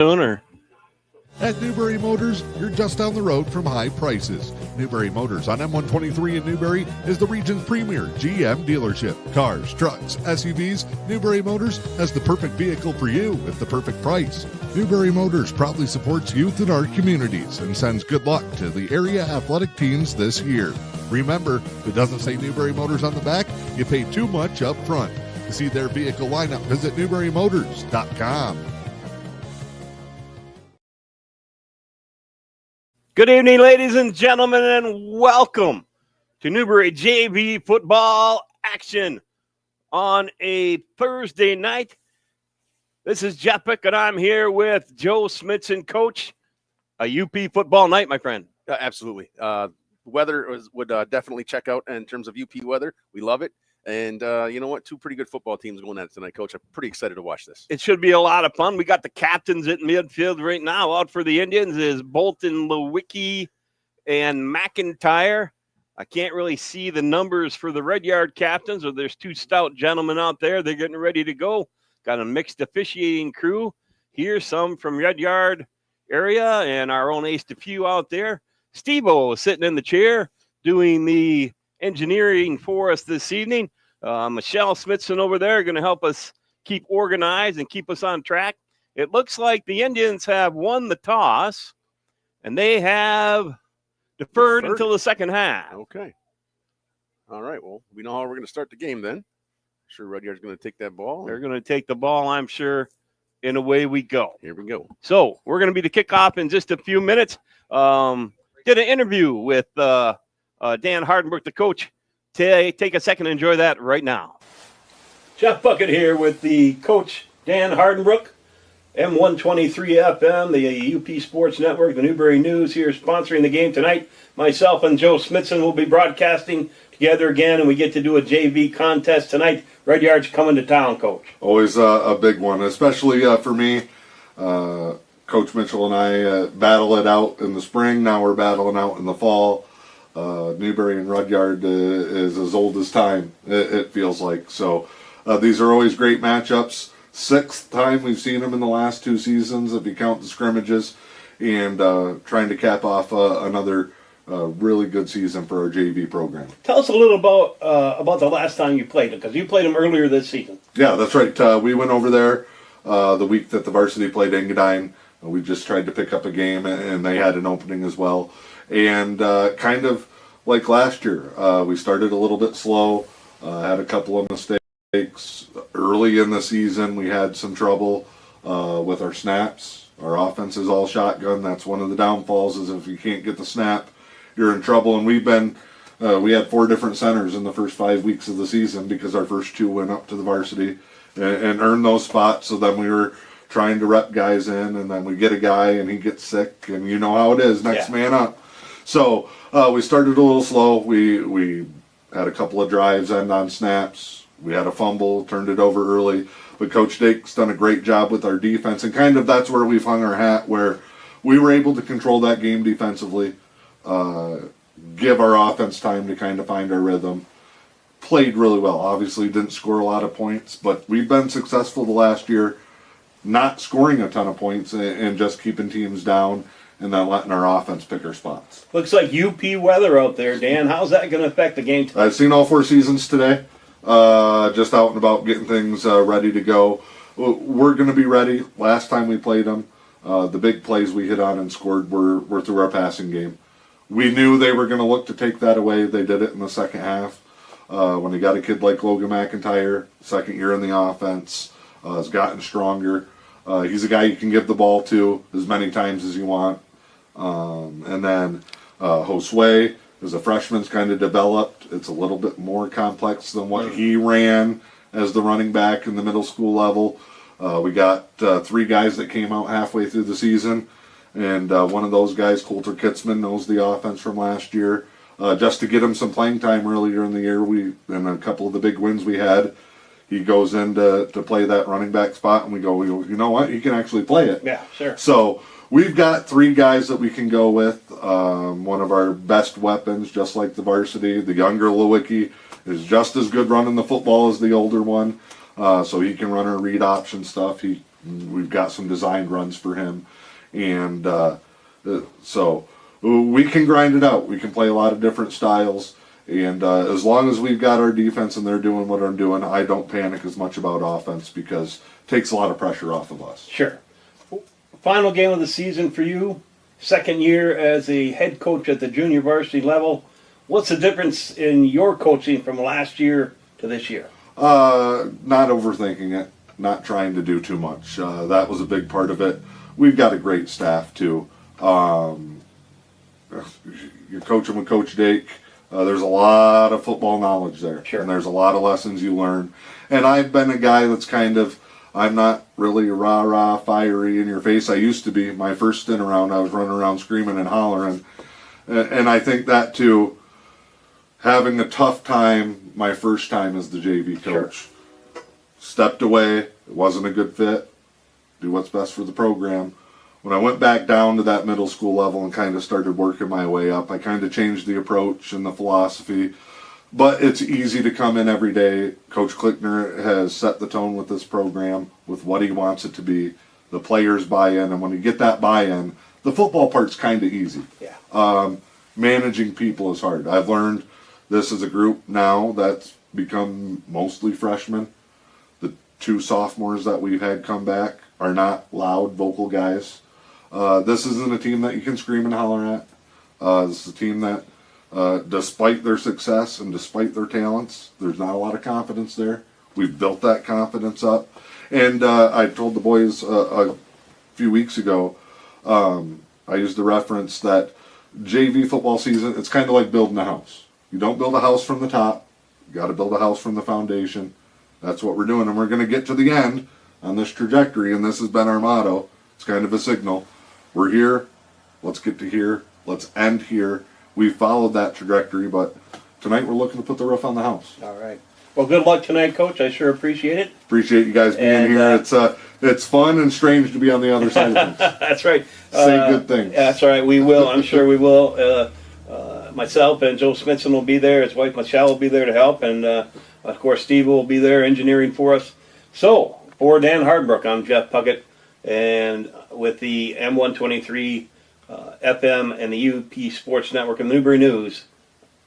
Or At Newberry Motors, you're just down the road from high prices. Newberry Motors on M123 in Newberry is the region's premier GM dealership. Cars, trucks, SUVs, Newberry Motors has the perfect vehicle for you at the perfect price. Newberry Motors proudly supports youth in our communities and sends good luck to the area athletic teams this year. Remember, if it doesn't say Newberry Motors on the back, you pay too much up front. To see their vehicle lineup, visit NewberryMotors.com. good evening, ladies and gentlemen, and welcome to Newberry JV football action on a Thursday night. This is Jeff Pick, and I'm here with Joe Smithson, coach. A U.P. football night, my friend. Absolutely. Weather would definitely check out in terms of U.P. weather. We love it. And you know what? Two pretty good football teams going at it tonight, Coach. I'm pretty excited to watch this. It should be a lot of fun. We got the captains at midfield right now. Out for the Indians is Bolton, Lewicki, and McIntyre. I can't really see the numbers for the Rudyard captains, or there's two stout gentlemen out there. They're getting ready to go. Got a mixed officiating crew here, some from Rudyard area, and our own Ace DePew out there. Steve-O is sitting in the chair doing the engineering for us this evening. Michelle Smithson over there are going to help us keep organized and keep us on track. It looks like the Indians have won the toss, and they have deferred until the second half. Okay. All right. Well, we know how we're going to start the game then. Sure, Rudyard's going to take that ball. They're going to take the ball, I'm sure, and away we go. Here we go. So we're going to be the kickoff in just a few minutes. Did an interview with Dan Hardenbrook, the coach. Take a second to enjoy that right now. Jeff Bucket here with the coach, Dan Hardenbrook, M123 FM, the U.P. Sports Network, the Newberry News here sponsoring the game tonight. Myself and Joe Smithson will be broadcasting together again, and we get to do a JV contest tonight. Rudyard's coming to town, Coach. Always a big one, especially for me. Coach Mitchell and I battle it out in the spring. Now we're battling out in the fall. Newberry and Rudyard is as old as time, it feels like. So these are always great matchups. Sixth time we've seen them in the last two seasons, if you count the scrimmages, and trying to cap off another really good season for our JV program. Tell us a little about the last time you played them, because you played them earlier this season. Yeah, that's right. We went over there the week that the varsity played Engadine. We just tried to pick up a game, and they had an opening as well. And kind of like last year, we started a little bit slow, had a couple of mistakes. Early in the season, we had some trouble with our snaps. Our offense is all shotgun. That's one of the downfalls, is if you can't get the snap, you're in trouble. And we had 4 different centers in the first 5 weeks of the season because our first 2 went up to the varsity and earned those spots. So then we were trying to rep guys in, and then we get a guy and he gets sick, and you know how it is, next man up. So we started a little slow. We had a couple of drives end on snaps. We had a fumble, turned it over early. But Coach Dake's done a great job with our defense, and kind of that's where we've hung our hat, where we were able to control that game defensively, give our offense time to kind of find our rhythm. Played really well. Obviously didn't score a lot of points, but we've been successful the last year not scoring a ton of points and just keeping teams down and then letting our offense pick our spots. Looks like UP weather out there, Dan. How's that going to affect the game tonight? I've seen all 4 seasons today. Just out and about getting things ready to go. We're going to be ready. Last time we played them, the big plays we hit on and scored were through our passing game. We knew they were going to look to take that away. They did it in the second half. When they got a kid like Logan McIntyre, second year in the offense, has gotten stronger. He's a guy you can give the ball to as many times as you want. And then Josue, as a freshman's kind of developed. It's a little bit more complex than what he ran as the running back in the middle school level. We got 3 guys that came out halfway through the season. And one of those guys, Coulter Kitzman, knows the offense from last year. Just to get him some playing time earlier in the year, and a couple of the big wins we had, he goes in to play that running back spot, and we go, you know what, he can actually play it. Yeah, sure. So we've got 3 guys that we can go with. One of our best weapons, just like the varsity, the younger Lewicki, is just as good running the football as the older one. So he can run our read option stuff. He We've got some designed runs for him, and so we can grind it out. We can play a lot of different styles, and as long as we've got our defense and they're doing what I'm doing, I don't panic as much about offense because it takes a lot of pressure off of us. Sure. Final game of the season for you, second year as a head coach at the junior varsity level. What's the difference in your coaching from last year to this year? Not overthinking it, not trying to do too much. That was a big part of it. We've got a great staff too. You're coaching with Coach Dake. There's a lot of football knowledge there, sure. And there's a lot of lessons you learn. And I've been a guy that's I'm not really rah-rah, fiery in your face. I used to be. My first stint around, I was running around screaming and hollering. And I think that too, having a tough time my first time as the JV coach. Sure. Stepped away. It wasn't a good fit. Do what's best for the program. When I went back down to that middle school level and kind of started working my way up, I kind of changed the approach and the philosophy. But it's easy to come in every day. Coach Klickner has set the tone with this program, with what he wants it to be. The players buy in, and when you get that buy-in, the football part's kind of easy. Yeah. Managing people is hard. I've learned this is a group now that's become mostly freshmen. The 2 sophomores that we've had come back are not loud vocal guys. This isn't a team that you can scream and holler at. This is a team that, despite their success and despite their talents, there's not a lot of confidence there. We've built that confidence up. And I told the boys a few weeks ago, I used the reference that JV football season, it's kind of like building a house. You don't build a house from the top. You got to build a house from the foundation. That's what we're doing. And we're going to get to the end on this trajectory, and this has been our motto. It's kind of a signal. We're here. Let's get to here. Let's end here. We followed that trajectory, but tonight we're looking to put the roof on the house. All right. Well, good luck tonight, Coach. I sure appreciate it. Appreciate you guys being here. It's fun and strange to be on the other side of things. That's right. Say good things. That's right. We will. I'm sure we will. Myself and Joe Smithson will be there. His wife Michelle will be there to help, and of course Steve will be there engineering for us. So for Dan Hardbrook, I'm Jeff Puckett, and with the M123 FM and the E.U.P Sports Network and Newberry News,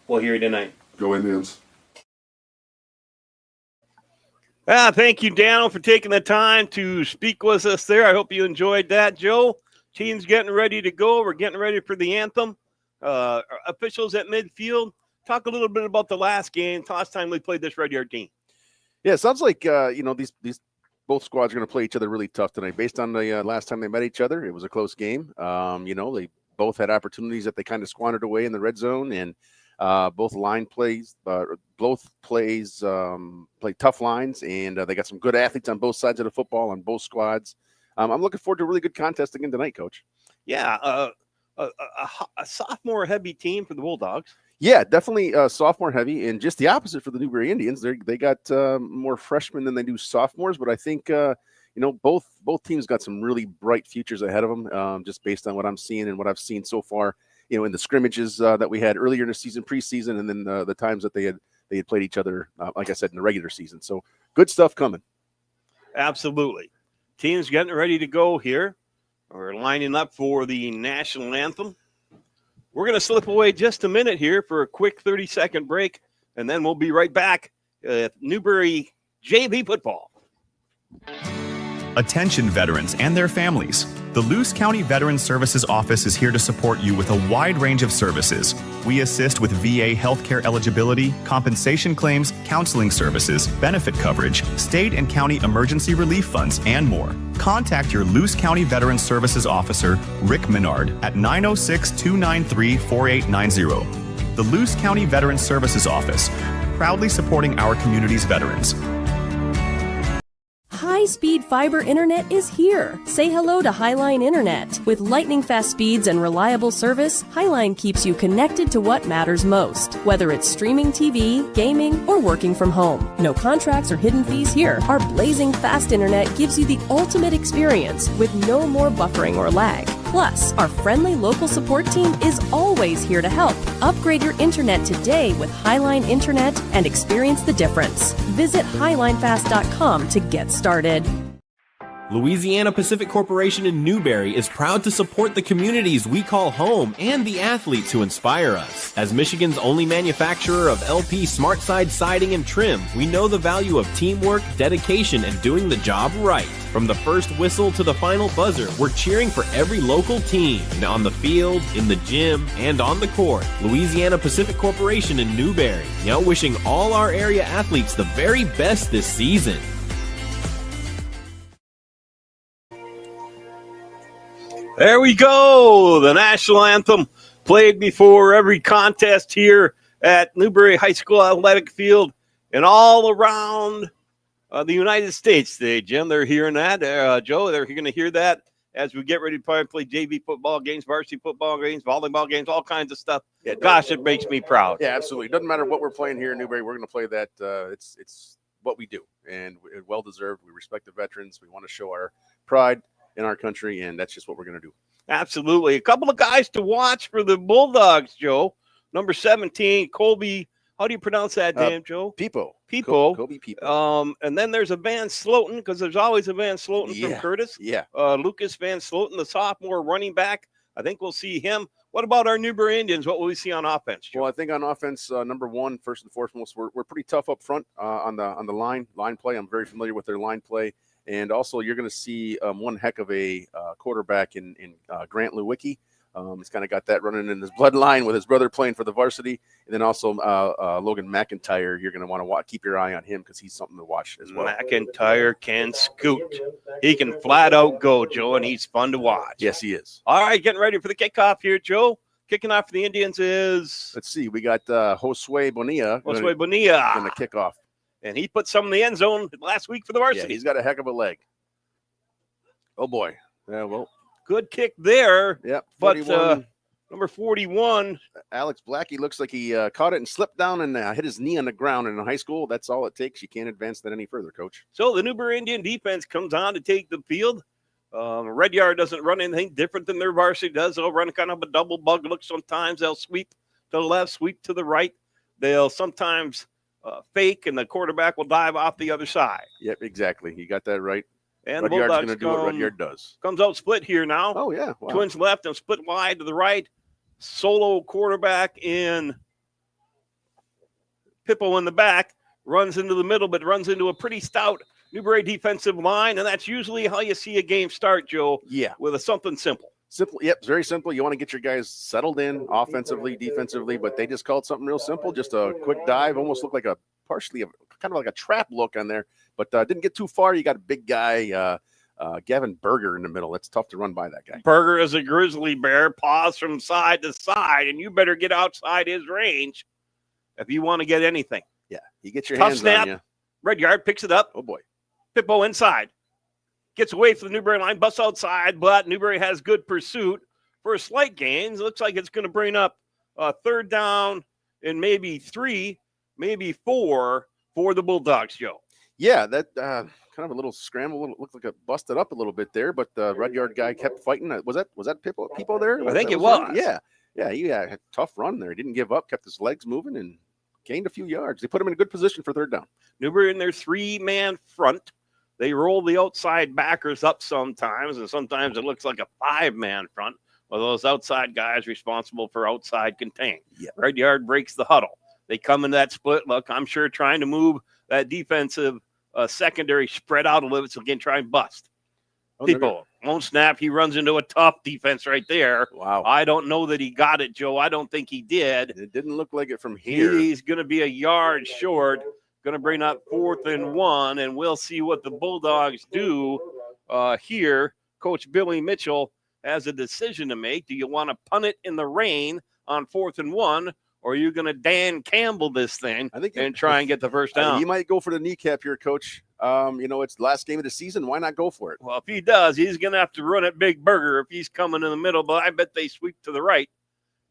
we'll hear you tonight. Go Indians. Thank you, Daniel, for taking the time to speak with us there. I hope you enjoyed that, Joe. Team's getting ready to go. We're getting ready for the anthem. Officials at midfield. Talk a little bit about the last game. Last time we played this Rudyard team. Yeah, it sounds like these both squads are going to play each other really tough tonight. Based on the last time they met each other, it was a close game. They both had opportunities that they kind of squandered away in the red zone, and both plays play tough lines, and they got some good athletes on both sides of the football on both squads. I'm looking forward to a really good contest again tonight, Coach. Yeah, a sophomore heavy team for the Bulldogs. Yeah, definitely sophomore heavy, and just the opposite for the Newberry Indians. They got more freshmen than they do sophomores, but I think both teams got some really bright futures ahead of them, just based on what I'm seeing and what I've seen so far. In the scrimmages that we had earlier in the season, preseason, and then the times that they had played each other, like I said, in the regular season. So good stuff coming. Absolutely. Teams getting ready to go here. We're lining up for the national anthem. We're going to slip away just a minute here for a quick 30-second break, and then we'll be right back at Newberry JV football. Attention veterans and their families. The Luce County Veterans Services Office is here to support you with a wide range of services. We assist with VA healthcare eligibility, compensation claims, counseling services, benefit coverage, state and county emergency relief funds, and more. Contact your Luce County Veterans Services Officer, Rick Menard, at 906-293-4890. The Luce County Veterans Services Office, proudly supporting our community's veterans. High-speed fiber internet is here. Say hello to Highline Internet. With lightning-fast speeds and reliable service, Highline keeps you connected to what matters most. Whether it's streaming TV, gaming, or working from home. No contracts or hidden fees here. Our blazing fast internet gives you the ultimate experience with no more buffering or lag. Plus, our friendly local support team is always here to help. Upgrade your internet today with Highline Internet and experience the difference. Visit highlinefast.com to get started. Louisiana Pacific Corporation in Newberry is proud to support the communities we call home and the athletes who inspire us. As Michigan's only manufacturer of LP SmartSide siding and trim, we know the value of teamwork, dedication, and doing the job right. From the first whistle to the final buzzer, we're cheering for every local team. On the field, in the gym, and on the court. Louisiana Pacific Corporation in Newberry. Now wishing all our area athletes the very best this season. There we go. The national anthem played before every contest here at Newberry High School Athletic Field and all around the United States today, Jim. They're hearing that. Joe, they're going to hear that as we get ready to play JV football games, varsity football games, volleyball games, all kinds of stuff. Yeah, gosh, it makes me proud. Yeah, absolutely. Doesn't matter what we're playing here in Newberry. We're going to play that. It's what we do, and well-deserved. We respect the veterans. We want to show our pride in our country, and that's just what we're going to do. Absolutely. A couple of guys to watch for the Bulldogs, Joe. Number 17, Colby. How do you pronounce that name, Joe? Peepo. Colby Peepo. And then there's a Van Sloten, because there's always a Van Sloten from Curtis. Yeah. Lucas Van Sloten, the sophomore running back. I think we'll see him. What about our Newberry Indians? What will we see on offense, Joe? Well, I think on offense, number one, first and foremost, we're pretty tough up front on the line play. I'm very familiar with their line play. And also, you're going to see one heck of a quarterback in Grant Lewicki. He's kind of got that running in his bloodline with his brother playing for the varsity. And then also Logan McIntyre, you're going to want to keep your eye on him because he's something to watch as well. McIntyre can scoot. He can flat out go, Joe, and he's fun to watch. Yes, he is. All right, getting ready for the kickoff here, Joe. Kicking off for the Indians is... Let's see. We got Josue Bonilla. Josue Bonilla. Going to kick off. And he put some in the end zone last week for the varsity. Yeah, he's got a heck of a leg. Oh, boy. Yeah, well. Good kick there. Yeah, but number 41. Alex Blackie looks like he caught it and slipped down and hit his knee on the ground. In high school, that's all it takes. You can't advance that any further, Coach. So the Newberry Indian defense comes on to take the field. Rudyard doesn't run anything different than their varsity does. They'll run kind of a double bug look sometimes. They'll sweep to the left, sweep to the right. They'll sometimes fake, and the quarterback will dive off the other side. Yep, exactly. You got that right. And Rudyard's going to do what Rudyard does. Comes out split here now. Oh, yeah. Wow. Twins left and split wide to the right. Solo quarterback in Pippo in the back. Runs into the middle, but runs into a pretty stout Newberry defensive line. And that's usually how you see a game start, Joe. Yeah. With something simple. Simple. Yep, it's very simple. You want to get your guys settled in offensively, defensively, but they just called something real simple. Just a quick dive, almost looked like kind of like a trap look on there, but didn't get too far. You got a big guy, Gavin Berger, in the middle. It's tough to run by that guy. Berger is a grizzly bear, paws from side to side, and you better get outside his range if you want to get anything. Yeah, you get your tough hands snap. on you. Rudyard picks it up. Oh, boy. Pippo inside. Gets away from the Newberry line, busts outside, but Newberry has good pursuit for a slight gains. Looks like it's going to bring up third down and maybe 3, maybe 4 for the Bulldogs, Joe. Yeah, that kind of a little scramble. Looked like it busted up a little bit there, but the Rudyard guy kept fighting. Was that Pippo there? I think it was. Yeah, he had a tough run there. He didn't give up, kept his legs moving, and gained a few yards. They put him in a good position for third down. Newberry in their 3-man front. They roll the outside backers up sometimes, and sometimes it looks like a 5-man front with those outside guys responsible for outside contain. Yeah. Rudyard breaks the huddle. They come in that split look, I'm sure, trying to move that defensive secondary spread out a little bit so again try and bust. People won't snap. He runs into a tough defense right there. Wow. I don't know that he got it, Joe. I don't think he did. It didn't look like it from here. He's going to be a yard short. Going to bring up 4th and 1, and we'll see what the Bulldogs do here. Coach Billy Mitchell has a decision to make. Do you want to punt it in the rain on 4th and 1, or are you going to Dan Campbell this thing and try and get the first down? You might go for the kneecap here, Coach. It's the last game of the season. Why not go for it? Well, if he does, he's going to have to run at Big Burger if he's coming in the middle, but I bet they sweep to the right.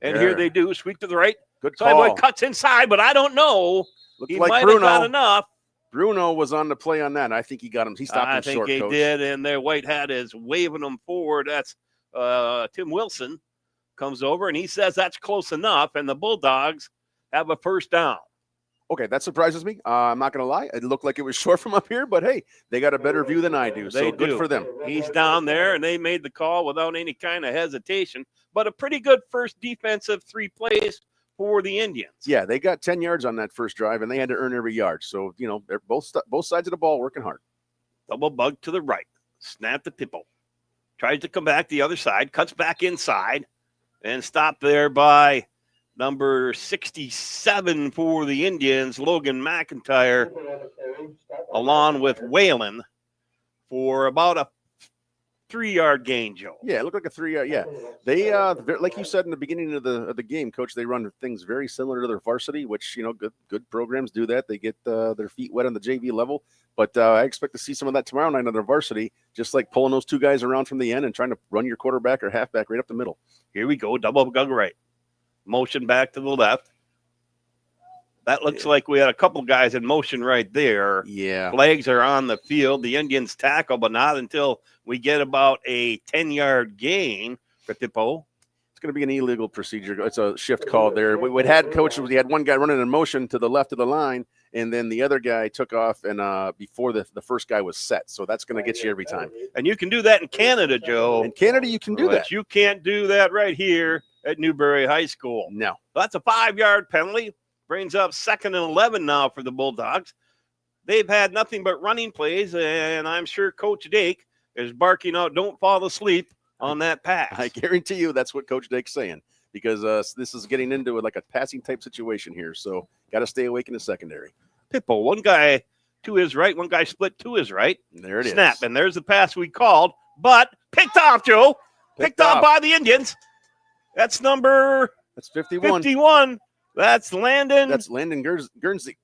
And here they do, sweep to the right. Good call. Sideway cuts inside, but I don't know. Looked he like might Bruno. have got enough. Bruno was on the play on that. I think he got him. He stopped him short, I think Coach. he did, and their white hat is waving them forward. That's Tim Wilson comes over, and he says that's close enough, and the Bulldogs have a first down. Okay, that surprises me. I'm not going to lie. It looked like it was short from up here, but hey, they got a better view than I do. So They good do. for them. He's down there, and they made the call without any kind of hesitation. But a pretty good first defensive 3 plays for the Indians. Yeah, they got 10 yards on that first drive, and they had to earn every yard. So, they're both sides of the ball working hard. Double bug to the right. Snap the tipple. Tries to come back the other side. Cuts back inside. And stopped there by number 67 for the Indians, Logan McIntyre, along with Whalen for about a 3-yard gain, Joe. Yeah, it looked like a 3-yard. Yeah, they like you said in the beginning of the game, Coach. They run things very similar to their varsity, which good programs do that. They get their feet wet on the JV level. But I expect to see some of that tomorrow night on their varsity, just like pulling those 2 guys around from the end and trying to run your quarterback or halfback right up the middle. Here we go, double bug right. Motion back to the left. That looks like we had a couple guys in motion right there. Yeah. Flags are on the field. The Indians tackle, but not until we get about a 10-yard gain for Tipo. It's going to be an illegal procedure. It's a shift call there. We had one guy running in motion to the left of the line, and then the other guy took off and before the first guy was set. So that's going to get you every time. And you can do that in Canada, Joe. In Canada, you can do that. You can't do that right here at Newberry High School. No. That's a 5-yard penalty. Brings up 2nd and 11 now for the Bulldogs. They've had nothing but running plays, and I'm sure Coach Dake is barking out, don't fall asleep on that pass. I guarantee you that's what Coach Dake's saying, because this is getting into like a passing type situation here. So got to stay awake in the secondary. Pippo, one guy to his right, one guy split to his right. There it is. Snap, and there's the pass we called, but picked off, Joe. Picked off by the Indians. That's 51. That's Landon. That's Landon Guernsey.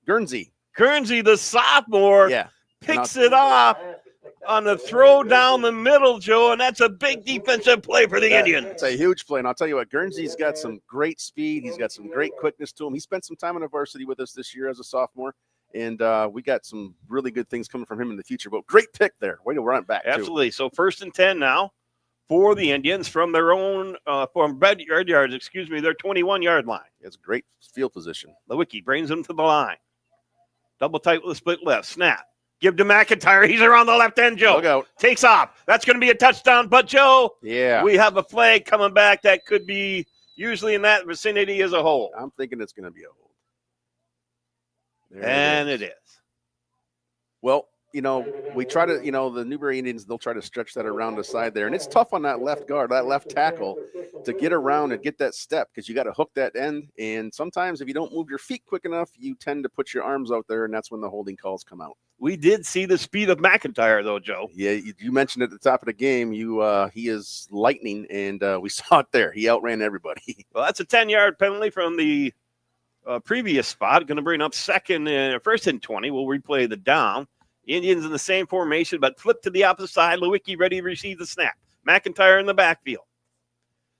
Guernsey, the sophomore, picks it off on the throw down the middle, Joe, and that's a big defensive play for the Indians. It's a huge play, and I'll tell you what, Guernsey's got some great speed. He's got some great quickness to him. He spent some time in the varsity with us this year as a sophomore, and we got some really good things coming from him in the future. But great pick there. Way to run it back, Absolutely. So 1st and 10 now for the Indians from their own, from Rudyard yards, their 21-yard line. It's great field position. Lewicki brings them to the line. Double tight with a split left. Snap. Give to McIntyre. He's around the left end, Joe. Look out. Takes off. That's going to be a touchdown. But, Joe, we have a flag coming back that could be usually in that vicinity as a hold. I'm thinking it's going to be a hold. And it is. Well, we try to, the Newberry Indians, they'll try to stretch that around the side there. And it's tough on that left guard, that left tackle, to get around and get that step, because you got to hook that end. And sometimes if you don't move your feet quick enough, you tend to put your arms out there, and that's when the holding calls come out. We did see the speed of McIntyre, though, Joe. Yeah, you mentioned at the top of the game, he is lightning, and we saw it there. He outran everybody. Well, that's a 10-yard penalty from the previous spot. Going to bring up 1st and 20. We'll replay the down. Indians in the same formation, but flip to the opposite side. Lewicki ready to receive the snap. McIntyre in the backfield.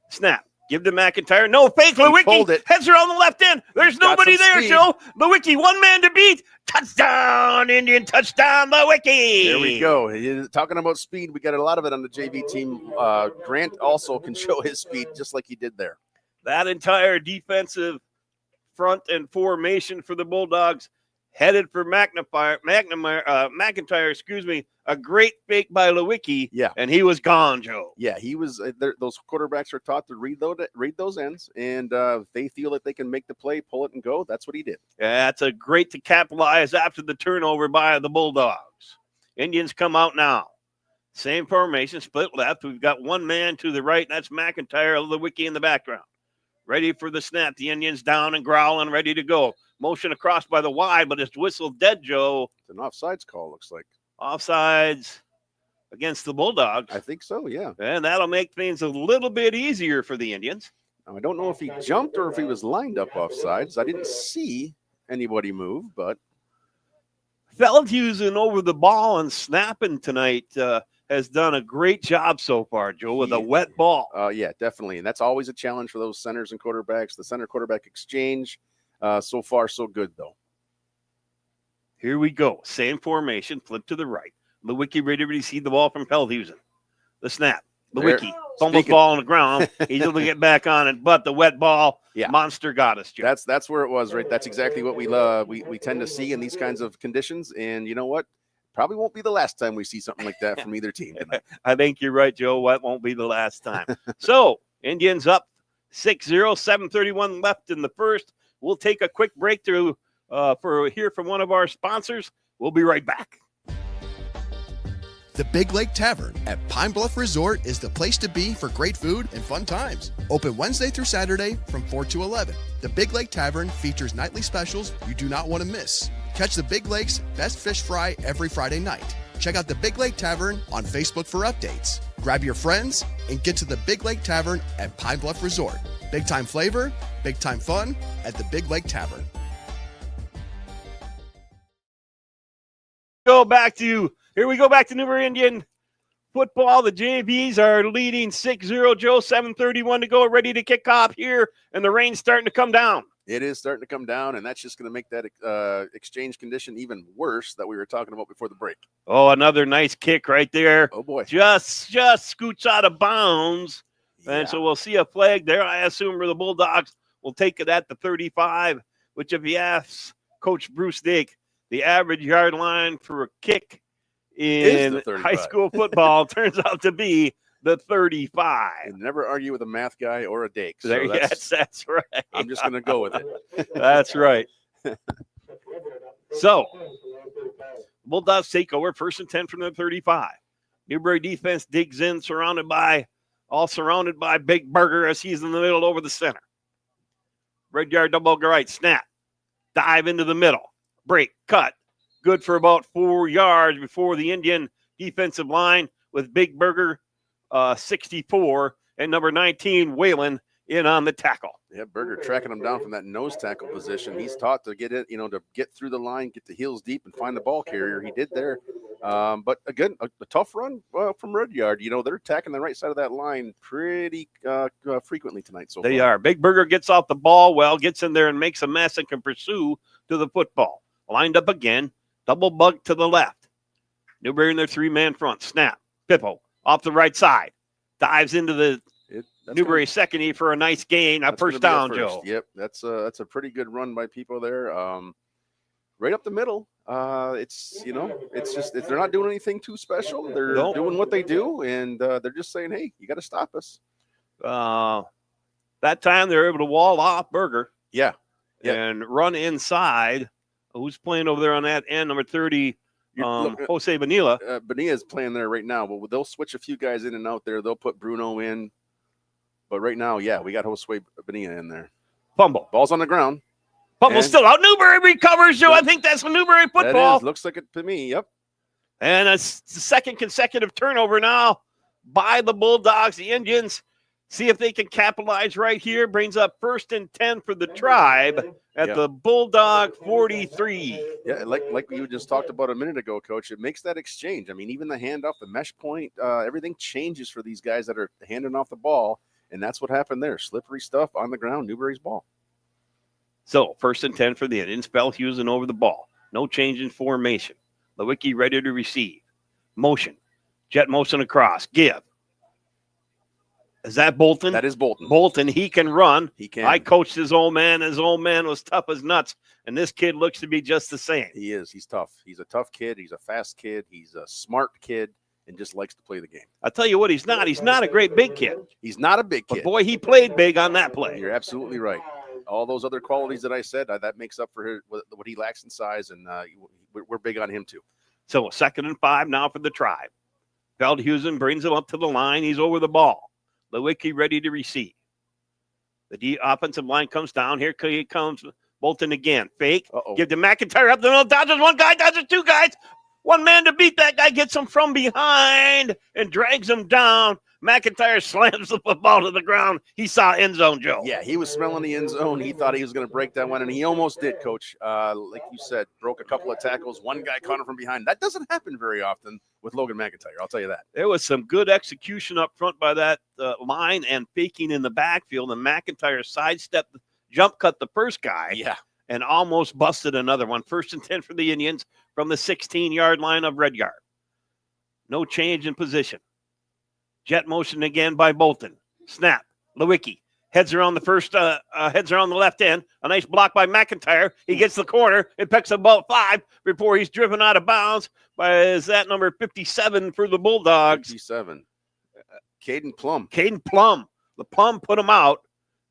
Snap. Give to McIntyre. No fake. Lewicki heads around the left end. There's nobody there, Joe. Lewicki, one man to beat. Touchdown, Indian touchdown, Lewicki. There we go. Talking about speed, we got a lot of it on the JV team. Grant also can show his speed just like he did there. That entire defensive front and formation for the Bulldogs headed for McIntyre, a great fake by Lewicki. Yeah. And he was gone, Joe. Yeah, he was. Those quarterbacks are taught to read those ends, and they feel that they can make the play, pull it, and go. That's what he did. Yeah, that's a great to capitalize after the turnover by the Bulldogs. Indians come out now. Same formation, split left. We've got one man to the right, and that's McIntyre, Lewicki in the background. Ready for the snap. The Indians down and growling, ready to go. Motion across by the wide, but it's whistled dead, Joe. It's an offsides call, looks like. Offsides against the Bulldogs. I think so, yeah. And that'll make things a little bit easier for the Indians. Now, I don't know if he jumped or if he was lined up offsides. I didn't see anybody move, but. Feldhusen over the ball and snapping tonight has done a great job so far, Joe, with a wet ball. Yeah, definitely. And that's always a challenge for those centers and quarterbacks. The center-quarterback exchange, so far so good, though. Here we go. Same formation, flip to the right. Lewicki ready to receive the ball from Feldhusen. The snap. Lewicki fumbles ball on the ground. He's able to get back on it, but the wet ball monster got us, Joe. That's where it was, right? That's exactly what we tend to see in these kinds of conditions. And you know what? Probably won't be the last time we see something like that from either team tonight. I think you're right, Joe. That won't be the last time. So, Indians up 6-0, 7:31 left in the first. We'll take a quick break to hear from one of our sponsors. We'll be right back. The Big Lake Tavern at Pine Bluff Resort is the place to be for great food and fun times. Open Wednesday through Saturday from 4 to 11. The Big Lake Tavern features nightly specials you do not want to miss. Catch the Big Lake's best fish fry every Friday night. Check out the Big Lake Tavern on Facebook for updates. Grab your friends and get to the Big Lake Tavern at Pine Bluff Resort. Big time flavor, big time fun at the Big Lake Tavern. Here we go back to Newberry Indian football. The JVs are leading 6-0. Joe, 7:31 to go, ready to kick off here, and the rain's starting to come down. It is starting to come down, and that's just going to make that exchange condition even worse that we were talking about before the break. Oh, another nice kick right there. Oh, boy. Just scoots out of bounds. Yeah. And so we'll see a flag there. I assume where the Bulldogs will take it at the 35, which if you ask Coach Bruce Dick, the average yard line for a kick in high school football turns out to be the 35. And never argue with a math guy or a Dake. So that's right. I'm just going to go with it. That's right. So, Bulldogs take over 1st and 10 from the 35. Newberry defense digs in, surrounded by Big Burger as he's in the middle over the center. Rudyard double right, snap, dive into the middle, break, cut. Good for about 4 yards before the Indian defensive line with Big Burger 64 and number 19 Whalen in on the tackle. Yeah, Burger tracking him down from that nose tackle position. He's taught to get it, to get through the line, get the heels deep, and find the ball carrier. He did there. But again, a tough run from Rudyard. They're attacking the right side of that line pretty frequently tonight. So they are. Big Burger gets off the ball well, gets in there and makes a mess and can pursue to the football. Lined up again, double bug to the left. Newberry in their 3-man front. Snap. Pippo off the right side. Dives into the Newberry second for a nice gain. A first down, Joe. Yep, that's a pretty good run by people there. Right up the middle. It's just they're not doing anything too special. They're doing what they do, and they're just saying, "Hey, you got to stop us." That time they're able to wall off Burger. Yeah. And run inside. Who's playing over there on that end? Number 30. Jose Bonilla. Bonilla is playing there right now, but they'll switch a few guys in and out there. They'll put Bruno in. But right now, we got Jose Bonilla in there. Fumble. Ball's on the ground. Fumble's still out. Newberry recovers, Joe. I think that's Newberry football. Looks like it to me, yep. And it's the second consecutive turnover now by the Bulldogs. The Indians see if they can capitalize right here. Brings up 1st and 10 for the Tribe at the Bulldog 43. Yeah, like you just talked about a minute ago, Coach. It makes that exchange. I mean, even the handoff, the mesh point, everything changes for these guys that are handing off the ball, and that's what happened there. Slippery stuff on the ground, Newberry's ball. So, 1st and 10 for the Indians. Feldhusen over the ball. No change in formation. Lewicki ready to receive. Motion. Jet motion across. Give. Is that Bolton? That is Bolton. Bolton, he can run. He can. I coached his old man. His old man was tough as nuts, and this kid looks to be just the same. He is. He's tough. He's a tough kid. He's a fast kid. He's a smart kid and just likes to play the game. I'll tell you what, he's not. He's not a great big kid. He's not a big kid. But, boy, he played big on that play. You're absolutely right. All those other qualities that I said, that makes up for what he lacks in size, and we're big on him too. So 2nd and 5 now for the Tribe. Feldhusen brings him up to the line. He's over the ball. Lewicki ready to receive. The offensive line comes down. Here comes Bolton again. Fake. Give to McIntyre up the middle. Dodges one guy. Dodges 2 guys. One man to beat that guy. Gets him from behind and drags him down. McIntyre slams the football to the ground. He saw end zone, Joe. Yeah, he was smelling the end zone. He thought he was going to break that one, and he almost did, Coach. Like you said, broke a couple of tackles. One guy caught him from behind. That doesn't happen very often with Logan McIntyre, I'll tell you that. There was some good execution up front by that line and faking in the backfield, and McIntyre sidestepped, jump cut the first guy. Yeah. And almost busted another one. 1st and 10 for the Indians from the 16-yard line of Rudyard. No change in position. Jet motion again by Bolton. Snap. Lewicki Heads around the first, heads around the left end. A nice block by McIntyre. He gets the corner. It picks up about 5 before he's driven out of bounds by, is that number 57 for the Bulldogs? 57. Caden Plum. Caden Plum. The Plum put him out,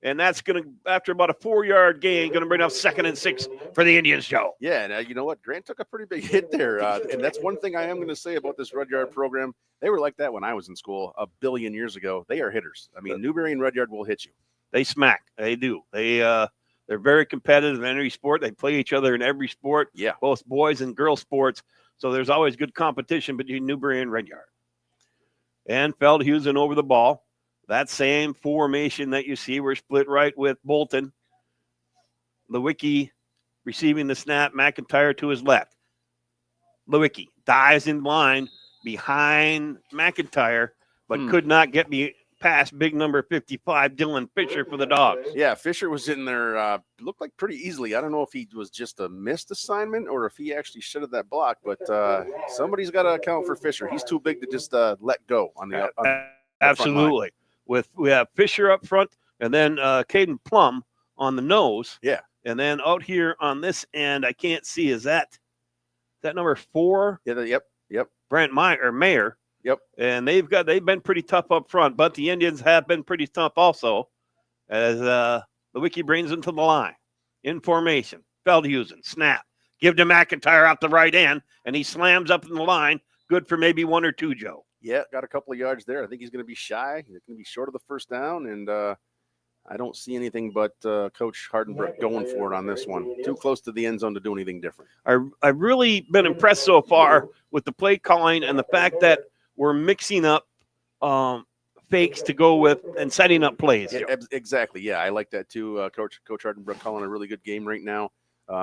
and that's going to, after about a 4-yard gain, going to bring up 2nd and 6 for the Indians, Joe. Yeah, now you know what? Grant took a pretty big hit there, and that's one thing I am going to say about this Rudyard program. They were like that when I was in school a billion years ago. They are hitters. I mean, Newberry and Rudyard will hit you. They smack. They do. They're very competitive in every sport. They play each other in every sport. Yeah. Both boys and girls sports. So there's always good competition between Newberry and Rudyard. And Feldhusen over the ball. That same formation that you see, we're split right with Bolton. Lewicki receiving the snap. McIntyre to his left. Lewicki dives in line behind McIntyre, but could not get me past big number 55, Dylan Fisher for the Dogs. Yeah, Fisher was in there, looked like pretty easily. I don't know if he was just a missed assignment or if he actually shedded that block, but somebody's got to account for Fisher. He's too big to just let go on the Absolutely. We have Fisher up front, and then Caden Plum on the nose. Yeah. And then out here on this end, I can't see, is that number 4? Yeah, yep. Brent Mayer. Yep. And they've been pretty tough up front, but the Indians have been pretty tough also as Lewicki brings them to the line in formation. Feldhusen, snap. Give to McIntyre out the right end, and he slams up in the line. Good for maybe 1 or 2, Joe. Yeah, got a couple of yards there. I think he's going to be shy. He's going to be short of the first down, and I don't see anything but Coach Hardenbrook going for it on this one. Too close to the end zone to do anything different. I've really been impressed so far with the play calling and the fact that we're mixing up fakes to go with and setting up plays. Yeah, exactly. Yeah, I like that too. Coach Hardenbrook calling a really good game right now.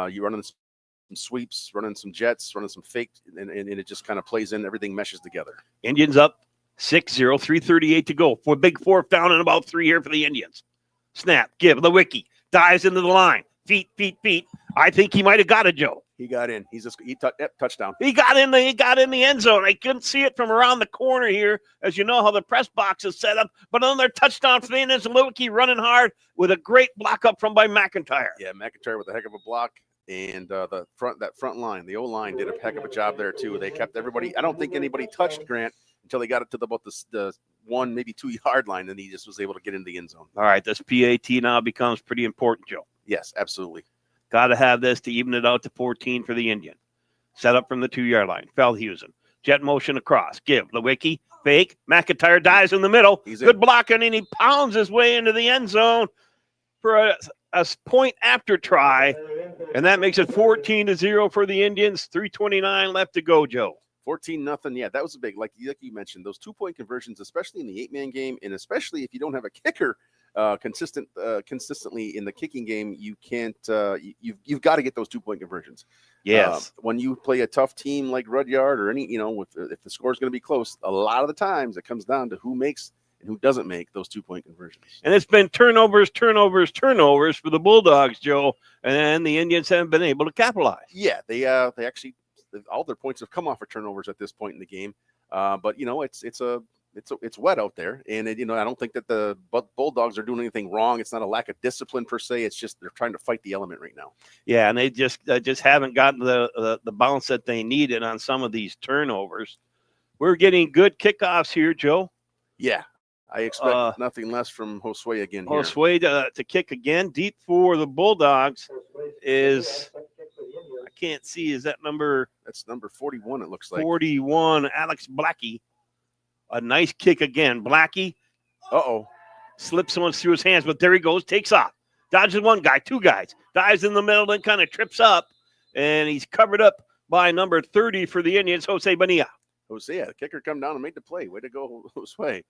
You running some sweeps, running some jets, running some fake, and it just kind of plays in. Everything meshes together. Indians up 6-0, 3:38 to go. For a big 4th down and about 3 here for the Indians. Snap, give, Lewicki, dives into the line. Feet. I think he might have got it, Joe. He got in. Touchdown. He got in the end zone. I couldn't see it from around the corner here, as you know how the press box is set up. But another touchdown for the Indians. Lewicki running hard with a great block up from by McIntyre. Yeah, McIntyre with a heck of a block. And that front line, the O-line did a heck of a job there too. They kept everybody. I don't think anybody touched Grant until they got it to about the 1, maybe 2 yard line, and he just was able to get into the end zone. All right, this PAT now becomes pretty important, Joe. Yes, absolutely. Got to have this to even it out to 14 for the Indian. Set up from the 2-yard line. Feldhusen. Jet motion across. Give. Lewicki. Fake. McIntyre dives in the middle. Good blocking, and he pounds his way into the end zone for a point after try. And that makes it 14-0 for the Indians. 3:29 left to go, Joe. 14-0. Yeah, that was a big, like you mentioned, those 2-point conversions, especially in the 8-man game, and especially if you don't have a kicker consistently in the kicking game, you can't. You've got to get those 2-point conversions. Yes. When you play a tough team like Rudyard or any, if the score is going to be close, a lot of the times it comes down to who makes and who doesn't make those 2-point conversions. And it's been turnovers for the Bulldogs, Joe, and the Indians haven't been able to capitalize. Yeah, they actually all their points have come off of turnovers at this point in the game. But it's wet out there, and I don't think that the Bulldogs are doing anything wrong. It's not a lack of discipline per se. It's just they're trying to fight the element right now. Yeah, and they just haven't gotten the bounce that they needed on some of these turnovers. We're getting good kickoffs here, Joe. Yeah, I expect nothing less from Josue again. Josue to kick again deep for the Bulldogs is. I can't see. Is that number? That's number 41. It looks like 41. Alex Blackie. A nice kick again. Blackie. Slips one through his hands, but there he goes. Takes off. Dodges one guy, 2 guys. Dives in the middle, then kind of trips up, and he's covered up by number 30 for the Indians, Jose Bonilla. The kicker come down and made the play. Way to go, Josue.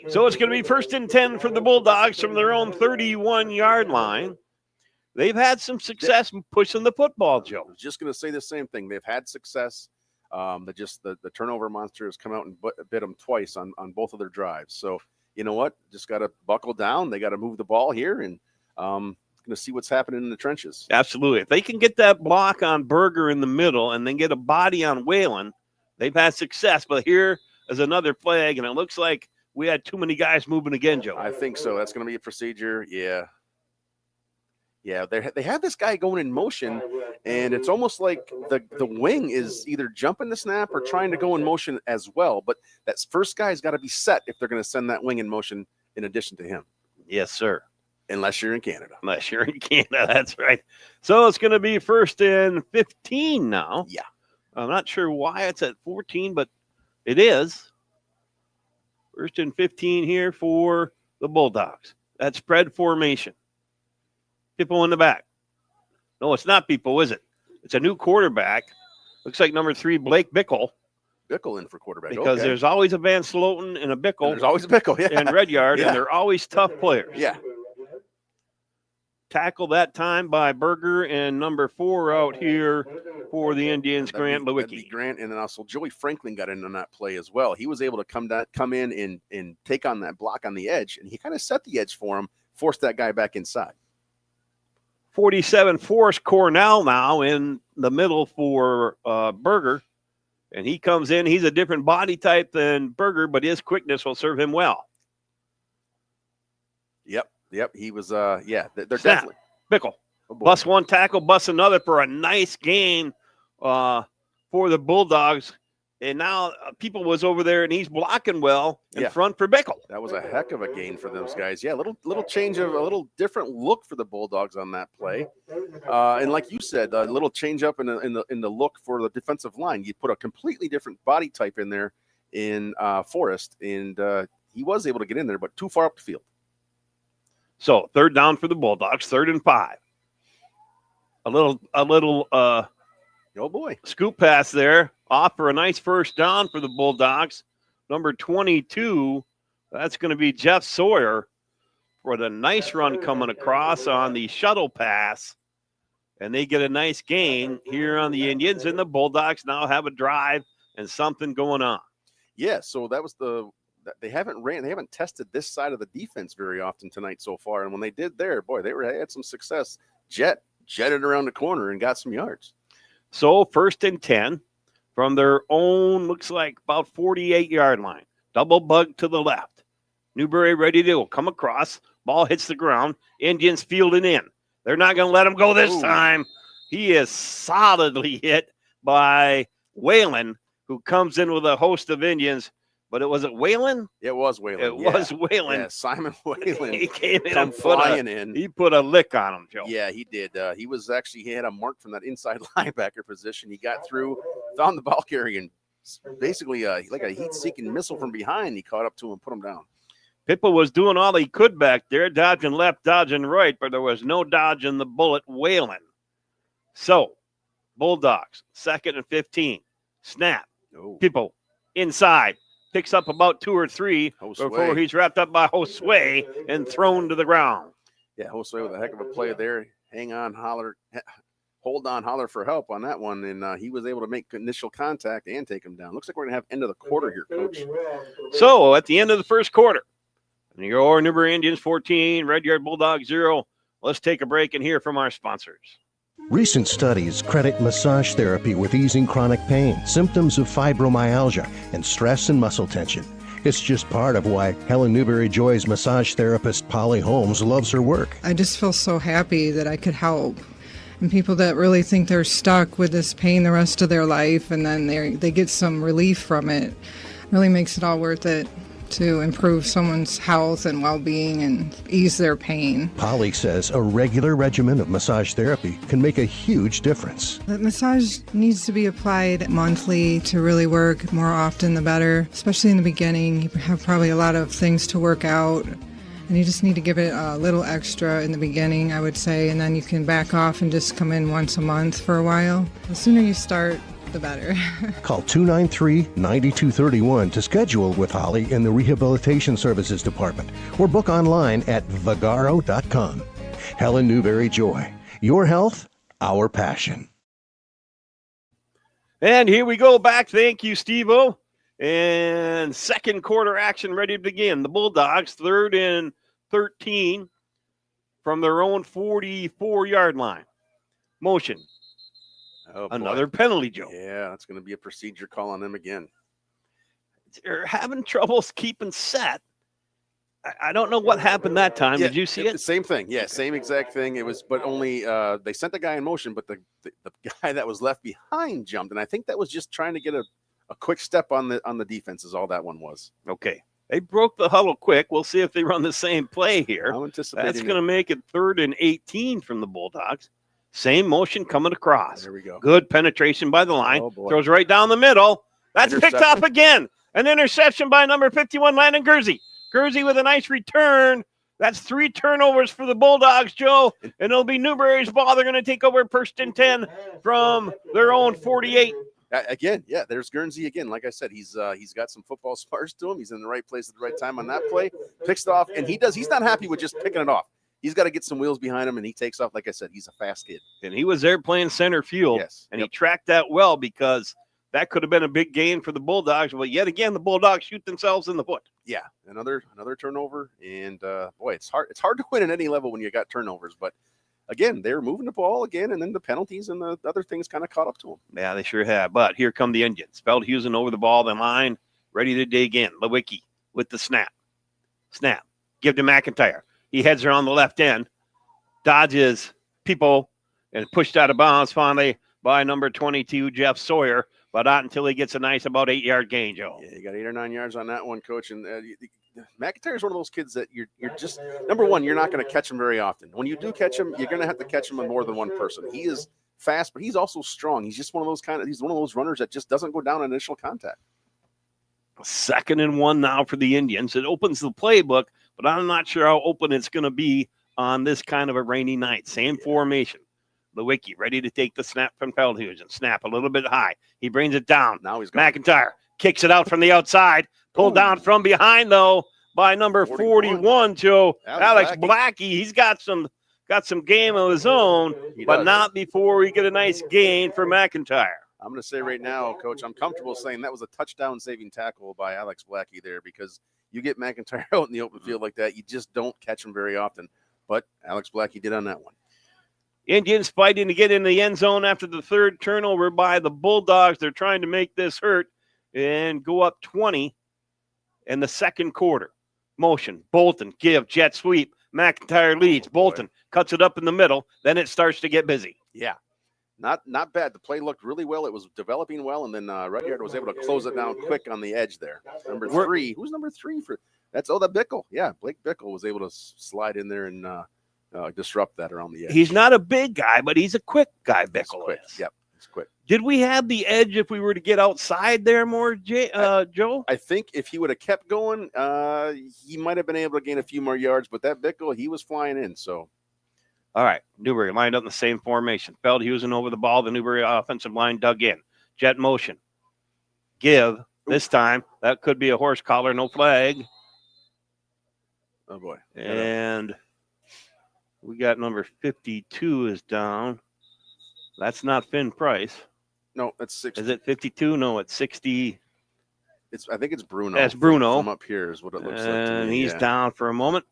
So it's going to be 1st and 10 for the Bulldogs from their own 31-yard line. They've had some success in pushing the football, Joe. I was just going to say the same thing. They've had success. The turnover monster has come out and bit them twice on both of their drives. So you know what? Just got to buckle down. They got to move the ball here, and going to see what's happening in the trenches. Absolutely. If they can get that block on Berger in the middle and then get a body on Whalen, they've had success. But here is another flag, and it looks like we had too many guys moving again, Joe. I think so. That's going to be a procedure. Yeah. Yeah, they have this guy going in motion, and it's almost like the wing is either jumping the snap or trying to go in motion as well. But that first guy's got to be set if they're going to send that wing in motion in addition to him. Yes, sir. Unless you're in Canada. Unless you're in Canada, that's right. So it's going to be 1st and 15 now. Yeah. I'm not sure why it's at 14, but it is. 1st and 15 here for the Bulldogs. That spread formation. People in the back. No, it's not people, is it? It's a new quarterback. Looks like number 3, Blake Bickle. Bickle in for quarterback. Because there's always a Van Sloten and a Bickle. And there's always a Bickle, yeah. And Rudyard, yeah. and they're always tough players. Yeah. Tackle that time by Berger and number 4 out here for the Indians, Grant Lewicki. Grant, and then also Joey Franklin got in on that play as well. He was able to come in and take on that block on the edge, and he kind of set the edge for him, forced that guy back inside. 47, Forrest Cornell now in the middle for Berger. And he comes in. He's a different body type than Berger, but his quickness will serve him well. Yep. He was, they're Snap. definitely. Bickle. Oh, bust one tackle, bust another for a nice gain for the Bulldogs. And now people was over there, and he's blocking well in front for Bickle. That was a heck of a gain for those guys. Yeah, little change of a little different look for the Bulldogs on that play. And like you said, a little change up in the look for the defensive line. You put a completely different body type in there in Forrest, and he was able to get in there, but too far up the field. So 3rd down for the Bulldogs, 3rd and 5. A little oh boy, scoop pass there. Off for a nice 1st down for the Bulldogs. Number 22, that's going to be Jeff Sawyer for the nice run coming across on the shuttle pass. And they get a nice gain here on the Indians, and the Bulldogs now have a drive and something going on. Yeah, so that was they haven't tested this side of the defense very often tonight so far. And when they did there, boy, they had some success. Jetted around the corner and got some yards. So 1st and 10. From their own, looks like about 48-yard line. Double bug to the left. Newberry ready to go. Come across. Ball hits the ground. Indians fielding in. They're not going to let him go this time. He is solidly hit by Whalen, who comes in with a host of Indians. But was it Whalen? It was Whalen. It was Whalen. Yeah, Simon Whalen. He came in and flying in. He put a lick on him, Joe. Yeah, he did. He had a mark from that inside linebacker position. He got through, found the ball carrier, and basically like a heat-seeking missile from behind. He caught up to him, put him down. Pippa was doing all he could back there, dodging left, dodging right, but there was no dodging the bullet. Whalen. So, Bulldogs, 2nd and 15. Snap. Pippa inside. Picks up about 2 or 3 before he's wrapped up by Josue and thrown to the ground. Yeah, Josue with a heck of a play there. Hold on, holler for help on that one. And he was able to make initial contact and take him down. Looks like we're going to have end of the quarter here, Coach. So at the end of the 1st quarter, your Newberry Indians 14, Rudyard Bulldogs 0. Let's take a break and hear from our sponsors. Recent studies credit massage therapy with easing chronic pain, symptoms of fibromyalgia, and stress and muscle tension. It's just part of why Helen Newberry Joy's massage therapist Polly Holmes loves her work. I just feel so happy that I could help. And people that really think they're stuck with this pain the rest of their life and then they get some relief from it, really makes it all worth it to improve someone's health and well-being and ease their pain. Polly says a regular regimen of massage therapy can make a huge difference. The massage needs to be applied monthly to really work. More often the better, especially in the beginning. You have probably a lot of things to work out, and you just need to give it a little extra in the beginning, I would say, and then you can back off and just come in once a month for a while. The sooner you start, the better. Call 293-9231 to schedule with Holly in the Rehabilitation Services Department or book online at vagaro.com. Helen Newberry Joy. Your health, our passion. And here we go back. Thank you, Steve-O. And 2nd quarter action ready to begin. The Bulldogs 3rd and 13 from their own 44-yard line. Motion. Oh, another penalty, Joe. Yeah, that's going to be a procedure call on them again. They're having troubles keeping set. I don't know what happened that time. Yeah, Did you see it? Same thing. Yeah, same exact thing. It was, but only they sent the guy in motion, but the guy that was left behind jumped, and I think that was just trying to get a quick step on the defense. Is all that one was. Okay. They broke the huddle quick. We'll see if they run the same play here. I'm anticipating That's going to make it 3rd and 18 from the Bulldogs. Same motion coming across. There we go. Good penetration by the line. Oh, boy. Throws right down the middle. That's picked up again. An interception by number 51, Landon Gursey. Gursey with a nice return. That's 3 turnovers for the Bulldogs, Joe. And it'll be Newberry's ball. They're going to take over 1st and 10 from their own 48. Again, yeah, there's Guernsey again. Like I said, he's got some football smarts to him. He's in the right place at the right time on that play. Picks it off, and he's not happy with just picking it off. He's got to get some wheels behind him, and he takes off. Like I said, he's a fast kid. And he was there playing center field, Yes. and he tracked that well because that could have been a big gain for the Bulldogs. But yet again, the Bulldogs shoot themselves in the foot. Yeah, another turnover, and boy, it's hard to win at any level when you got turnovers. But again, they're moving the ball again, and then the penalties and the other things kind of caught up to them. Yeah, they sure have. But here come the Indians. Feldhusen over the ball, the line, ready to dig in. Lewicki with the snap. Snap. Give to McIntyre. He heads her on the left end. Dodges people and pushed out of bounds finally by number 22, Jeff Sawyer. But not until he gets a nice about 8-yard gain, Joe. Yeah, you got 8 or 9 yards on that one, Coach. And McIntyre is one of those kids that you're just, number one, you're not going to catch him very often. When you do catch him, you're going to have to catch him with more than one person. He is fast, but he's also strong. He's just one of those runners that just doesn't go down on initial contact. 2nd and 1 now for the Indians. It opens the playbook, but I'm not sure how open it's going to be on this kind of a rainy night. Same formation. Lewicki ready to take the snap from Feldhusen. Snap a little bit high. He brings it down. Now he's gone. McIntyre kicks it out from the outside. Pulled down from behind, though, by number 41, Joe. Alex Blackie. He's got some game of his own, but not before we get a nice gain for McIntyre. I'm going to say right now, Coach, I'm comfortable saying that was a touchdown-saving tackle by Alex Blackie there, because you get McIntyre out in the open field like that, you just don't catch him very often. But Alex Blackie did on that one. Indians fighting to get in the end zone after the 3rd turnover by the Bulldogs. They're trying to make this hurt and go up 20 in the 2nd quarter. Motion, Bolton, give, jet sweep. McIntyre leads. Bolton cuts it up in the middle. Then it starts to get busy. Yeah, not bad. The play looked really well. It was developing well, and then Rudyard was able to close it down quick on the edge there. Number 3. Who's number 3 for? That's that Bickle. Yeah, Blake Bickle was able to slide in there and disrupt that around the edge. He's not a big guy, but he's a quick guy, Bickle is. Yep, he's quick. Did we have the edge if we were to get outside there more, Joe? I think if he would have kept going, he might have been able to gain a few more yards, but that Bickle, he was flying in, so. All right, Newberry lined up in the same formation. Feldhusen over the ball. The Newberry offensive line dug in. Jet motion. Give. This time, that could be a horse collar, no flag. Oh, boy. And we got number 52 is down. That's not Finn Price. No, that's 60. Is it 52? No, it's 60. I think it's Bruno. That's Bruno. From up here is what it looks like. And he's down for a moment.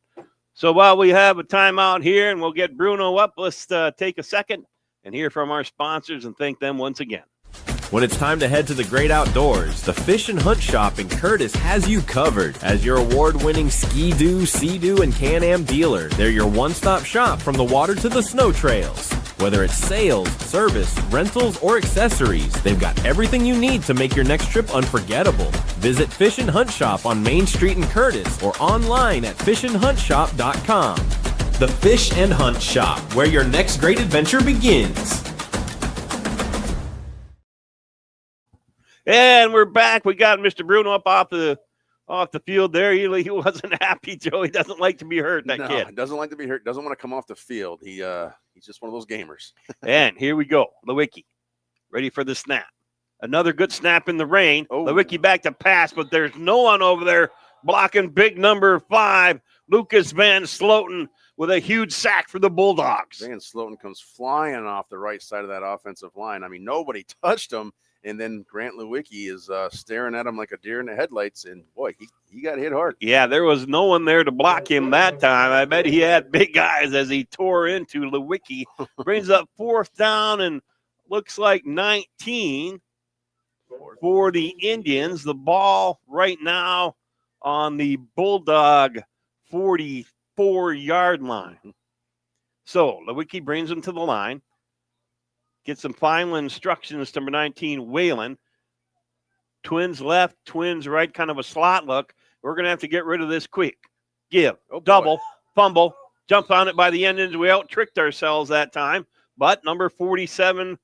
So while we have a timeout here and we'll get Bruno up, let's take a second and hear from our sponsors and thank them once again. When it's time to head to the great outdoors, the Fish and Hunt Shop in Curtis has you covered. As your award-winning Ski-Doo, Sea-Doo, and Can-Am dealer, they're your one-stop shop from the water to the snow trails. Whether it's sales, service, rentals, or accessories, they've got everything you need to make your next trip unforgettable. Visit Fish and Hunt Shop on Main Street in Curtis or online at fishandhuntshop.com. The Fish and Hunt Shop, where your next great adventure begins. And we're back. We got Mr. Bruno up off the field there. He wasn't happy, Joe. He doesn't like to be hurt, that kid. Doesn't like to be hurt. Doesn't want to come off the field. He's just one of those gamers. And here we go. Lewicki ready for the snap. Another good snap in the rain. Oh. Lewicki back to pass, but there's no one over there blocking big number 5, Lucas Van Sloten, with a huge sack for the Bulldogs. Van Sloten comes flying off the right side of that offensive line. I mean, nobody touched him. And then Grant Lewicki is staring at him like a deer in the headlights. And, boy, he got hit hard. Yeah, there was no one there to block him that time. I bet he had big eyes as he tore into Lewicki. Brings up 4th down and looks like 19 for the Indians. The ball right now on the Bulldog 44-yard line. So Lewicki brings him to the line. Get some final instructions to number 19, Whalen. Twins left, twins right, kind of a slot look. We're going to have to get rid of this quick. Give, double, fumble, jump on it by the Indians. We out-tricked ourselves that time. But number 47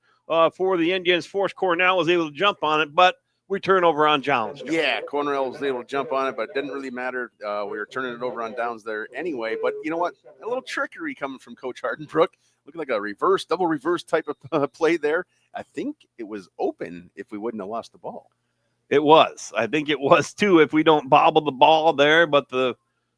for the Indians, Forrest Cornell, was able to jump on it, but we turn over on downs. Yeah, Cornell was able to jump on it, but it didn't really matter. We were turning it over on downs there anyway. But you know what? A little trickery coming from Coach Hardenbrook. Looking like a double reverse type of play there. I think it was open if we wouldn't have lost the ball. It was. I think it was, too, if we don't bobble the ball there. But the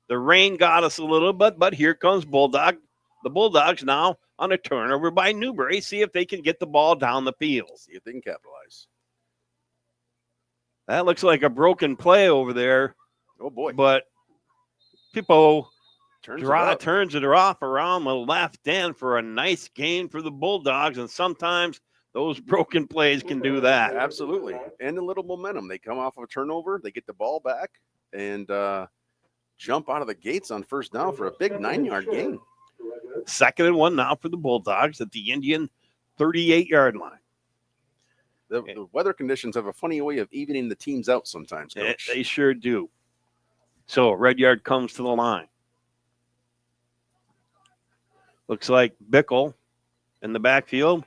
rain got us a little bit. But here comes Bulldog. The Bulldogs now on a turnover by Newberry. See if they can get the ball down the field. See if they can capitalize. That looks like a broken play over there. Oh, boy. But Pippo turns it off around the left end for a nice gain for the Bulldogs. And sometimes those broken plays can do that. Absolutely. And a little momentum. They come off of a turnover. They get the ball back and jump out of the gates on first down for a big 9-yard gain. 2nd and 1 now for the Bulldogs at the Indian 38-yard line. The weather conditions have a funny way of evening the teams out sometimes, Coach. They sure do. So Rudyard comes to the line. Looks like Bickle in the backfield.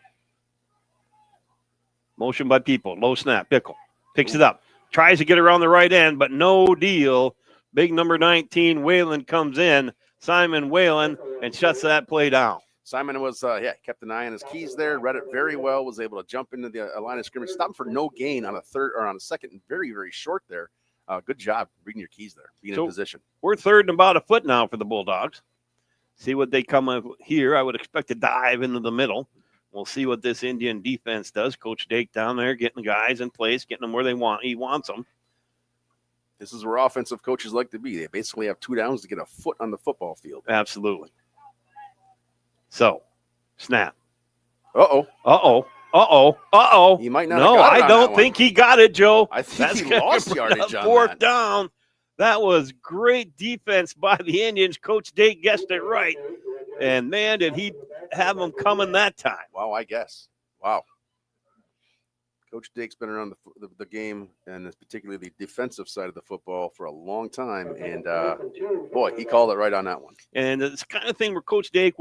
Motion by People. Low snap. Bickle picks it up. Tries to get around the right end, but no deal. Big number 19, Whalen, comes in. Simon Whalen, and shuts that play down. Simon was, kept an eye on his keys there, read it very well, was able to jump into the line of scrimmage, stop for no gain on a third or on a second, very, very short there. Good job reading your keys there, being in position. We're 3rd and about a foot now for the Bulldogs. See what they come up here. I would expect to dive into the middle. We'll see what this Indian defense does. Coach Dake down there getting the guys in place, getting them where they want. He wants them. This is where offensive coaches like to be. They basically have 2 downs to get a foot on the football field. Absolutely. So, snap. Uh-oh. He might not No, have got it I on don't that think he got it, Joe. I think he lost yardage on 4th that. down. That was great defense by the Indians. Coach Dake guessed it right. And, man, did he have them coming that time. Wow, I guess. Wow. Coach Dake's been around the game, and particularly the defensive side of the football, for a long time. And, boy, he called it right on that one. And it's the kind of thing where Coach Dake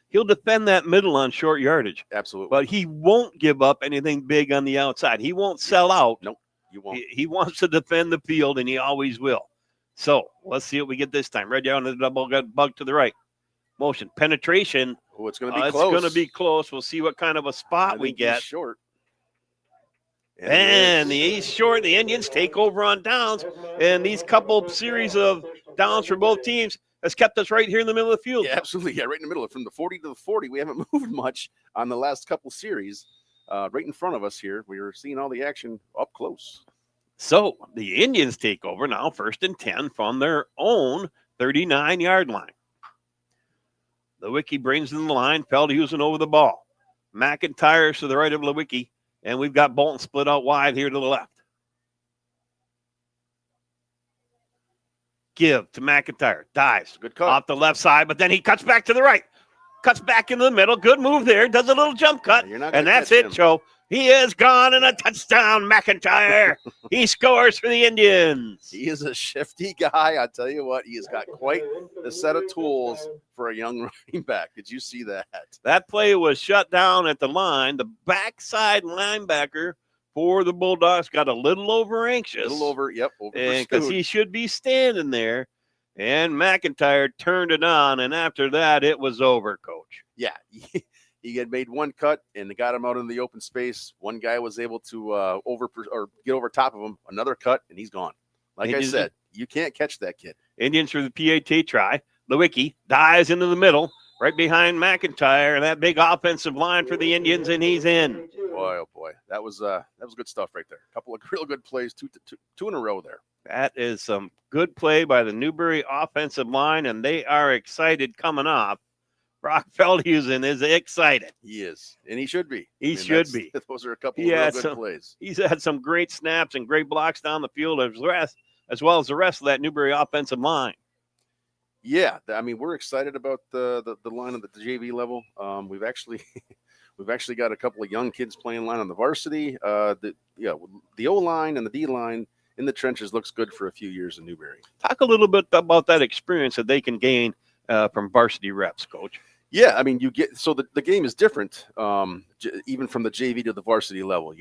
he'll defend that middle on short yardage. Absolutely. But he won't give up anything big on the outside. He won't sell out. Nope, you won't. He wants to defend the field, and he always will. So let's see what we get this time. Red down the double, got bug to the right. Motion. Penetration. Oh, it's going to be close. It's going to be close. We'll see what kind of a spot we get. Short. And he's short. The Indians take over on downs. And these couple series of downs for both teams has kept us right here in the middle of the field. Yeah, absolutely. Yeah, right in the middle. From the 40 to the 40, we haven't moved much on the last couple series. Right in front of us here, we were seeing all the action up close. So the Indians take over now, 1st and 10 from their own 39-yard line. Lewicki brings in the line. Feldhusen over the ball. McIntyre to the right of Lewicki. And we've got Bolton split out wide here to the left. Give to McIntyre. Dives. Good cut. Off the left side, but then he cuts back to the right. Cuts back into the middle. Good move there. Does a little jump cut. And that's it, Joe. He is gone, and a touchdown, McIntyre. He scores for the Indians. He is a shifty guy. I tell you what, he has got quite the set of tools for a young running back. Did you see that? That play was shut down at the line. The backside linebacker for the Bulldogs got a little over anxious. Because he should be standing there. And McIntyre turned it on, and after that, it was over, Coach. Yeah, he had made one cut, and they got him out in the open space. One guy was able to get over top of him. Another cut, and he's gone. Like I said, you can't catch that kid. Indians for the PAT try. Lewicki dives into the middle, right behind McIntyre, and that big offensive line for the Indians, and he's in. Boy, oh boy, that was good stuff right there. A couple of real good plays, two in a row there. That is some good play by the Newberry offensive line, and they are excited coming off. Brock Feldhusen is excited. He is, and he should be. He should be. Those are a couple of real good plays. He's had some great snaps and great blocks down the field as well as the rest of that Newberry offensive line. Yeah, I mean, we're excited about the line at the JV level. We've actually got a couple of young kids playing line on the varsity. The O line and the D line in the trenches looks good for a few years in Newberry. Talk a little bit about that experience that they can gain from varsity reps, Coach. Yeah, I mean, the game is different, even from the JV to the varsity level.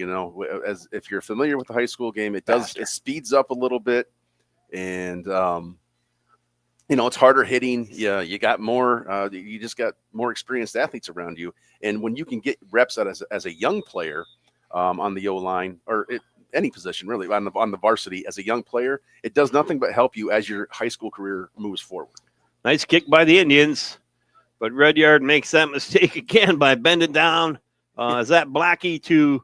As if you're familiar with the high school game, it speeds up a little bit, and it's harder hitting. Yeah, you got more. You just got more experienced athletes around you, and when you can get reps out as a young player on the O line or any position really on the varsity as a young player, it does nothing but help you as your high school career moves forward. Nice kick by the Indians, but Rudyard makes that mistake again by bending down. Is that Blackie to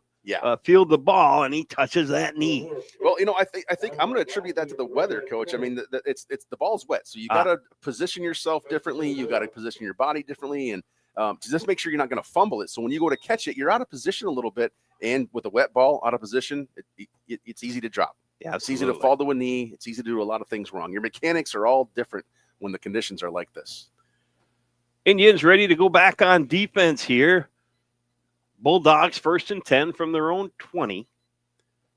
field the ball, and he touches that knee? Well, I think I'm going to attribute that to the weather, Coach. I mean, it's the ball's wet, so you got to position yourself differently. You got to position your body differently, and to just make sure you're not going to fumble it. So when you go to catch it, you're out of position a little bit, and with a wet ball out of position, it's easy to drop. Yeah, it's easy to fall to a knee. It's easy to do a lot of things wrong. Your mechanics are all different when the conditions are like this. Indians ready to go back on defense here. Bulldogs 1st and 10 from their own 20.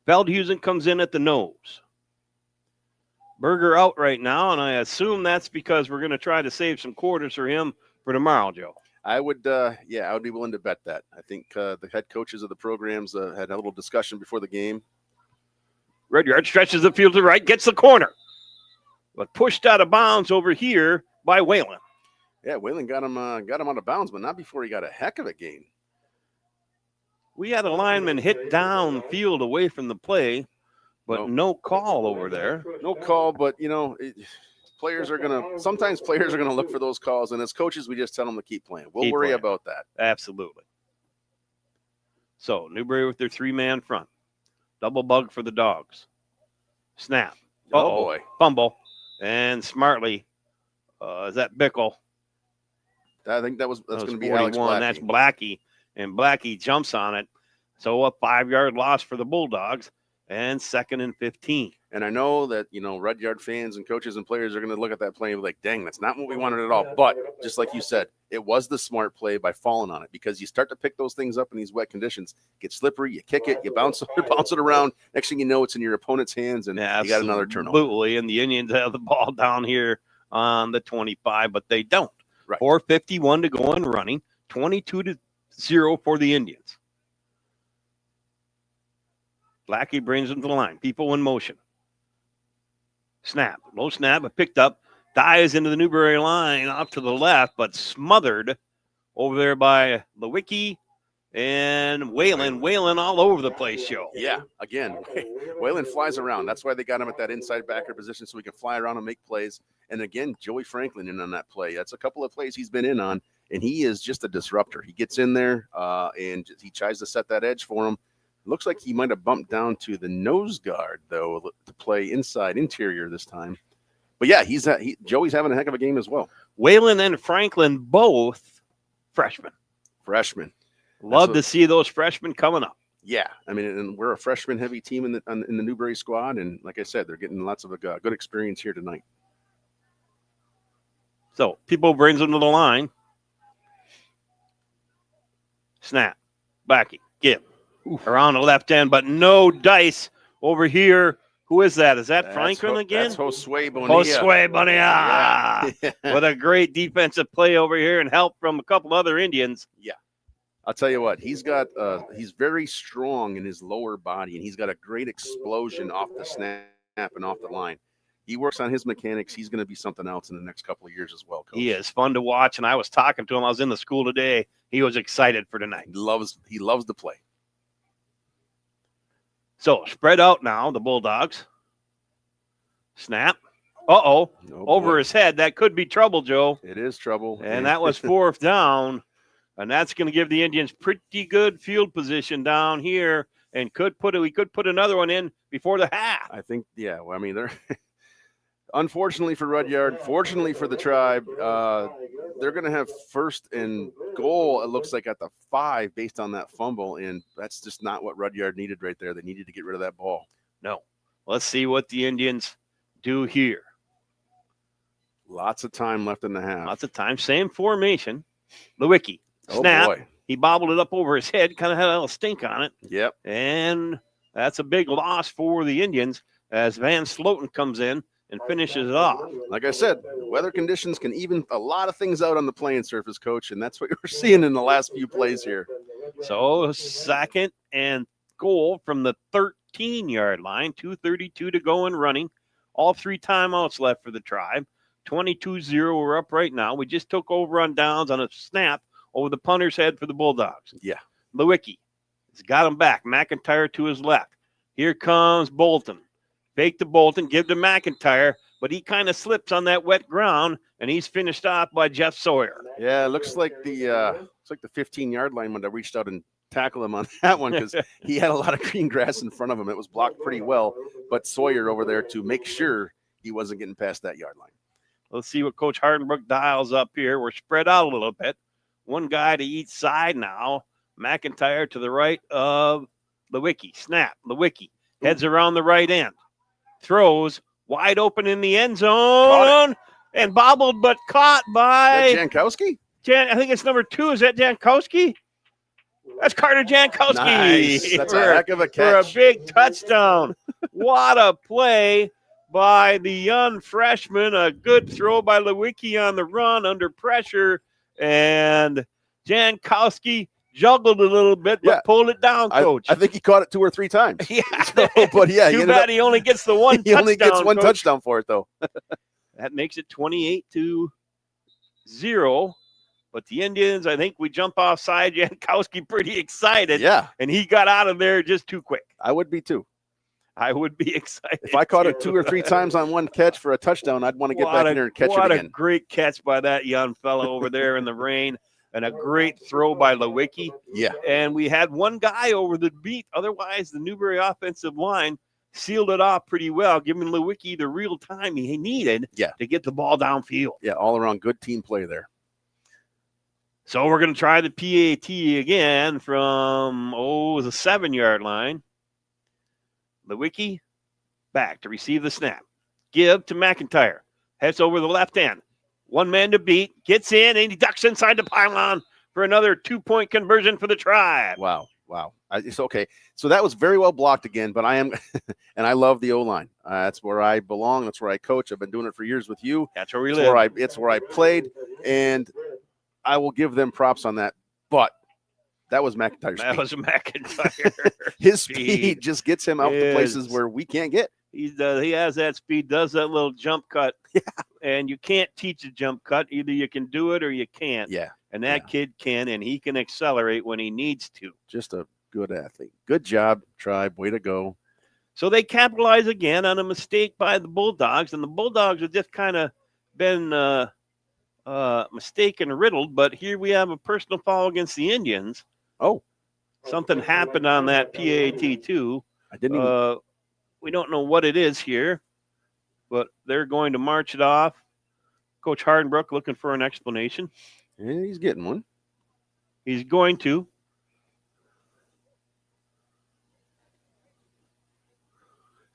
Veldhusen comes in at the nose. Berger out right now, and I assume that's because we're going to try to save some quarters for him for tomorrow, Joe. I would be willing to bet that. I think the head coaches of the programs had a little discussion before the game. Rudyard stretches the field to the right, gets the corner, but pushed out of bounds over here by Whalen. Yeah, Whalen got him out of bounds, but not before he got a heck of a gain. We had a lineman hit downfield away from the play, but no call over there. No call, but players are gonna look for those calls, and as coaches, we just tell them to keep playing. We'll worry about that. Absolutely. So Newberry with their 3-man front, double bug for the Dogs. Snap. Oh boy, fumble, and smartly, is that Bickle? I think that's going to be Alex Blackie. That's Blackie, and Blackie jumps on it. So a 5-yard loss for the Bulldogs, and 2nd and 15. And I know that, Rudyard fans and coaches and players are going to look at that play and be like, dang, that's not what we wanted at all. But just like you said, it was the smart play by falling on it, because you start to pick those things up in these wet conditions, get slippery, you kick it, you bounce it around. Next thing you know, it's in your opponent's hands, and you got another turnover. Absolutely, and the Indians have the ball down here on the 25, but they don't. Right. 4:51 to go and running, 22-0 for the Indians. Blackie brings them to the line. People in motion. Snap. Low snap, but picked up. Dives into the Newberry line off to the left, but smothered over there by Lewicki and Whalen. Whalen all over the place, Joe. Yeah, again, Whalen flies around. That's why they got him at that inside backer position, so he can fly around and make plays. And again, Joey Franklin in on that play. That's a couple of plays he's been in on, and he is just a disruptor. He gets in there and he tries to set that edge for him. Looks like he might have bumped down to the nose guard, though, to play inside interior this time. But yeah, Joey's having a heck of a game as well. Whalen and Franklin, both freshmen. Love to see those freshmen coming up. Yeah, I mean, and we're a freshman-heavy team in the Newberry squad, and like I said, they're getting lots of good experience here tonight. So people brings them to the line. Snap. Blackie. Give. Around the left end, but no dice over here. Who is that? Is that Franklin again? That's Josue Bonilla. Josue Bonilla. Yeah. With a great defensive play over here and help from a couple other Indians. Yeah. I'll tell you what, he's very strong in his lower body, and he's got a great explosion off the snap and off the line. He works on his mechanics. He's going to be something else in the next couple of years as well, Coach. He is fun to watch, and I was talking to him. I was in the school today. He was excited for tonight. He loves the play. So spread out now, the Bulldogs. Snap. Over his head. That could be trouble, Joe. It is trouble. And that was 4th down, and that's going to give the Indians pretty good field position down here, and we could put another one in before the half. I think, yeah. Well, I mean, they're unfortunately for Rudyard, fortunately for the Tribe, they're going to have 1st and goal, it looks like, at the 5 based on that fumble, and that's just not what Rudyard needed right there. They needed to get rid of that ball. No. Let's see what the Indians do here. Lots of time left in the half. Lots of time. Same formation. Lewicki. Oh, Snap. boy. He bobbled it up over his head, kind of had a little stink on it. Yep. And that's a big loss for the Indians as Van Sloten comes in and finishes it off. Like I said, weather conditions can even a lot of things out on the playing surface, Coach, and that's what we're seeing in the last few plays here. So 2nd and goal from the 13-yard line, 2:32 to go and running. All 3 timeouts left for the Tribe. 22-0, we're up right now. We just took over on downs on a snap over the punter's head for the Bulldogs. Yeah. Lewicki has got him back. McIntyre to his left. Here comes Bolton. Fake to Bolton, give to McIntyre, but he kind of slips on that wet ground, and he's finished off by Jeff Sawyer. Yeah, it looks like the 15-yard line when I reached out and tackled him on that one because he had a lot of green grass in front of him. It was blocked pretty well, but Sawyer over there to make sure he wasn't getting past that yard line. Let's see what Coach Hardenbrook dials up here. We're spread out a little bit. One guy to each side now. McIntyre to the right of Lewicki. Snap. Lewicki heads around the right end. Throws wide open in the end zone and bobbled but caught by Jankowski? I think it's number 2. Is that Jankowski? That's Carter Jankowski. Nice. That's a heck of a catch. For a big touchdown. What a play by the young freshman. A good throw by Lewicki on the run under pressure. And Jankowski juggled a little bit, but pulled it down, Coach. I think he caught it 2 or 3 times. Yeah. But yeah, Too bad he only gets the one touchdown. He only gets one Coach. touchdown for it, though. That makes it 28-0. But the Indians, I think we jump offside. Jankowski pretty excited. Yeah. And he got out of there just too quick. I would be, too. I would be excited. If I caught it 2 or 3 times on one catch for a touchdown, I'd want to get back in there and catch it again. What a great catch by that young fellow over there in the rain. And a great throw by Lewicki. Yeah. And we had one guy over the beat. Otherwise, the Newberry offensive line sealed it off pretty well, giving Lewicki the real time he needed to get the ball downfield. Yeah, all around good team play there. So we're going to try the PAT again from, the 7-yard line. Lewicki back to receive the snap. Give to McIntyre. Heads over the left end. One man to beat. Gets in, and he ducks inside the pylon for another 2-point conversion for the Tribe. Wow. It's okay. So that was very well blocked again, but I am – and I love the O-line. That's where I belong. That's where I coach. I've been doing it for years with you. That's where we live. It's where I played, and I will give them props on that. But that was McIntyre's speed. That was McIntyre. His speed just gets him out to places where we can't get. He has that speed, does that little jump cut. And you can't teach a jump cut. Either you can do it or you can't. Yeah. And that kid can, and he can accelerate when he needs to. Just a good athlete. Good job, Tribe. Way to go. So they capitalize again on a mistake by the Bulldogs, and the Bulldogs have just kind of been mistaken, riddled. But here we have a personal foul against the Indians. Oh. Something happened on that PAT too. I didn't even... We don't know what it is here, but they're going to march it off. Coach Hardenbrook looking for an explanation. Yeah, he's getting one. He's going to.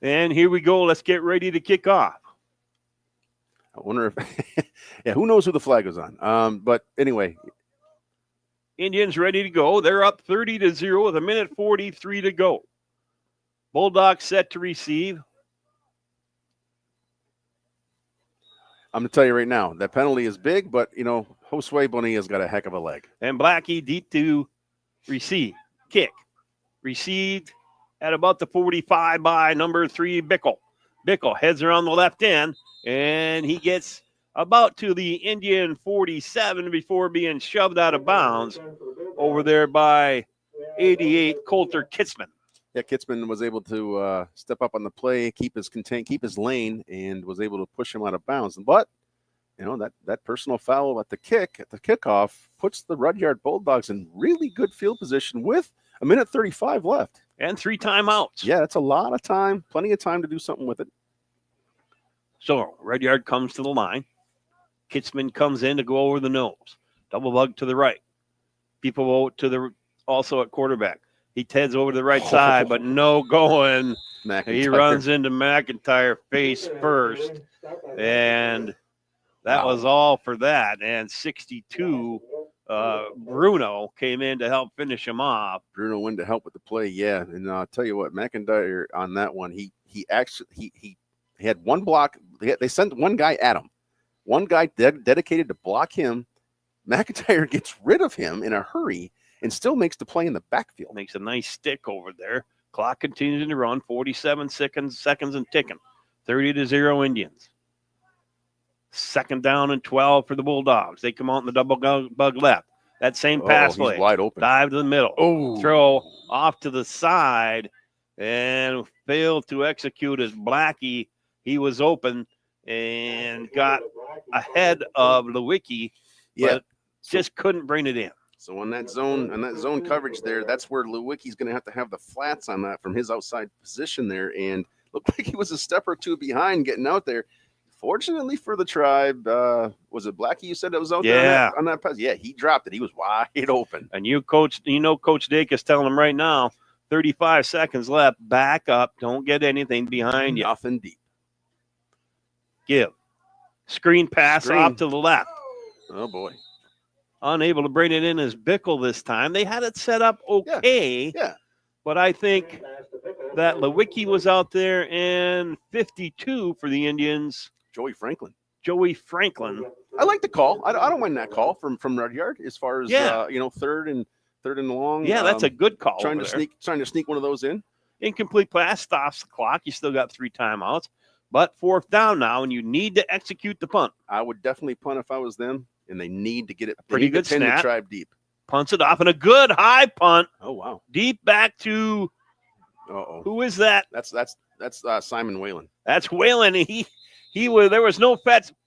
And here we go. Let's get ready to kick off. I wonder if who knows who the flag was on. But anyway. Indians ready to go. They're up 30-0 with 1:43 to go. Bulldogs set to receive. I'm going to tell you right now, that penalty is big, but, Josue Bonilla's got a heck of a leg. And Blackie deep to receive. Kick. Received at about the 45 by number 3, Bickle. Bickle heads around the left end, and he gets about to the Indian 47 before being shoved out of bounds over there by 88 Coulter Kitzman. Yeah, Kitzman was able to step up on the play, keep his lane, and was able to push him out of bounds. But, that personal foul at the kickoff, puts the Rudyard Bulldogs in really good field position with 1:35 left. And 3 timeouts. Yeah, that's a lot of time. Plenty of time to do something with it. So, Rudyard comes to the line. Kitzman comes in to go over the nose. Double bug to the right. People vote to also at quarterback. He heads over to the right side, but no going. McIntyre. He runs into McIntyre face first. And That was all for that. And 62, Bruno came in to help finish him off. Bruno went to help with the play, yeah. And I'll tell you what, McIntyre on that one, he had one block. They sent one guy at him. One guy dedicated to block him. McIntyre gets rid of him in a hurry and still makes the play in the backfield. Makes a nice stick over there. Clock continues to run, 47 seconds and ticking. 30-0 Indians. Second down and 12 for the Bulldogs. They come out in the double bug left. That same pass play. Wide open. Dive to the middle. Oh. Throw off to the side and failed to execute as Blackie. He was open and got ahead of Lewicki, but just couldn't bring it in. So on that zone coverage there, that's where Lewicki's going to have the flats on that from his outside position there, and looked like he was a step or two behind getting out there. Fortunately for the Tribe, was it Blackie you said that was out there on that pass? Yeah, he dropped it. He was wide open. And Coach Dake is telling him right now, 35 seconds left, back up, don't get anything behind you. Nothing deep. Give. Screen pass off to the left. Oh, boy. Unable to bring it in as Bickle this time. They had it set up okay. Yeah. But I think that Lewicki was out there, and 52 for the Indians. Joey Franklin. I like the call. I don't mind that call from Rudyard as far as third and long. Yeah, that's a good call. Trying to sneak one of those in. Incomplete pass stops the clock. You still got 3 timeouts, but fourth down now, and you need to execute the punt. I would definitely punt if I was them, and they need to get it. Pretty good snap. The Tribe deep. Punts it off, and a good high punt. Oh wow! Deep back to. Who is that? That's Simon Whalen. That's Whalen. He was. There was no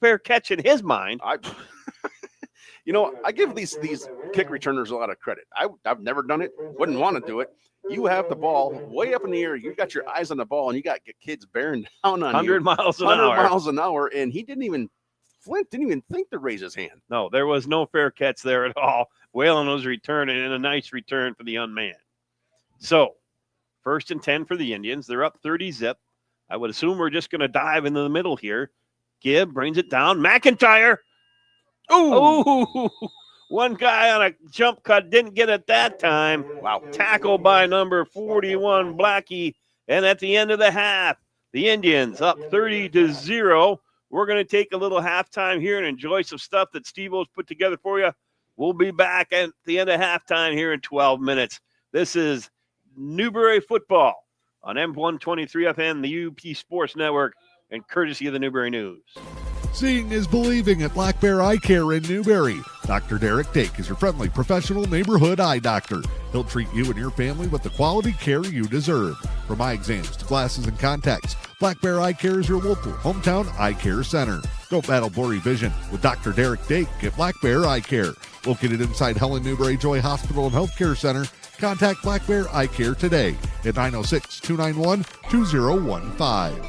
fair catch in his mind. I give these kick returners a lot of credit. I've never done it. Wouldn't want to do it. You have the ball way up in the air. You got your eyes on the ball, and you got kids bearing down on 100 miles an hour, and he didn't even Flint didn't even think to raise his hand. No, there was no fair catch there at all. Whalen was returning, and a nice return for the unmanned. So, 1st and 10 for the Indians. They're up 30-zip. I would assume we're just going to dive into the middle here. Gibb brings it down. McIntyre. Oh, one guy on a jump cut didn't get it that time. Wow. Tackle by number 41, Blackie. And at the end of the half, the Indians up 30-0. We're going to take a little halftime here and enjoy some stuff that Steve-O's put together for you. We'll be back at the end of halftime here in 12 minutes. This is Newberry football on M123 FM, the E.U.P Sports Network, and courtesy of the Newberry News. Seeing is believing at Black Bear Eye Care in Newberry. Dr. Derek Dake is your friendly professional neighborhood eye doctor. He'll treat you and your family with the quality care you deserve. From eye exams to glasses and contacts, Black Bear Eye Care is your local hometown eye care center. Don't battle blurry vision with Dr. Derek Dake at Black Bear Eye Care. Located inside Helen Newberry Joy Hospital and Healthcare Center, contact Black Bear Eye Care today at 906-291-2015.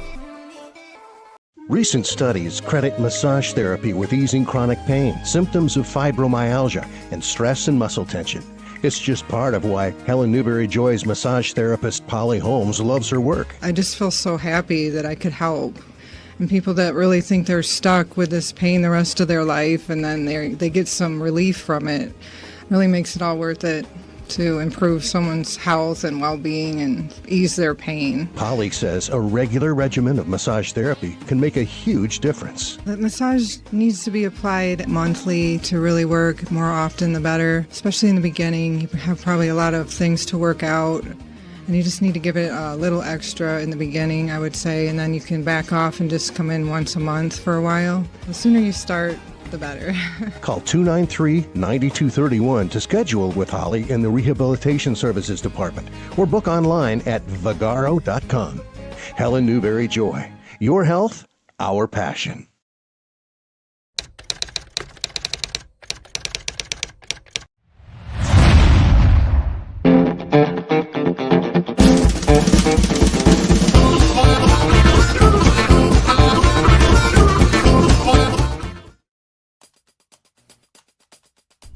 Recent studies credit massage therapy with easing chronic pain, symptoms of fibromyalgia, and stress and muscle tension. It's just part of why Helen Newberry Joy's massage therapist Polly Holmes loves her work. I just feel so happy that I could help. And people that really think they're stuck with this pain the rest of their life and then they get some relief from it, really makes it all worth it to improve someone's health and well-being and ease their pain. Polly says a regular regimen of massage therapy can make a huge difference. The massage needs to be applied monthly to really work. More often the better, especially in the beginning. You have probably a lot of things to work out, and you just need to give it a little extra in the beginning, I would say, and then you can back off and just come in once a month for a while. The sooner you start, the better. Call 293-9231 to schedule with Holly in the Rehabilitation Services Department or book online at vagaro.com. Helen Newberry Joy. Your health, our passion.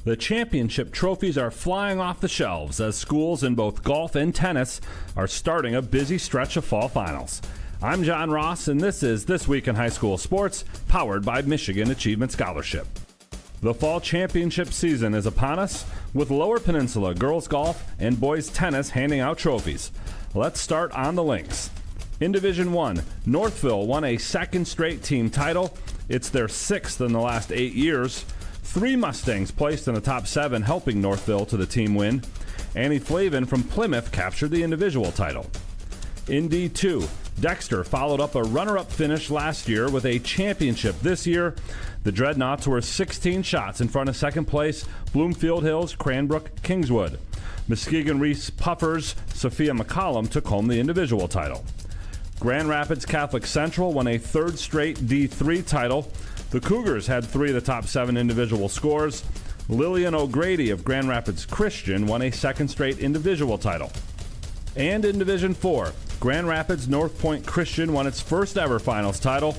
The championship trophies are flying off the shelves as schools in both golf and tennis are starting a busy stretch of fall finals. I'm John Ross, and this is This Week in High School Sports, powered by Michigan Achievement Scholarship. The fall championship season is upon us, with Lower Peninsula girls golf and boys tennis handing out trophies. Let's start on the links. In Division 1, Northville won a second straight team title. It's their 6th in the last 8 years. 3 Mustangs placed in the top 7, helping Northville to the team win. Annie Flavin from Plymouth captured the individual title. In D2, Dexter followed up a runner-up finish last year with a championship this year. The Dreadnoughts were 16 shots in front of second place Bloomfield Hills, Cranbrook, Kingswood. Muskegon Reese Puffers Sophia McCollum took home the individual title. Grand Rapids Catholic Central won a 3rd straight D3 title. The Cougars had 3 of the top 7 individual scores. Lillian O'Grady of Grand Rapids Christian won a 2nd straight individual title. And in Division 4, Grand Rapids North Point Christian won its first ever finals title.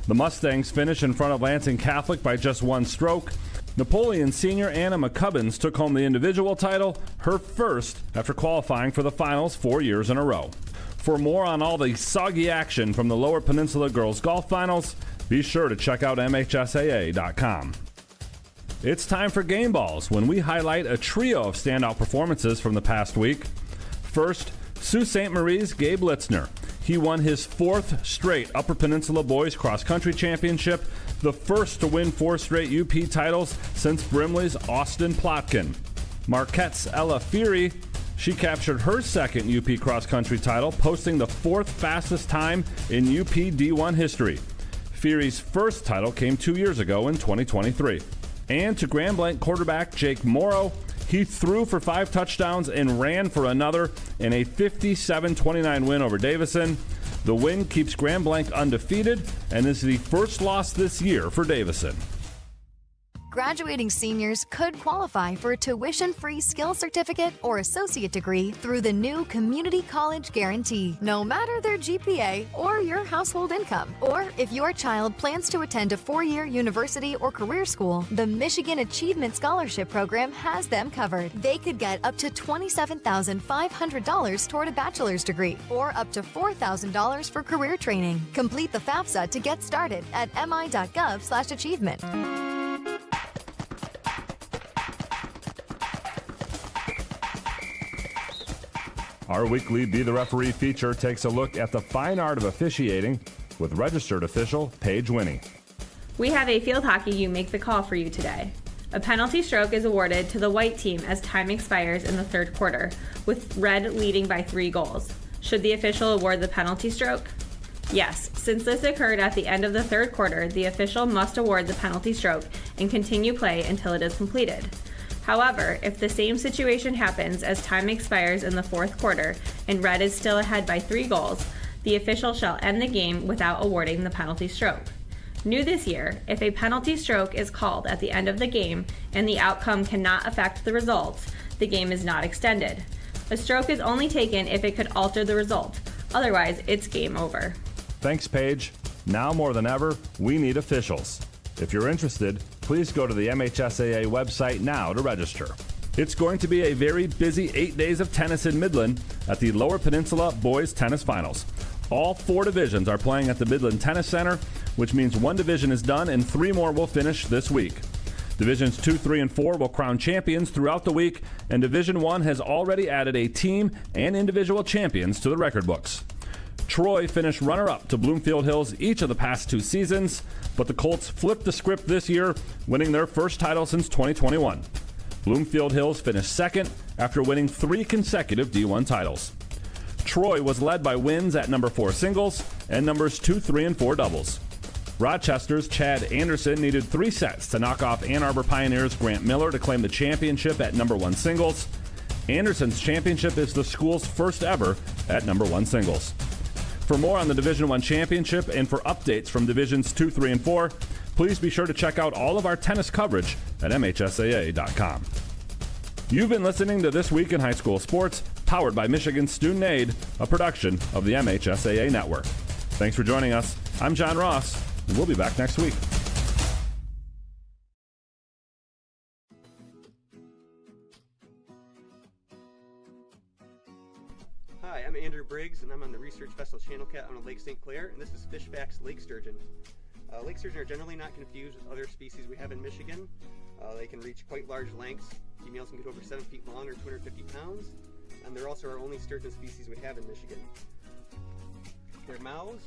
The Mustangs finished in front of Lansing Catholic by just 1 stroke. Napoleon senior Anna McCubbins took home the individual title, her first after qualifying for the finals 4 years in a row. For more on all the soggy action from the Lower Peninsula Girls Golf Finals, be sure to check out MHSAA.com. It's time for Game Balls, when we highlight a trio of standout performances from the past week. First, Sault Ste. Marie's Gabe Litzner. He won his 4th straight Upper Peninsula Boys Cross Country Championship, the first to win 4 straight U.P. titles since Brimley's Austin Plotkin. Marquette's Ella Feary, she captured her 2nd U.P. Cross Country title, posting the 4th fastest time in U.P. D1 history. Feary's first title came 2 years ago in 2023. And to Grand Blanc quarterback Jake Morrow, he threw for 5 touchdowns and ran for another in a 57-29 win over Davison. The win keeps Grand Blanc undefeated and is the first loss this year for Davison. Graduating seniors could qualify for a tuition-free skills certificate or associate degree through the new Community College Guarantee, no matter their GPA or your household income. Or if your child plans to attend a 4-year university or career school, the Michigan Achievement Scholarship Program has them covered. They could get up to $27,500 toward a bachelor's degree or up to $4,000 for career training. Complete the FAFSA to get started at mi.gov/achievement. Our weekly Be the Referee feature takes a look at the fine art of officiating with registered official Paige Winnie. We have a field hockey You Make the Call for you today. A penalty stroke is awarded to the white team as time expires in the 3rd quarter, with red leading by 3 goals. Should the official award the penalty stroke? Yes, since this occurred at the end of the 3rd quarter, the official must award the penalty stroke and continue play until it is completed. However, if the same situation happens as time expires in the 4th quarter and red is still ahead by 3 goals, the official shall end the game without awarding the penalty stroke. New this year, if a penalty stroke is called at the end of the game and the outcome cannot affect the results, the game is not extended. A stroke is only taken if it could alter the result. Otherwise, it's game over. Thanks, Paige. Now more than ever, we need officials. If you're interested, please go to the MHSAA website now to register. It's going to be a very busy 8 days of tennis in Midland at the Lower Peninsula Boys Tennis Finals. All 4 divisions are playing at the Midland Tennis Center, which means 1 division is done and 3 more will finish this week. Divisions 2, 3, and 4 will crown champions throughout the week, and Division 1 has already added a team and individual champions to the record books. Troy finished runner-up to Bloomfield Hills each of the past 2 seasons, but the Colts flipped the script this year, winning their first title since 2021. Bloomfield Hills finished 2nd after winning 3 consecutive D1 titles. Troy was led by wins at number 4 singles and numbers 2, 3, and 4 doubles. Rochester's Chad Anderson needed 3 sets to knock off Ann Arbor Pioneers' Grant Miller to claim the championship at number 1 singles. Anderson's championship is the school's first ever at number 1 singles. For more on the Division I Championship and for updates from Divisions 2, 3, and 4, please be sure to check out all of our tennis coverage at MHSAA.com. You've been listening to This Week in High School Sports, powered by Michigan Student Aid, a production of the MHSAA Network. Thanks for joining us. I'm John Ross, and we'll be back next week. Hi, I'm Andrew Briggs, and I'm on the Research Vessel Channel Cat on Lake St. Clair, and this is Fish Facts Lake Sturgeon. Lake sturgeon are generally not confused with other species we have in Michigan. They can reach quite large lengths. Females can get over 7 feet long or 250 pounds, and they're also our only sturgeon species we have in Michigan. Their mouths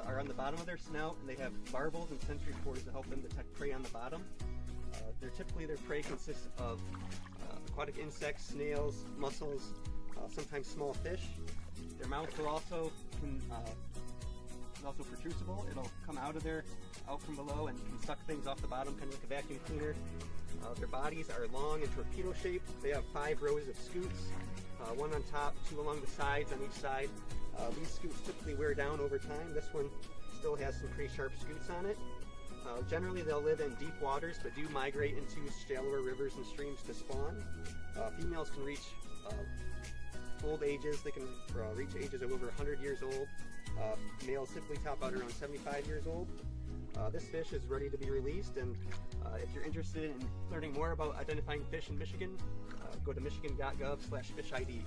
are on the bottom of their snout, and they have barbels and sensory pores to help them detect prey on the bottom. Their prey consists of aquatic insects, snails, mussels, sometimes small fish. Their mouths are also protrusible. It'll come out from below and can suck things off the bottom, kind of like a vacuum cleaner. Their bodies are long and torpedo shaped. They have 5 rows of scoots, 1 on top, 2 along the sides on each side. These scoots typically wear down over time. This one still has some pretty sharp scoots on it. Generally they'll live in deep waters, but do migrate into shallower rivers and streams to spawn. Females can reach old ages. They can reach ages of over 100 years old. Males typically top out around 75 years old. This fish is ready to be released, and if you're interested in learning more about identifying fish in Michigan, go to michigan.gov/fishid.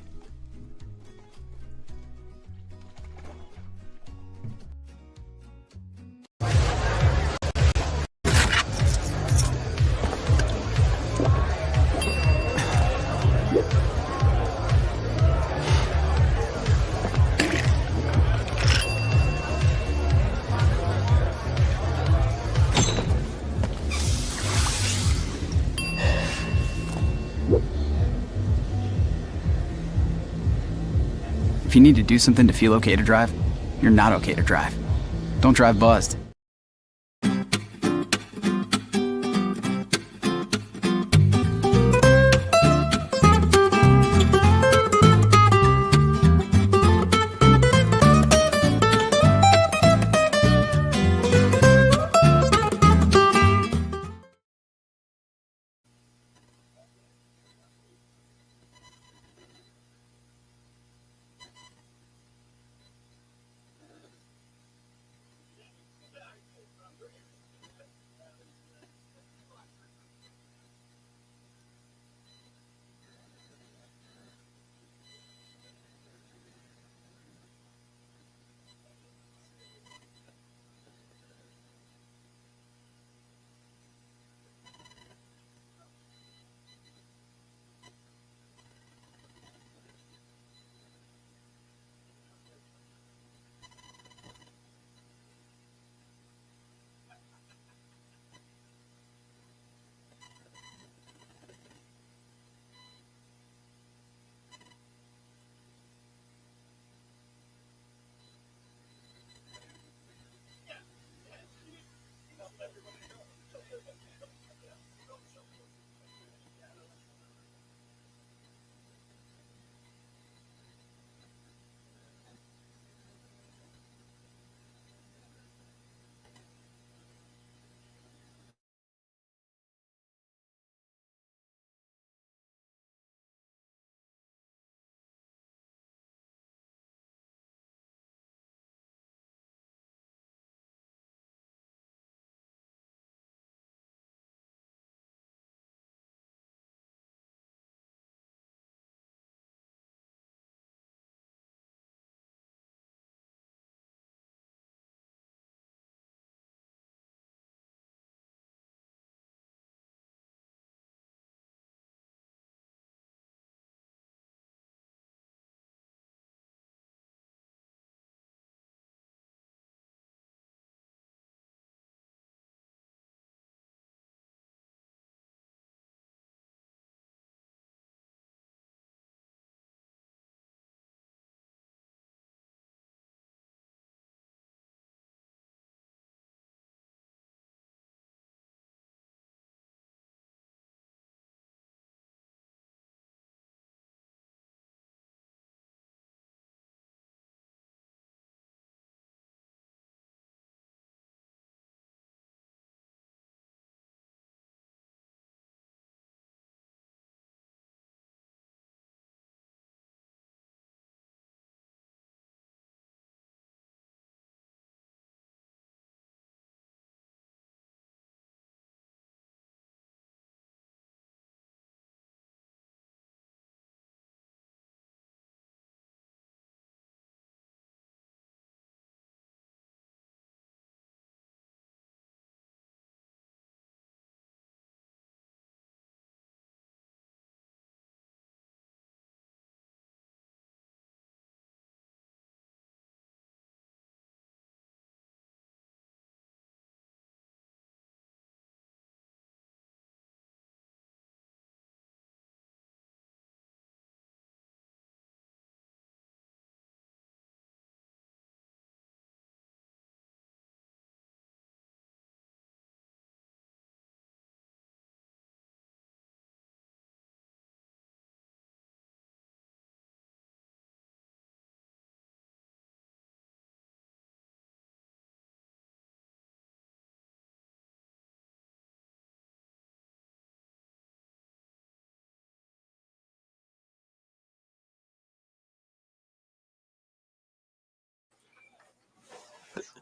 If you need to do something to feel okay to drive, you're not okay to drive. Don't drive buzzed.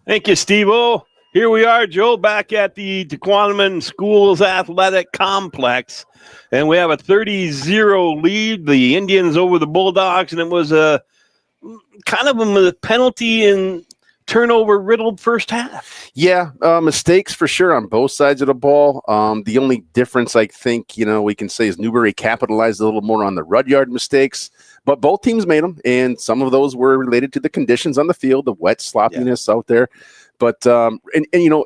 Thank you, Steve-O. Here we are, Joe, back at the Tequandaman Schools Athletic Complex, and we have a 30-0 lead. The Indians over the Bulldogs, and it was a kind of a penalty and turnover-riddled first half. Yeah, mistakes for sure on both sides of the ball. The only difference I think, we can say is Newberry capitalized a little more on the Rudyard mistakes, but both teams made them, and some of those were related to the conditions on the field, the wet sloppiness out there. But, 30-0,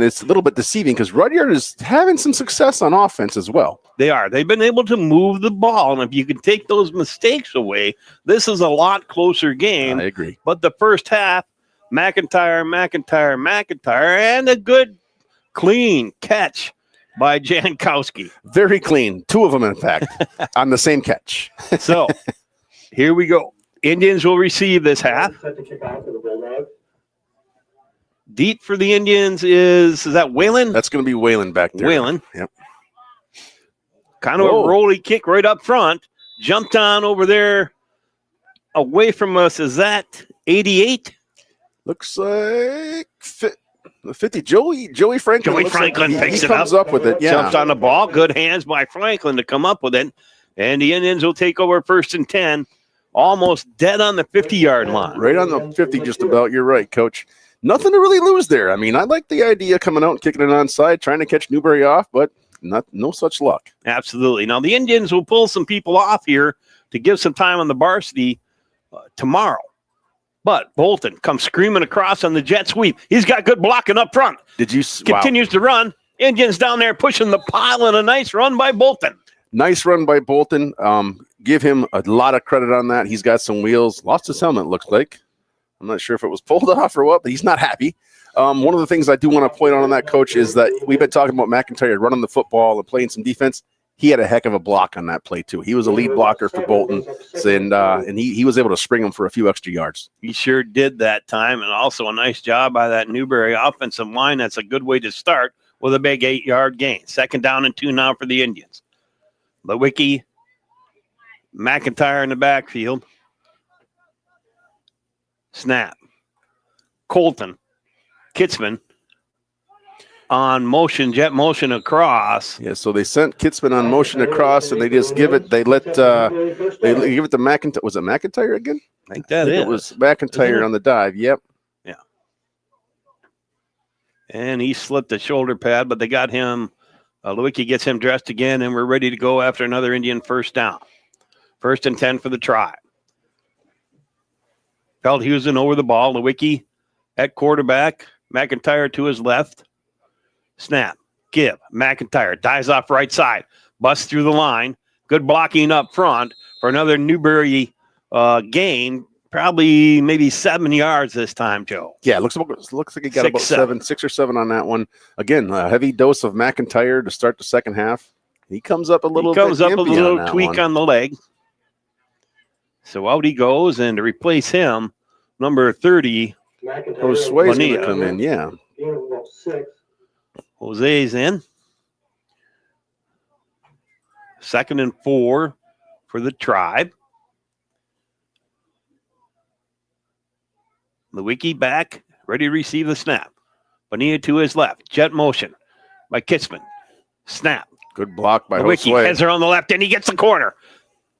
it's a little bit deceiving because Rudyard is having some success on offense as well. They are. They've been able to move the ball, and if you can take those mistakes away, this is a lot closer game. I agree. But the first half, McIntyre, and a good, clean catch by Jankowski. Very clean. Two of them, in fact, on the same catch. So, here we go. Indians will receive this half. Deep for the Indians is that Whalen? That's going to be Whalen back there. Whalen. Yep. Kind of a rolly kick right up front. Jumped on over there away from us. Is that 88? Looks like 50. Joey Franklin. Joey Franklin picks he it up. comes up with it. Yeah. Jumps on the ball. Good hands by Franklin to come up with it. And the Indians will take over 1st and 10. Almost dead on the 50-yard line. Right on the 50 just about. You're right, Coach. Nothing to really lose there. I mean, I like the idea coming out and kicking it onside, trying to catch Newberry off, but no such luck. Absolutely. Now, the Indians will pull some people off here to give some time on the varsity tomorrow. But Bolton comes screaming across on the jet sweep. He's got good blocking up front. Continues to run. Indians down there pushing the pile, and a nice run by Bolton. Nice run by Bolton. Give him a lot of credit on that. He's got some wheels. Lost his helmet, looks like. I'm not sure if it was pulled off or what, but he's not happy. One of the things I do want to point out on that, Coach, is that we've been talking about McIntyre running the football and playing some defense. He had a heck of a block on that play, too. He was a lead blocker for Bolton, and he was able to spring him for a few extra yards. He sure did that time, and also a nice job by that Newberry offensive line. That's a good way to start with a big 8-yard gain. 2nd down and 2 now for the Indians. Lewicki, McIntyre in the backfield. Snap. Colton. Kitzman on motion, jet motion across. Yeah, so they sent Kitzman on motion across, and they just give it. They give it to McIntyre. Was it McIntyre again? I think that is. It was McIntyre on the dive. Yep. Yeah. And he slipped the shoulder pad, but they got him. Lewicki gets him dressed again, and we're ready to go after another Indian first down. 1st and 10 for the Tribe. Feldhusen over the ball. Lewicki at quarterback. McIntyre to his left. Snap. Give. McIntyre dives off right side. Busts through the line. Good blocking up front for another Newberry gain. Probably maybe 7 yards this time, Joe. Yeah, looks like he got about 6 or 7 on that one. Again, a heavy dose of McIntyre to start the second half. He comes up a little tweak on the leg. So out he goes, and to replace him, number 30, Josue's going to come in, yeah. Jose's in. 2nd and 4 for the Tribe. Lewicki back, ready to receive the snap. Bonilla to his left. Jet motion by Kitzman. Snap. Good block by Lewicki. Josue. Heads are on the left, and he gets the corner.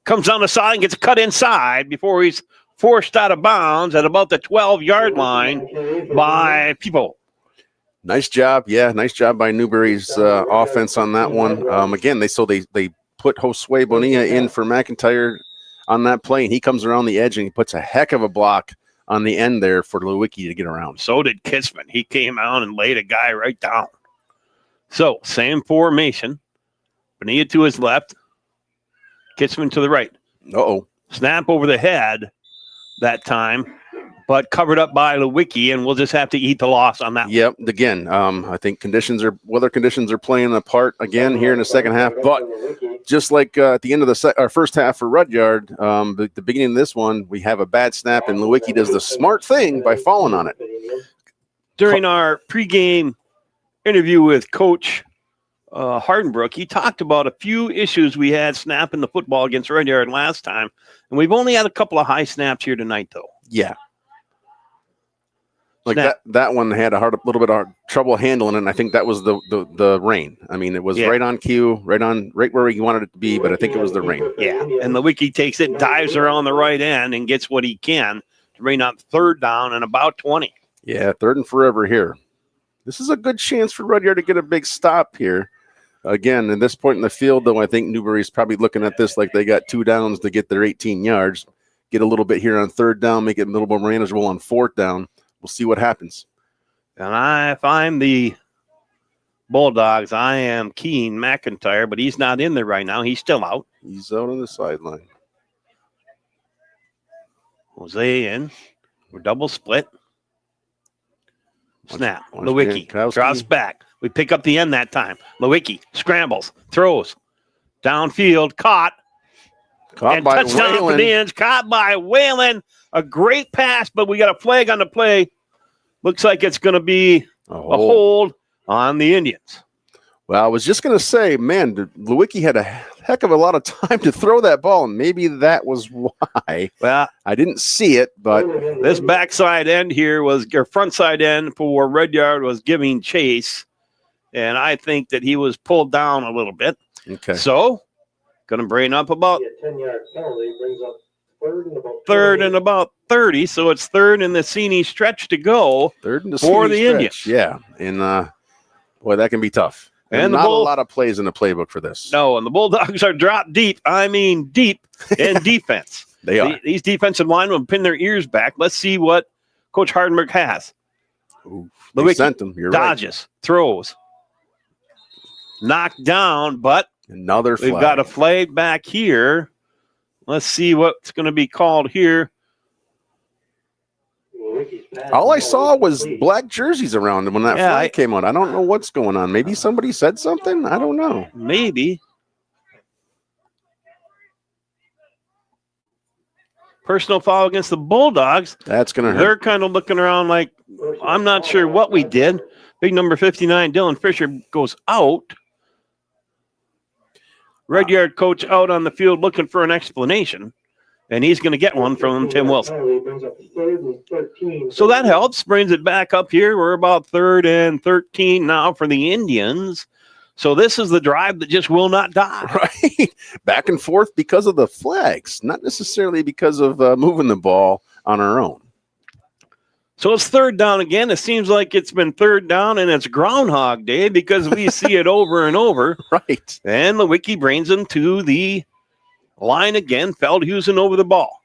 Comes down the side and gets cut inside before he's forced out of bounds at about the 12-yard line by People. Nice job. Yeah, nice job by Newberry's offense on that one. Again, they put Josue Bonilla in for McIntyre on that play, and he comes around the edge and he puts a heck of a block on the end there for Lewicki to get around. So did Kitzman. He came out and laid a guy right down. So, same formation. Bonilla to his left. Kitzman to the right. Uh-oh. Snap over the head that time, but covered up by Lewicki, and we'll just have to eat the loss on that. Yep. Again, I think weather conditions are playing a part again here in the second half. But just like at the end of our first half for Rudyard, the beginning of this one, we have a bad snap, and Lewicki does the smart thing by falling on it. During our pregame interview with Coach Hardenbrook, he talked about a few issues we had snapping the football against Rudyard last time, and we've only had a couple of high snaps here tonight, though. Yeah. Like that one had a little bit of trouble handling it, and I think that was the rain. I mean, it was right on cue, right where he wanted it to be, but I think it was the rain. Yeah, and Lewicki takes it, dives around the right end, and gets what he can to bring up third down and about 20. Yeah, third and forever here. This is a good chance for Rudyard to get a big stop here. Again, at this point in the field, though, I think Newberry's probably looking at this like they got 2 downs to get their 18 yards. Get a little bit here on third down, make it a little more manageable on fourth down. We'll see what happens. And if I'm the Bulldogs, I am keying McIntyre, but he's not in there right now. He's still out. He's out on the sideline. Jose in. We're double split. Snap. Lewicki drops back. We pick up the end that time. Lewicki scrambles, throws, downfield, caught and by touchdown for the ends. Caught by Whalen. A great pass, but we got a flag on the play. Looks like it's going to be a hold on the Indians. Well, I was just going to say, man, Lewicki had a heck of a lot of time to throw that ball, and maybe that was why. Well, I didn't see it, but this backside end here was, or front side end for Rudyard was giving chase, and I think that he was pulled down a little bit. Okay. So, going to bring up about 10-yard penalty brings up third and about 30, so it's third in the Cini stretch to go for the Indians. Yeah, and boy, that can be tough. And not a lot of plays in the playbook for this. No, and the Bulldogs are dropped deep. I mean deep in defense. They are. These defensive linemen pin their ears back. Let's see what Coach Hardenberg has. Lewicki sent them. You're dodges, throws, knocked down, but another flag. We've got a flag back here. Let's see what's going to be called here. All I saw was black jerseys around when that flag came on. I don't know what's going on. Maybe somebody said something. I don't know. Maybe. Personal foul against the Bulldogs. That's going to hurt. They're kind of looking around like, I'm not sure what we did. Big number 59, Dylan Fisher, goes out. Rudyard coach out on the field looking for an explanation, and he's going to get one from Tim Wilson. So that helps, brings it back up here. We're about 3rd and 13 now for the Indians. So this is the drive that just will not die. Right. Back and forth because of the flags, not necessarily because of moving the ball on our own. So it's third down again. It seems like it's been third down, and it's Groundhog Day because we see it over and over. Right. And Lewicki brings him to the line again. Feldhusen over the ball.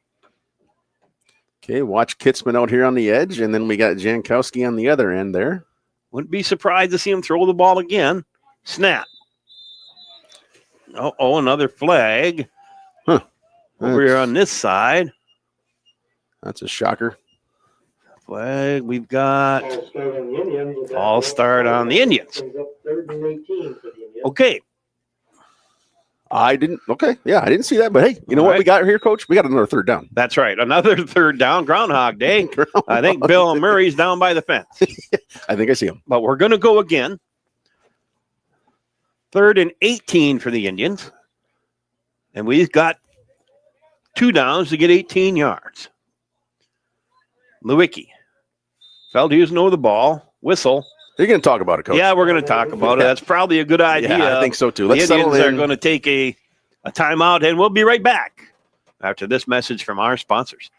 Okay, watch Kitzman out here on the edge, and then we got Jankowski on the other end there. Wouldn't be surprised to see him throw the ball again. Snap. Oh, another flag. Huh. Over here on this side. That's a shocker. Flag. We've got all start on the Indians. Okay. I didn't see that, but hey, you know what we got here, Coach? We got another third down. That's right. Another third down. Groundhog Day. I think Bill Murray's down by the fence. I think I see him. But we're going to go again. 3rd and 18 for the Indians. And we've got 2 downs to get 18 yards. Lewicki. Feldhusen over the ball. Whistle. You're going to talk about it, Coach. Yeah, we're going to talk about it. That's probably a good idea. Yeah, I think so, too. The Indians are going to take a timeout, and we'll be right back after this message from our sponsors.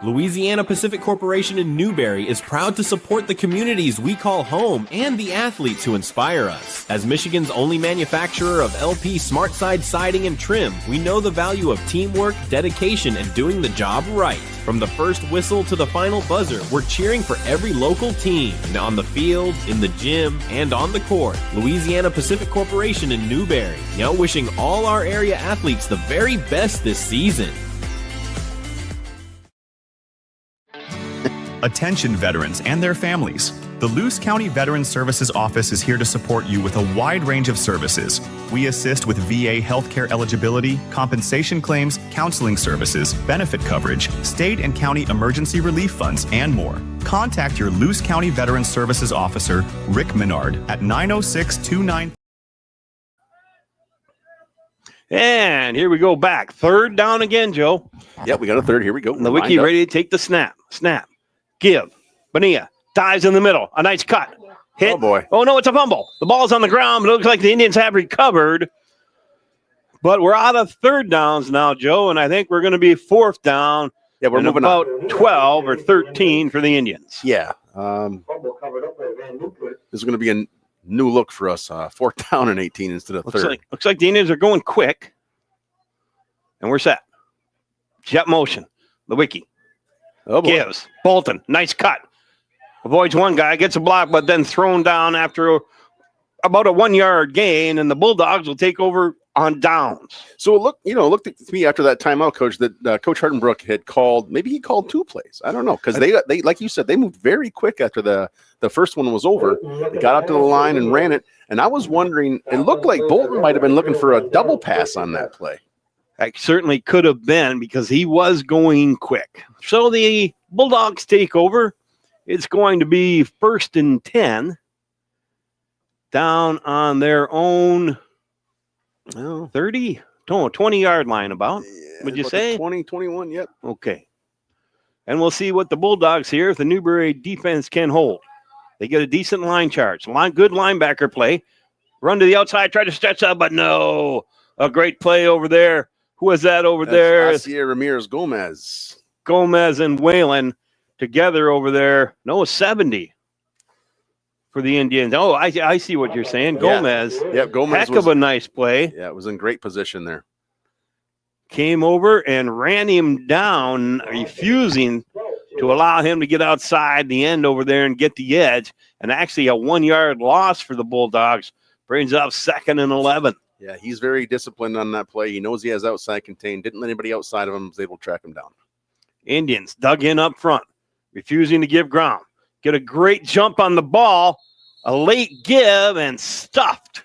Louisiana Pacific Corporation in Newberry is proud to support the communities we call home and the athletes who inspire us. As Michigan's only manufacturer of LP Smart Side siding and trim, we know the value of teamwork, dedication, and doing the job right. From the first whistle to the final buzzer, we're cheering for every local team. And on the field, in the gym, and on the court. Louisiana Pacific Corporation in Newberry, now wishing all our area athletes the very best this season. Attention veterans and their families. The Luce County Veterans Services Office is here to support you with a wide range of services. We assist with VA healthcare eligibility, compensation claims, counseling services, benefit coverage, state and county emergency relief funds, and more. Contact your Luce County Veterans Services Officer, Rick Menard, at 906-29. And here we go back. 3rd down again, Joe. Yeah, we got a third. Here we go. Lewicki ready to take the snap. Snap. Give. Bonilla Dives in the middle. A nice cut. Hit. Oh, boy. Oh, no, it's a fumble. The ball's on the ground, but it looks like the Indians have recovered. But we're out of third downs now, Joe, and I think we're going to be fourth down. Yeah, we're moving about on. 12 or 13 for the Indians. Yeah. This is going to be a new look for us. Fourth down and 18 instead of third. Looks like the Indians are going quick. And we're set. Jet motion. Lewicki. Oh, boy. Gives. Bolton. Nice cut. Avoids one guy. Gets a block, but then thrown down after about a 1 yard gain. And the Bulldogs will take over on downs. So it looked to me after that timeout, Coach, that Coach Hardenbrook had called. Maybe he called 2 plays. I don't know, because they like you said, they moved very quick after the first one was over. They got out to the line and ran it. And I was wondering, it looked like Bolton might have been looking for a double pass on that play. That certainly could have been because he was going quick. So the Bulldogs take over. It's going to be 1st and 10 down on their own 20-yard line about, would you say? 20, 21, yep. Okay. And we'll see what the Bulldogs here, if the Newberry defense can hold. They get a decent line charge. Good linebacker play. Run to the outside, try to stretch out, but no. A great play over there. Who was that over there? Asier Ramirez Gomez. Gomez and Whalen together over there. No, 70 for the Indians. Oh, I see what you're saying. Gomez. Yep, Gomez. Heck of a nice play. Yeah, it was in great position there. Came over and ran him down, refusing to allow him to get outside the end over there and get the edge. And actually a 1 yard loss for the Bulldogs brings up 2nd and 11. Yeah, he's very disciplined on that play. He knows he has outside contained. Didn't let anybody outside of him, was able to track him down. Indians dug in up front, refusing to give ground. Get a great jump on the ball. A late give and stuffed.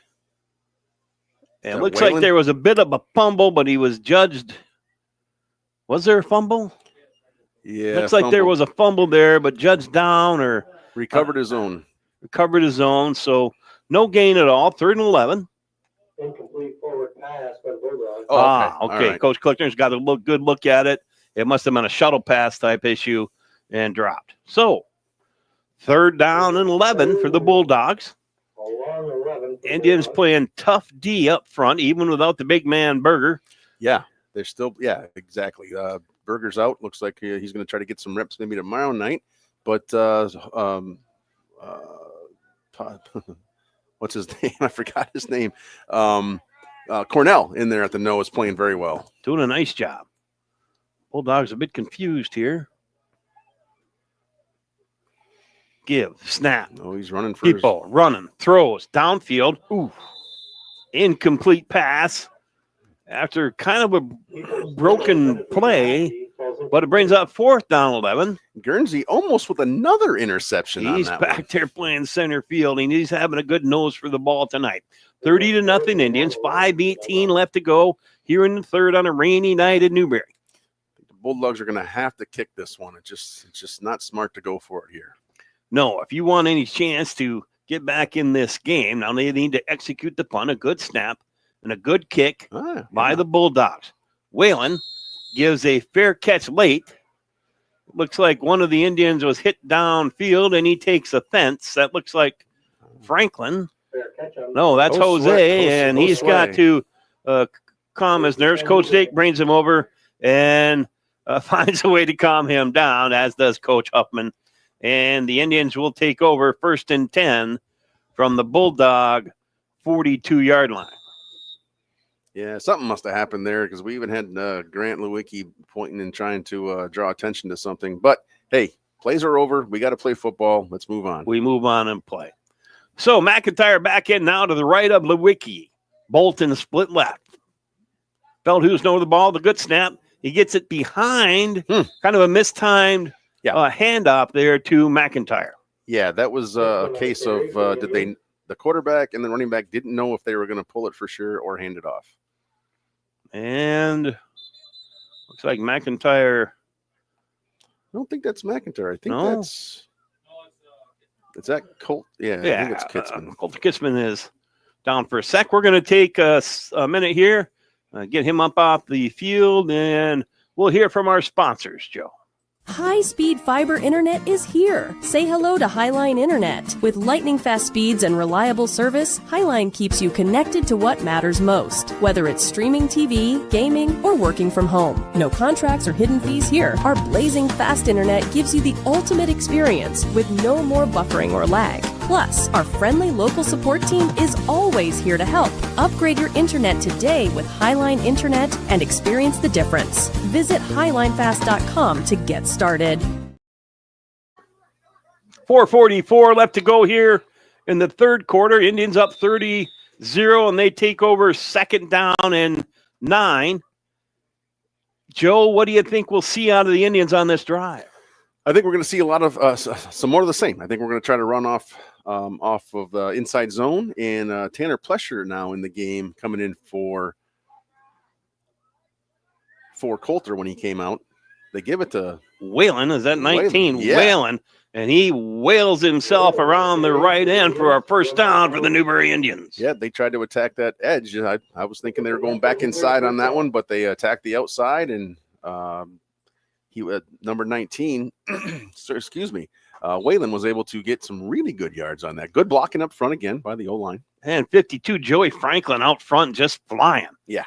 And it looks like there was a bit of a fumble, but he was judged. Was there a fumble? Yeah. Looks like there was a fumble there, but judged down or recovered his own. Recovered his own. So no gain at all. 3rd and 11. Incomplete forward pass by the Bulldogs. Okay. Right. Coach Klickner's got a good look at it. It must have been a shuttle pass type issue and dropped. So 3rd down and 11 for the Bulldogs. Indians playing tough D up front, even without the big man Berger. Yeah, they're still, exactly. Berger's out. Looks like he's going to try to get some reps maybe tomorrow night. But what's his name? I forgot his name. Cornell in there at the nose playing very well. Doing a nice job. Bulldogs a bit confused here. Give, snap. Oh, he's running for people, running, throws, downfield. Ooh. Incomplete pass after kind of a broken play, but it brings up 4th down 11. Guernsey almost with another interception. He's back there playing center field, and he's having a good nose for the ball tonight. 30-0 Indians, 5:18 left to go here in the 3rd on a rainy night in Newberry. The Bulldogs are going to have to kick this one. It's just not smart to go for it here. No, if you want any chance to get back in this game, now they need to execute the punt, a good snap, and a good kick by the Bulldogs. Whalen gives a fair catch late. Looks like one of the Indians was hit downfield, and he takes offense. That looks like Franklin. No, that's Jose, and he's got to calm his nerves. Coach Dake brings him over and finds a way to calm him down, as does Coach Huffman. And the Indians will take over 1st and 10 from the Bulldog 42-yard line. Yeah, something must have happened there because we even had Grant Lewicki pointing and trying to draw attention to something. But, hey, plays are over. We got to play football. Let's move on. We move on and play. So McIntyre back in now to the right of Lewicki. Bolton split left. Feldhusen over the ball, the good snap. He gets it behind, kind of a mistimed handoff there to McIntyre. Yeah, that was a case of the quarterback and the running back didn't know if they were going to pull it for sure or hand it off. And looks like McIntyre. I don't think that's McIntyre. I think that's that Colt. Yeah, I think it's Kitzman. Colt Kitzman is down for a sec. We're going to take a minute here, get him up off the field, and we'll hear from our sponsors, Joe. High-speed fiber internet is here. Say hello to Highline Internet. With lightning-fast speeds and reliable service, Highline keeps you connected to what matters most. Whether it's streaming TV, gaming, or working from home. No contracts or hidden fees here. Our blazing fast internet gives you the ultimate experience with no more buffering or lag. Plus, our friendly local support team is always here to help. Upgrade your internet today with Highline Internet and experience the difference. Visit highlinefast.com to get started. 4:44 left to go here in the third quarter. Indians up 30-0, and they take over second down and 9. Joe, what do you think we'll see out of the Indians on this drive? I think we're going to see a lot of some more of the same. I think we're going to try to run off of the inside zone, and Tanner Plesher now in the game, coming in for Coulter when he came out. They give it to Whalen. Is that 19? Yeah. Whalen. And he wails himself around the right end for our first down for the Newberry Indians. Yeah, they tried to attack that edge. I was thinking they were going back inside on that one, but they attacked the outside, and he number 19, Whalen was able to get some really good yards on that. Good blocking up front again by the O-line. And 52, Joey Franklin out front just flying. Yeah.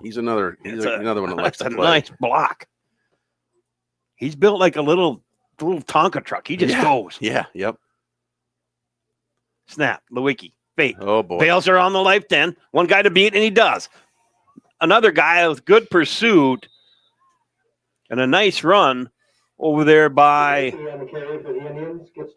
He's another one that likes to That's a play. nice block. He's built like a little Tonka truck. He just goes. Yeah, yep. Snap, Lewicki, fake. Oh, boy. Bales are on the left end. One guy to beat, and he does. Another guy with good pursuit and a nice run over there by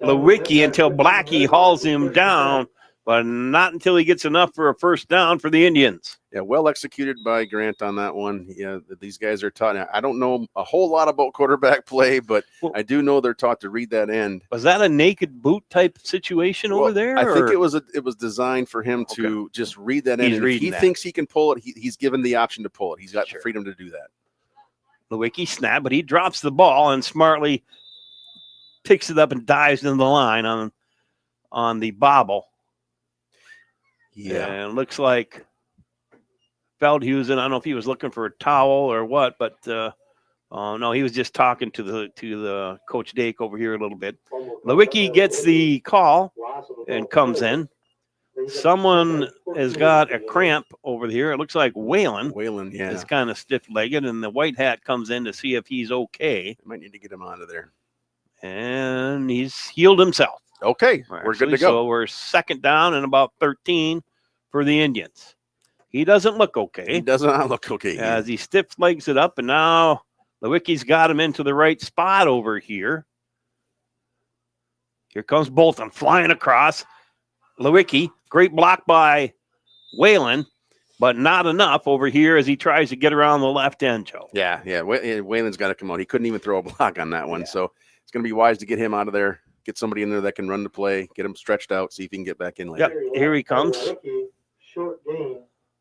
Lewicki until Blackie hauls him down, but not until he gets enough for a first down for the Indians. Yeah, well executed by Grant on that one. Yeah, these guys are taught. I don't know a whole lot about quarterback play, but I do know they're taught to read that end. Was that a naked boot type situation over there? I think it was designed for him to just read that end. And if he thinks he can pull it, he's given the option to pull it. He's got the freedom to do that. Lewicki snap, but he drops the ball and smartly picks it up and dives into the line on the bobble. Yeah, and it looks like Feldhusen, I don't know if he was looking for a towel or what, but no, he was just talking to the Coach Dake over here a little bit. Lewicki gets the call and comes in. Someone has got a cramp over here. It looks like Whalen. Yeah. Is kind of stiff-legged, and the white hat comes in to see if he's okay. Might need to get him out of there. And he's healed himself. Okay, we're good to go. So we're second down and about 13 for the Indians. He doesn't look okay. He does not look okay. As he stiff legs it up, and now Lewicki's got him into the right spot over here. Here comes Bolton flying across. Lewicki, great block by Whalen, but not enough over here as he tries to get around the left end, Joe. Yeah. Whalen's got to come out. He couldn't even throw a block on that one, so it's going to be wise to get him out of there. Get somebody in there that can run the play, get him stretched out, see if he can get back in later. Yep, here he comes. Short gain.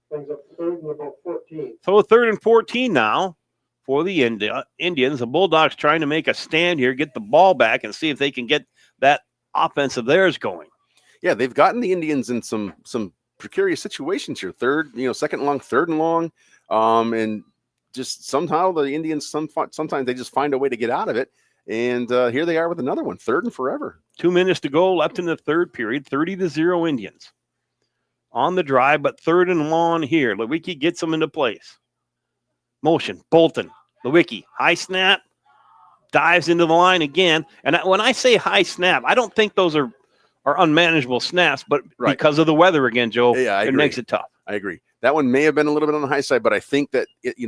Brings up third and about 14. So 3rd and 14 now for the Indians. The Bulldogs trying to make a stand here, get the ball back, and see if they can get that offense of theirs going. Yeah, they've gotten the Indians in some precarious situations here. Second and long, 3rd and long, and just somehow the Indians sometimes they just find a way to get out of it. And here they are with another one, 3rd and forever. 2 minutes to go left in the third period, 30-0 Indians. On the drive, but 3rd and long here. Lewicki gets them into place. Motion, Bolton, Lewicki, high snap, dives into the line again. And when I say high snap, I don't think those are unmanageable snaps, but because of the weather again, Joe, it makes it tough. I agree. That one may have been a little bit on the high side, but I think that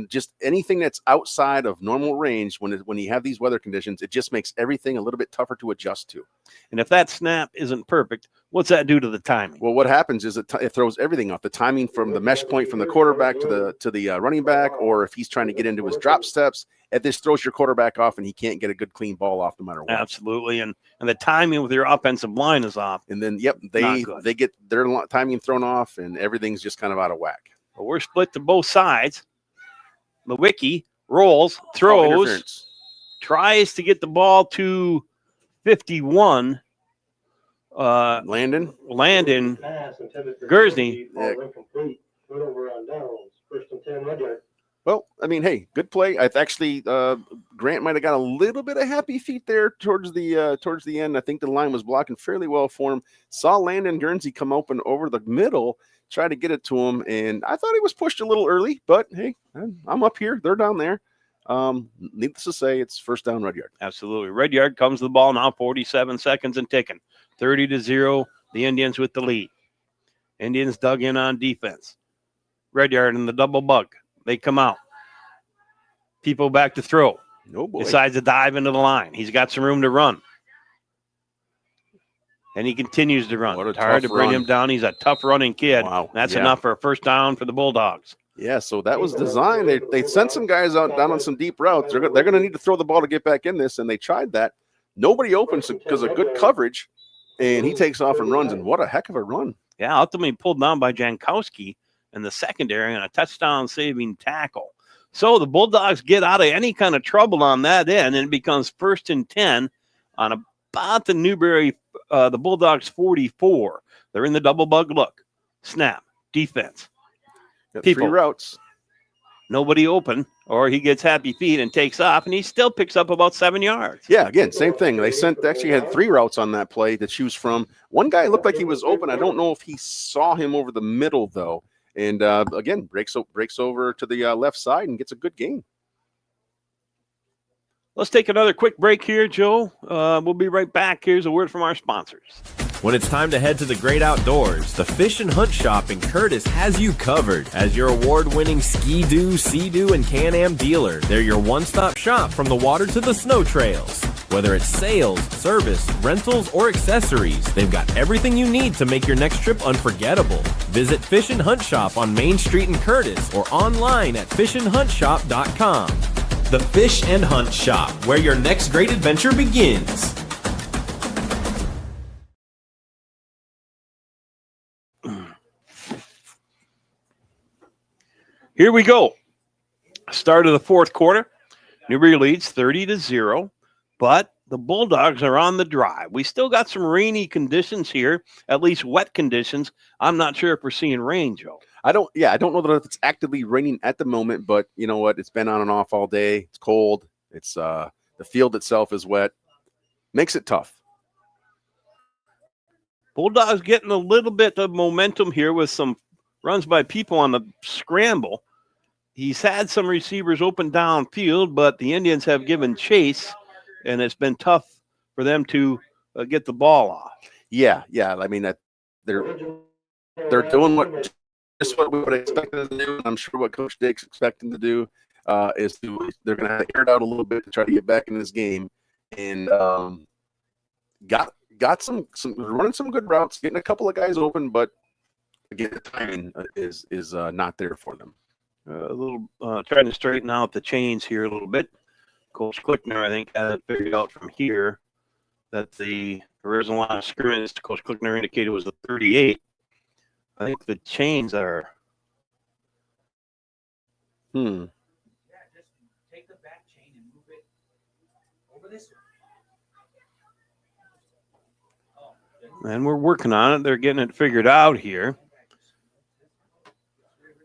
just anything that's outside of normal range when you have these weather conditions, it just makes everything a little bit tougher to adjust to. And if that snap isn't perfect, what's that do to the timing? Well, what happens is it throws everything off. The timing from the mesh point from the quarterback to the running back, or if he's trying to get into his drop steps, it just throws your quarterback off, and he can't get a good clean ball off no matter what. Absolutely, and the timing with your offensive line is off. And then, they get their timing thrown off, and everything's just kind of out of whack. Well, we're split to both sides. Lewicki rolls, throws, tries to get the ball to 51. Landon Gersney. Well, I mean, hey, good play. I actually Grant might have got a little bit of happy feet there towards the end. I think the line was blocking fairly well for him. Saw Landon Guernsey come open over the middle, try to get it to him, and I thought he was pushed a little early, but hey, I'm up here. They're down there. Needless to say, it's first down, Rudyard. Absolutely. Rudyard comes to the ball now, 47 seconds and ticking. 30-0, the Indians with the lead. Indians dug in on defense. Rudyard in the double bug. They come out. People back to throw. Oh boy. Decides to dive into the line. He's got some room to run. And he continues to run. It's hard to bring him down. He's a tough running kid. Wow. That's enough for a first down for the Bulldogs. Yeah, so that was designed. They sent some guys out down on some deep routes. They're going to need to throw the ball to get back in this, and they tried that. Nobody opens because of good coverage, and he takes off and runs, and what a heck of a run. Yeah, ultimately pulled down by Jankowski in the secondary on a touchdown-saving tackle. So the Bulldogs get out of any kind of trouble on that end, and it becomes 1st and 10 on about the Newberry, the Bulldogs 44. They're in the double bug look. Snap, defense. Got People. 3 routes. Nobody open, or he gets happy feet and takes off, and he still picks up about 7 yards. Yeah, again, same thing. They actually had 3 routes on that play to choose from. One guy looked like he was open. I don't know if he saw him over the middle, though. And, again, breaks over to the left side and gets a good gain. Let's take another quick break here, Joe. We'll be right back. Here's a word from our sponsors. When it's time to head to the great outdoors, the Fish and Hunt Shop in Curtis has you covered. As your award-winning Ski-Doo, Sea-Doo, and Can-Am dealer, they're your one-stop shop from the water to the snow trails. Whether it's sales, service, rentals, or accessories, they've got everything you need to make your next trip unforgettable. Visit Fish and Hunt Shop on Main Street in Curtis or online at fishandhuntshop.com. The Fish and Hunt Shop, where your next great adventure begins. Here we go. Start of the fourth quarter. Newberry leads 30-0, but the Bulldogs are on the drive. We still got some rainy conditions here, at least wet conditions. I'm not sure if we're seeing rain, Joe. I don't know that it's actively raining at the moment, but you know what? It's been on and off all day. It's cold. It's the field itself is wet. Makes it tough. Bulldogs getting a little bit of momentum here with some runs by people on the scramble. He's had some receivers open downfield, but the Indians have given chase, and it's been tough for them to get the ball off. Yeah. I mean, they're doing just what we would expect them to do. I'm sure what Coach Dick's expecting to do is they're going to air it out a little bit to try to get back in this game, and got some running some good routes, getting a couple of guys open, but again, the timing is not there for them. A little trying to straighten out the chains here a little bit. Coach Klickner, I think, had it figured out from here that the original line of scrimmage Coach Klickner indicated was the 38. I think the chains are. Yeah, just take the back chain and move it over this way. And we're working on it. They're getting it figured out here.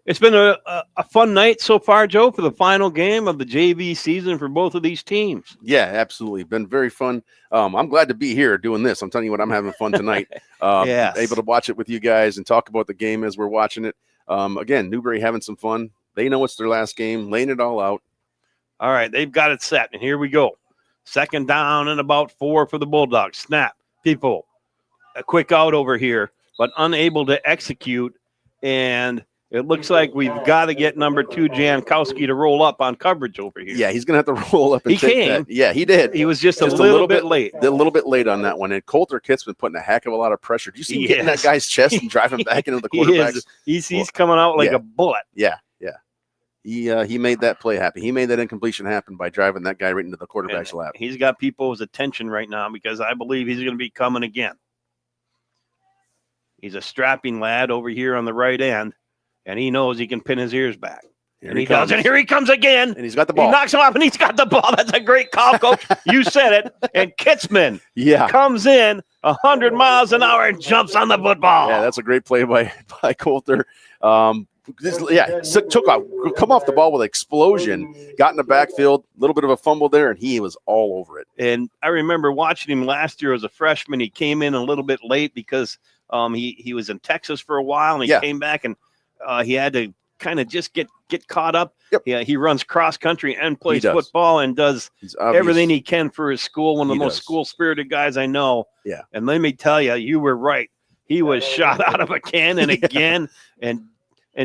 It's been a fun night so far, Joe, for the final game of the JV season for both of these teams. Yeah, absolutely. Been very fun. I'm glad to be here doing this. I'm telling you what, I'm having fun tonight. Yes. Able to watch it with you guys and talk about the game as we're watching it. Again, Newberry having some fun. They know it's their last game, laying it all out. All right, they've got it set, and here we go. Second down and about 4 for the Bulldogs. Snap. People, a quick out over here, but unable to execute, and it looks like we've got to get number 2, Jankowski, to roll up on coverage over here. Yeah, he's going to have to roll up and take came. that. Yeah, he did. He was just a little bit late. A little bit late on that one. And Coulter Kitt's been putting a heck of a lot of pressure. Do you see him getting that guy's chest and driving back into the quarterbacks? He's coming out like a bullet. Yeah. He made that play happen. He made that incompletion happen by driving that guy right into the quarterback's lap. He's got people's attention right now because I believe he's going to be coming again. He's a strapping lad over here on the right end. And he knows he can pin his ears back. And he does. And here he comes again. And he's got the ball. He knocks him off, and he's got the ball. That's a great call, Coach. You said it. And Kitzman comes in 100 miles an hour and jumps on the football. Yeah, that's a great play by Coulter. Took off, come off the ball with explosion, got in the backfield, a little bit of a fumble there, and he was all over it. And I remember watching him last year as a freshman. He came in a little bit late because he was in Texas for a while, and he came back, and he had to kind of just get caught up. Yep. Yeah, he runs cross country and plays football and does everything he can for his school. One of the most school-spirited guys I know. Yeah. And let me tell you, you were right. He was shot out of a cannon again and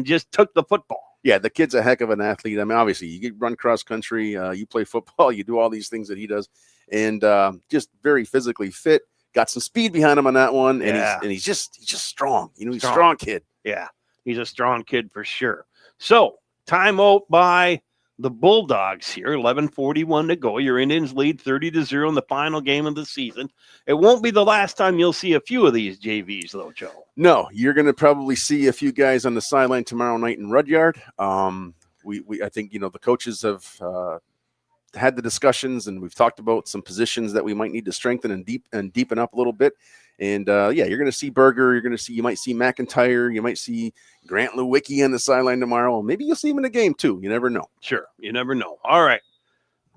just took the football. Yeah, the kid's a heck of an athlete. I mean, obviously, you run cross country, you play football, you do all these things that he does, and just very physically fit. Got some speed behind him on that one, and he's just strong. He's a strong kid. Yeah, he's a strong kid for sure. So, timeout by the Bulldogs here, 11:41 to go. Your Indians lead 30-0 in the final game of the season. It won't be the last time you'll see a few of these JVs, though, Joe. No, you're going to probably see a few guys on the sideline tomorrow night in Rudyard. I think the coaches have had the discussions, and we've talked about some positions that we might need to strengthen and deepen up a little bit. And you're going to see Berger. You might see McIntyre. You might see Grant Lewicki on the sideline tomorrow. Maybe you'll see him in a game too. You never know. Sure, you never know. All right,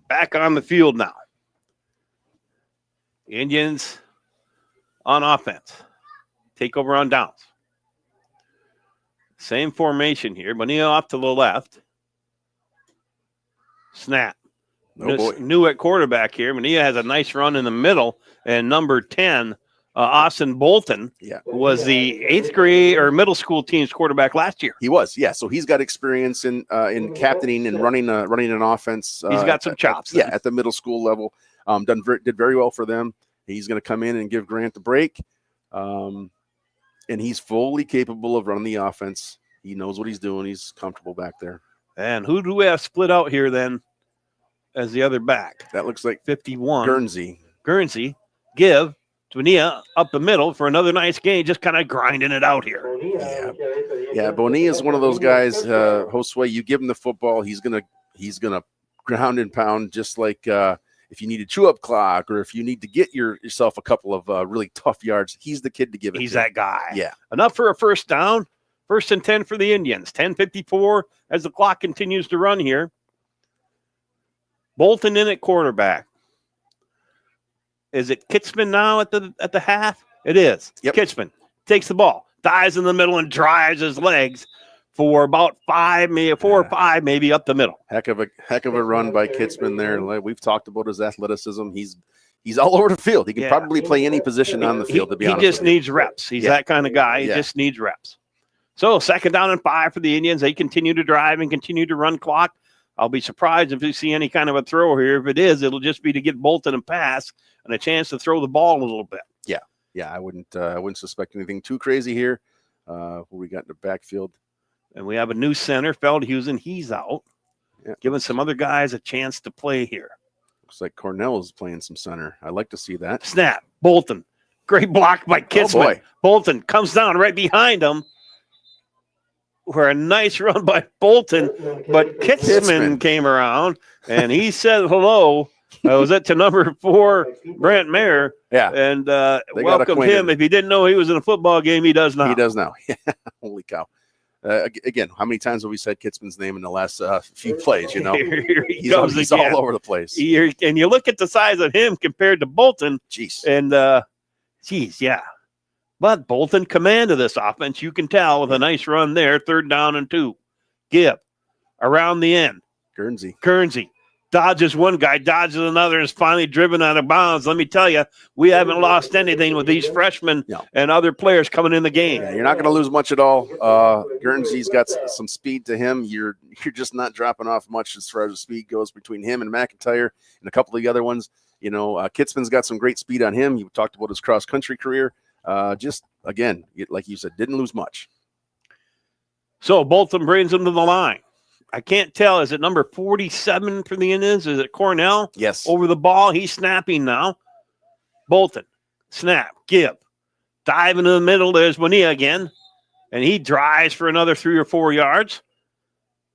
back on the field now. Indians on offense. Take over on downs. Same formation here. Bonilla off to the left. Snap. New at quarterback here. Bonilla has a nice run in the middle, and number 10. Austin Bolton was the 8th grade or middle school team's quarterback last year. He was, yeah. So he's got experience in captaining and running an offense. He's got some chops. At the middle school level. Did very well for them. He's going to come in and give Grant the break. And he's fully capable of running the offense. He knows what he's doing. He's comfortable back there. And who do we have split out here then as the other back? That looks like 51. Guernsey. Give. Bonilla up the middle for another nice game, just kind of grinding it out here. Yeah, Bonilla is one of those guys, Josue, you give him the football, he's gonna ground and pound, just like if you need a chew-up clock or if you need to get yourself a couple of really tough yards, he's the kid to give it He's to. that guy. Yeah. Enough for a first down. 1st and 10 for the Indians. 10:54 as the clock continues to run here. Bolton in at quarterback. Is it Kitzman now at the half? It is. Yep. Kitzman takes the ball, dives in the middle, and drives his legs for about 4 or 5, maybe up the middle. Heck of a run by Kitzman there. We've talked about his athleticism. He's all over the field. He can probably play any position on the field, to be honest. He just needs reps. He's that kind of guy. He just needs reps. So 2nd down and 5 for the Indians. They continue to drive and continue to run clock. I'll be surprised if you see any kind of a throw here. If it is, it'll just be to get Bolton a pass and a chance to throw the ball a little bit. Yeah. I wouldn't suspect anything too crazy here. Who we got in the backfield. And we have a new center, Feldhusen. He's out. Yeah. Giving some other guys a chance to play here. Looks like Cornell is playing some center. I like to see that. Snap. Bolton. Great block by Kitzman. Bolton comes down right behind him. For a nice run by Bolton, but Kitzman came around and he said hello. Was it to number 4, Brant Mayer? Yeah. And welcomed him. If he didn't know he was in a football game, he does now. He does now. Holy cow. Again, how many times have we said Kitzman's name in the last few plays? He's all over the place. And you look at the size of him compared to Bolton. Jeez. And, yeah. But Bolton commanded this offense, you can tell, with a nice run there. 3rd down and 2. Give. Around the end. Guernsey. Dodges one guy, dodges another, and is finally driven out of bounds. Let me tell you, we haven't lost anything with these freshmen and other players coming in the game. Yeah, you're not going to lose much at all. Guernsey's got some speed to him. You're just not dropping off much as far as the speed goes between him and McIntyre and a couple of the other ones. Kitzman's got some great speed on him. You talked about his cross-country career. Just, again, like you said, didn't lose much. So Bolton brings him to the line. I can't tell. Is it number 47 for the Indians? Is it Cornell? Yes. Over the ball. He's snapping now. Bolton. Snap. Give. Dive into the middle. There's Bonilla again. And he drives for another 3 or 4 yards.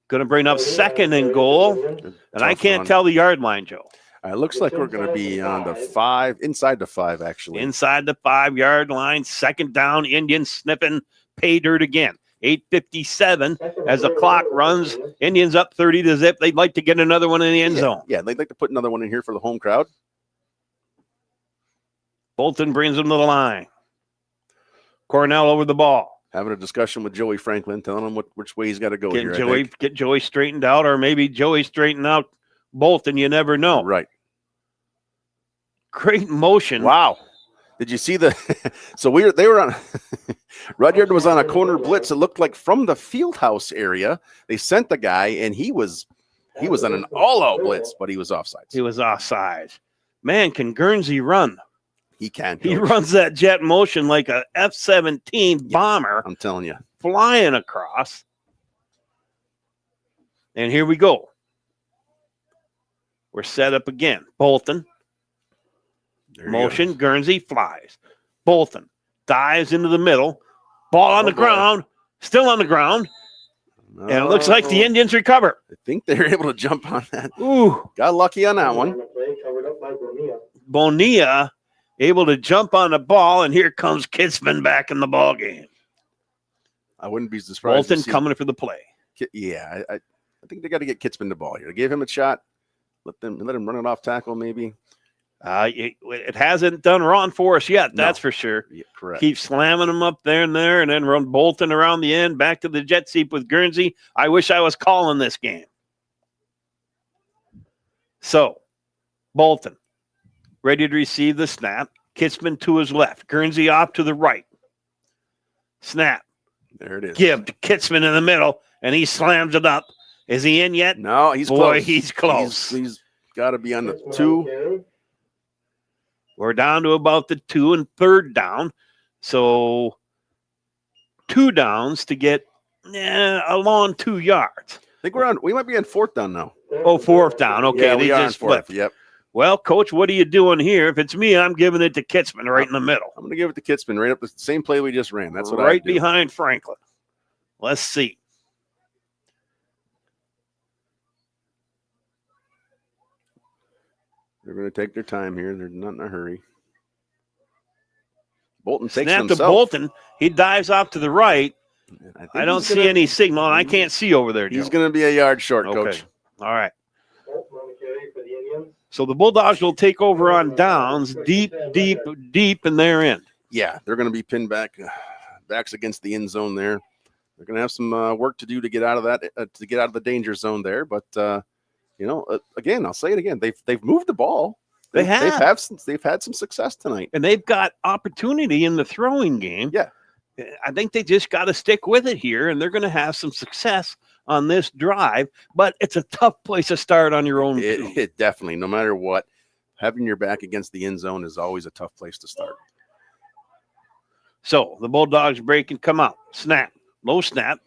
Going to bring up 2nd and goal. And I can't tell the yard line, Joe. It looks like we're going to be on the 5, inside the 5, actually. Inside the 5-yard line, 2nd down, Indians sniffing pay dirt again. 8:57 as the clock runs. Indians up 30-0. They'd like to get another one in the end zone. Yeah, they'd like to put another one in here for the home crowd. Bolton brings them to the line. Cornell over the ball. Having a discussion with Joey Franklin, telling him which way he's got to go here. Get Joey straightened out, or maybe Joey straightened out Bolton. You never know. Right. Great motion. Wow. Did you see the so they were on Rudyard was on a corner blitz. It looked like from the field house area. They sent the guy and he was on an all-out blitz, but he was offside. He was offside. Man, can Guernsey run? He can. He runs that jet motion like a F-17 bomber. I'm telling you. Flying across. And here we go. We're set up again. Bolton. Motion. Guernsey flies. Bolton dives into the middle. Ball on the ground. Still on the ground. And it looks like the Indians recover. I think they were able to jump on that. Ooh. Got lucky on that one. Bonilla able to jump on the ball, and here comes Kitzman back in the ball game. I wouldn't be surprised. Bolton coming for the play. Yeah, I think they got to get Kitzman the ball here. They gave him a shot. Let him run it off tackle, maybe. It hasn't done wrong for us yet, that's for sure. Yeah, correct. Keep slamming them up there, and then run Bolton around the end, back to the jet sweep with Guernsey. I wish I was calling this game. So, Bolton, ready to receive the snap. Kitzman to his left. Guernsey off to the right. Snap. There it is. Give to Kitzman in the middle, and he slams it up. Is he in yet? No, he's Boy, close. He's close. He's got to be on the 2. We're down to about the 2 and 3rd down. So 2 downs to get a long 2 yards. I think we might be on 4th down now. Oh, 4th down. Okay, yeah, they just flipped. Yep. Well, Coach, what are you doing here? If it's me, I'm giving it to Kitzman right in the middle. I'm going to give it to Kitzman right up the same play we just ran. That's what right I do. Behind Franklin. Let's see. They're going to take their time here. They're not in a hurry. Bolton takes Snap it himself. to Bolton. He dives off to the right. I don't see any signal, and I can't see over there, Joe. He's going to be a yard short, Coach. All right. So the Bulldogs will take over on downs, deep in their end. Yeah, they're going to be pinned backs against the end zone there. They're going to have some work to do to get out of that, to get out of the danger zone there. But again, I'll say it again. They've moved the ball. They've had some success tonight, and they've got opportunity in the throwing game. Yeah, I think they just got to stick with it here, and they're going to have some success on this drive. But it's a tough place to start on your own. It definitely, no matter what, having your back against the end zone is always a tough place to start. So the Bulldogs break and come out. Snap, low snap.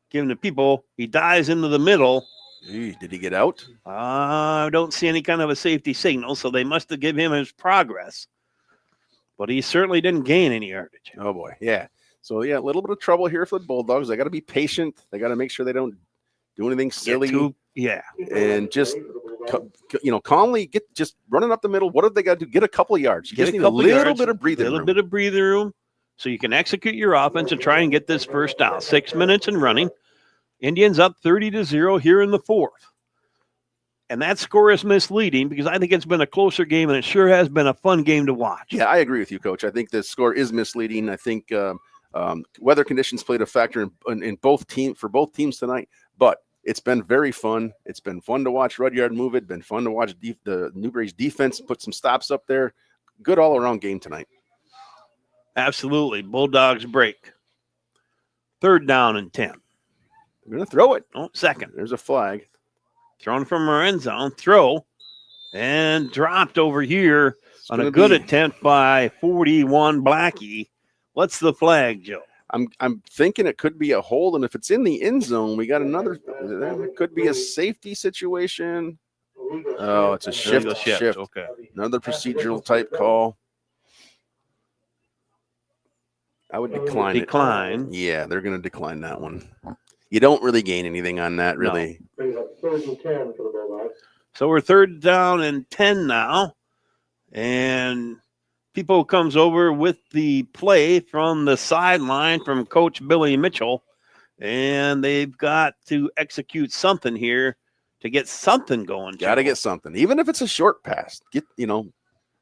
Giving the people. He dives into the middle. Did he get out? I don't see any kind of a safety signal, so they must have given him his progress. But he certainly didn't gain any yardage. Oh, boy. Yeah. So, a little bit of trouble here for the Bulldogs. They got to be patient. They got to make sure they don't do anything silly. And just, calmly just running up the middle. What have they got to do? Get a couple of yards. You just need a little bit of breathing room. A little bit of breathing room so you can execute your offense and try and get this first down. 6 minutes and running. Indians up 30-0 here in the 4th. And that score is misleading because I think it's been a closer game, and it sure has been a fun game to watch. Yeah, I agree with you, Coach. I think the score is misleading. I think weather conditions played a factor in both teams tonight, but it's been very fun. It's been fun to watch Rudyard move it. Been fun to watch the Newberry's defense put some stops up there. Good all-around game tonight. Absolutely. Bulldogs break. 3rd down and 10. They're going to throw it. Oh, 2nd. There's a flag. Thrown from our end zone. Throw. And dropped over here on a good attempt by 41 Blackie. What's the flag, Joe? I'm thinking it could be a hold, and if it's in the end zone, we got another. It could be a safety situation. Oh, it's a shift. Okay. Another procedural type call. I would decline it. Yeah, they're going to decline that one. You don't really gain anything on that, really. Brings up 3rd and 10 for the Bulldogs. So we're 3rd down and 10 now. And People comes over with the play from the sideline from Coach Billy Mitchell, and they've got to execute something here to get something going. Got to get something, even if it's a short pass. Get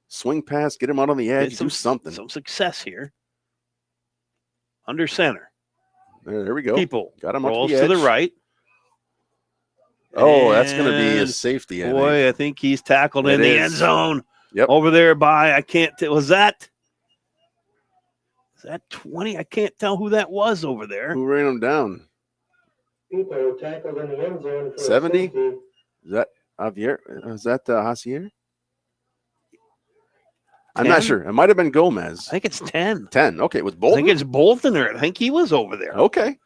swing pass, get him out on the edge, do something. Some success here. Under center. There we go. People got him rolls up to the right. Oh, that's going to be a And, safety. Boy, I think he's tackled in the end zone. Yep. Over there by, I can't tell. Was that 20? I can't tell who that was over there. Who ran him down? People tackled in the end zone for 70? safety. Is that Javier? Is that Jacier? I'm 10? not sure. It might have been Gomez. I think it's 10. 10. Okay, it was I Bolton. think it's Bolton, or I think he was over there. Okay.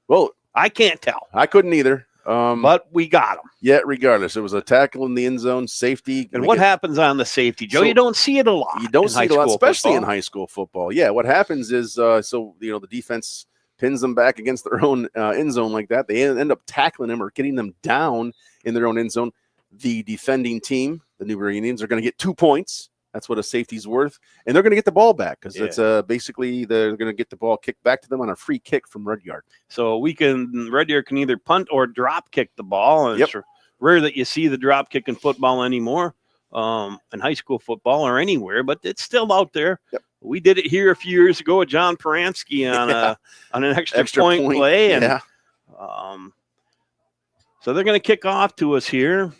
Well, I can't tell. I couldn't either. But we got him. Yeah, regardless, it was a tackle in the end zone, safety. And what happens on the safety, Joe? So- you don't see it a lot. You don't in see it a lot, high school especially in football. high school football. Yeah, what happens is, the defense pins them back against their own end zone like that. They end up tackling them or getting them down in their own end zone. The defending team, the Newberry Indians, are going to get 2 points. That's what a safety's worth. And they're going to get the ball back because it's basically they're going to get the ball kicked back to them on a free kick from Rudyard. So Rudyard can either punt or drop kick the ball. And It's rare that you see the drop kick in football anymore, in high school football or anywhere, but it's still out there. Yep. We did it here a few years ago with John Paransky on an extra point play. And, so they're going to kick off to us here.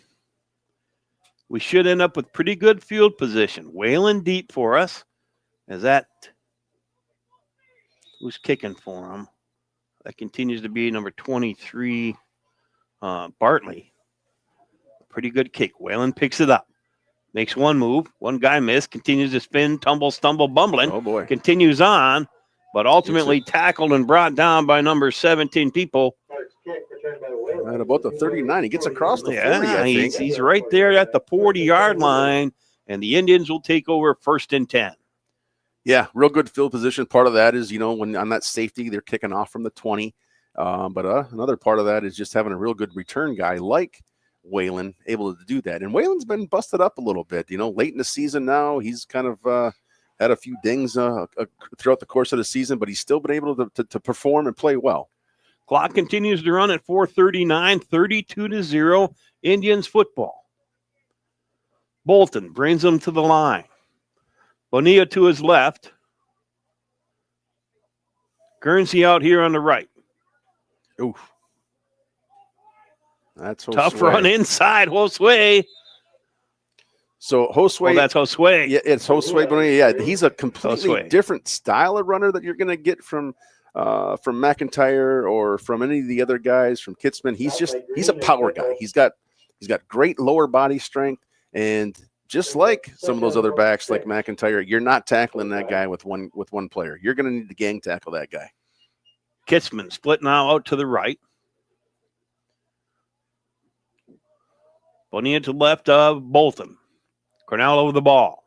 We should end up with pretty good field position. Whalen deep for us. Who's kicking for them? That continues to be number 23, Bartley. Pretty good kick. Whalen picks it up. Makes one move. One guy missed. Continues to spin, tumble, stumble, bumbling. Oh, boy. Continues on, but ultimately tackled and brought down by number 17 people. At about the 39, he gets across the 40, I think. He's right there at the 40-yard line, and the Indians will take over 1st and 10. Yeah, real good field position. Part of that is, when on that safety, they're kicking off from the 20. But another part of that is just having a real good return guy like Whalen able to do that. And Whalen's been busted up a little bit. Late in the season now, he's kind of had a few dings throughout the course of the season, but he's still been able to perform and play well. Clock continues to run at 4:39, 32-0, Indians football. Bolton brings them to the line. Bonilla to his left. Guernsey out here on the right. Oof. That's tough Josue. Run inside, Josue. So Josue. Oh, that's Josue. Yeah, it's Josue Bonilla. Yeah, he's a completely different style of runner that you're going to get from McIntyre or from any of the other guys from Kitzman. He's a power guy. He's got great lower body strength, and just like some of those other backs like McIntyre, you're not tackling that guy with one player. You're going to need to gang tackle that guy. Kitzman split now out to the right. Bonilla to the left of Bolton. Cornell over the ball.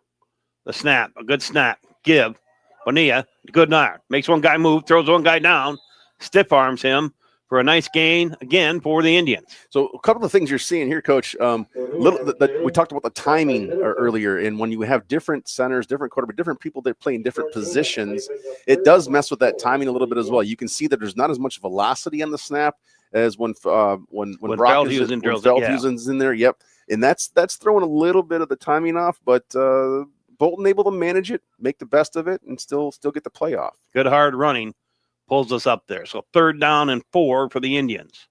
The snap, a good snap. Give. Bonilla, good iron. Makes one guy move, throws one guy down, stiff arms him for a nice gain again for the Indians. So a couple of things you're seeing here, Coach. We talked about the timing earlier, and when you have different centers, different quarterback, different people that play in different positions, it does mess with that timing a little bit as well. You can see that there's not as much velocity on the snap as when Feldhusen's in there. Yep, and that's throwing a little bit of the timing off, but Bolton able to manage it, make the best of it, and still get the playoff. Good hard running pulls us up there. So 3rd down and 4 for the Indians.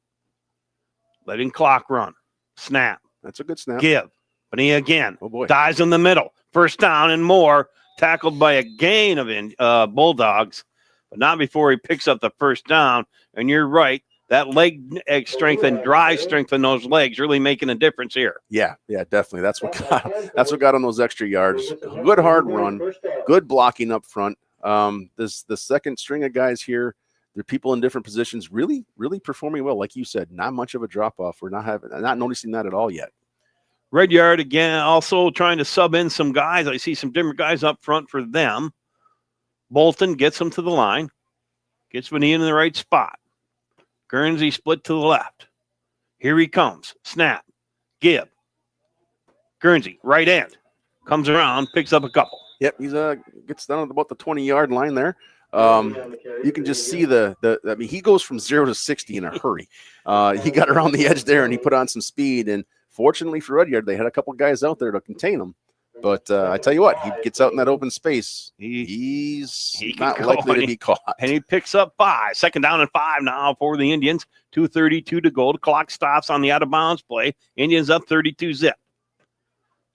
Letting clock run. Snap. That's a good snap. Give. Bonilla again. Oh boy. Dives in the middle. 1st down and more. Tackled by a gain of Bulldogs, but not before he picks up the 1st down. And you're right. That leg strength and drive strength in those legs really making a difference here. Yeah, definitely. That's what got on those extra yards. Good hard run, good blocking up front. The second string of guys here, they're people in different positions, really, really performing well. Like you said, not much of a drop off. We're not noticing that at all yet. Rudyard again, also trying to sub in some guys. I see some different guys up front for them. Bolton gets them to the line, gets Bonilla in the right spot. Guernsey split to the left. Here he comes. Snap. Give. Guernsey, right end. Comes around, picks up a couple. Yep, he's gets down at about the 20-yard line there. You can just see I mean, he goes from 0 to 60 in a hurry. He got around the edge there and he put on some speed. And fortunately for Rudyard, they had a couple guys out there to contain him. But I tell you what, he gets out in that open space. He's not likely to be caught. And he picks up 5. Second down and 5 now for the Indians. 2:32 to go. The clock stops on the out-of-bounds play. Indians up 32-zip.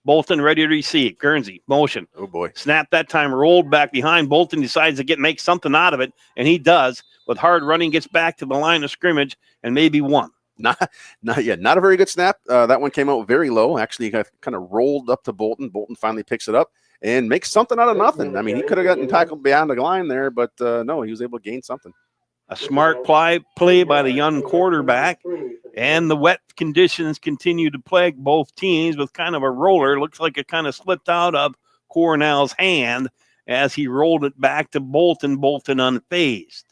Bolton ready to receive. Guernsey, motion. Oh, boy. Snap that time, rolled back behind. Bolton decides to make something out of it, and he does. With hard running, gets back to the line of scrimmage and maybe one. Not a very good snap. That one came out very low. Actually, kind of rolled up to Bolton. Bolton finally picks it up and makes something out of nothing. I mean, he could have gotten tackled beyond the line there, but no, he was able to gain something. A smart play by the young quarterback, and the wet conditions continue to plague both teams with kind of a roller. Looks like it kind of slipped out of Cornell's hand as he rolled it back to Bolton. Bolton unfazed.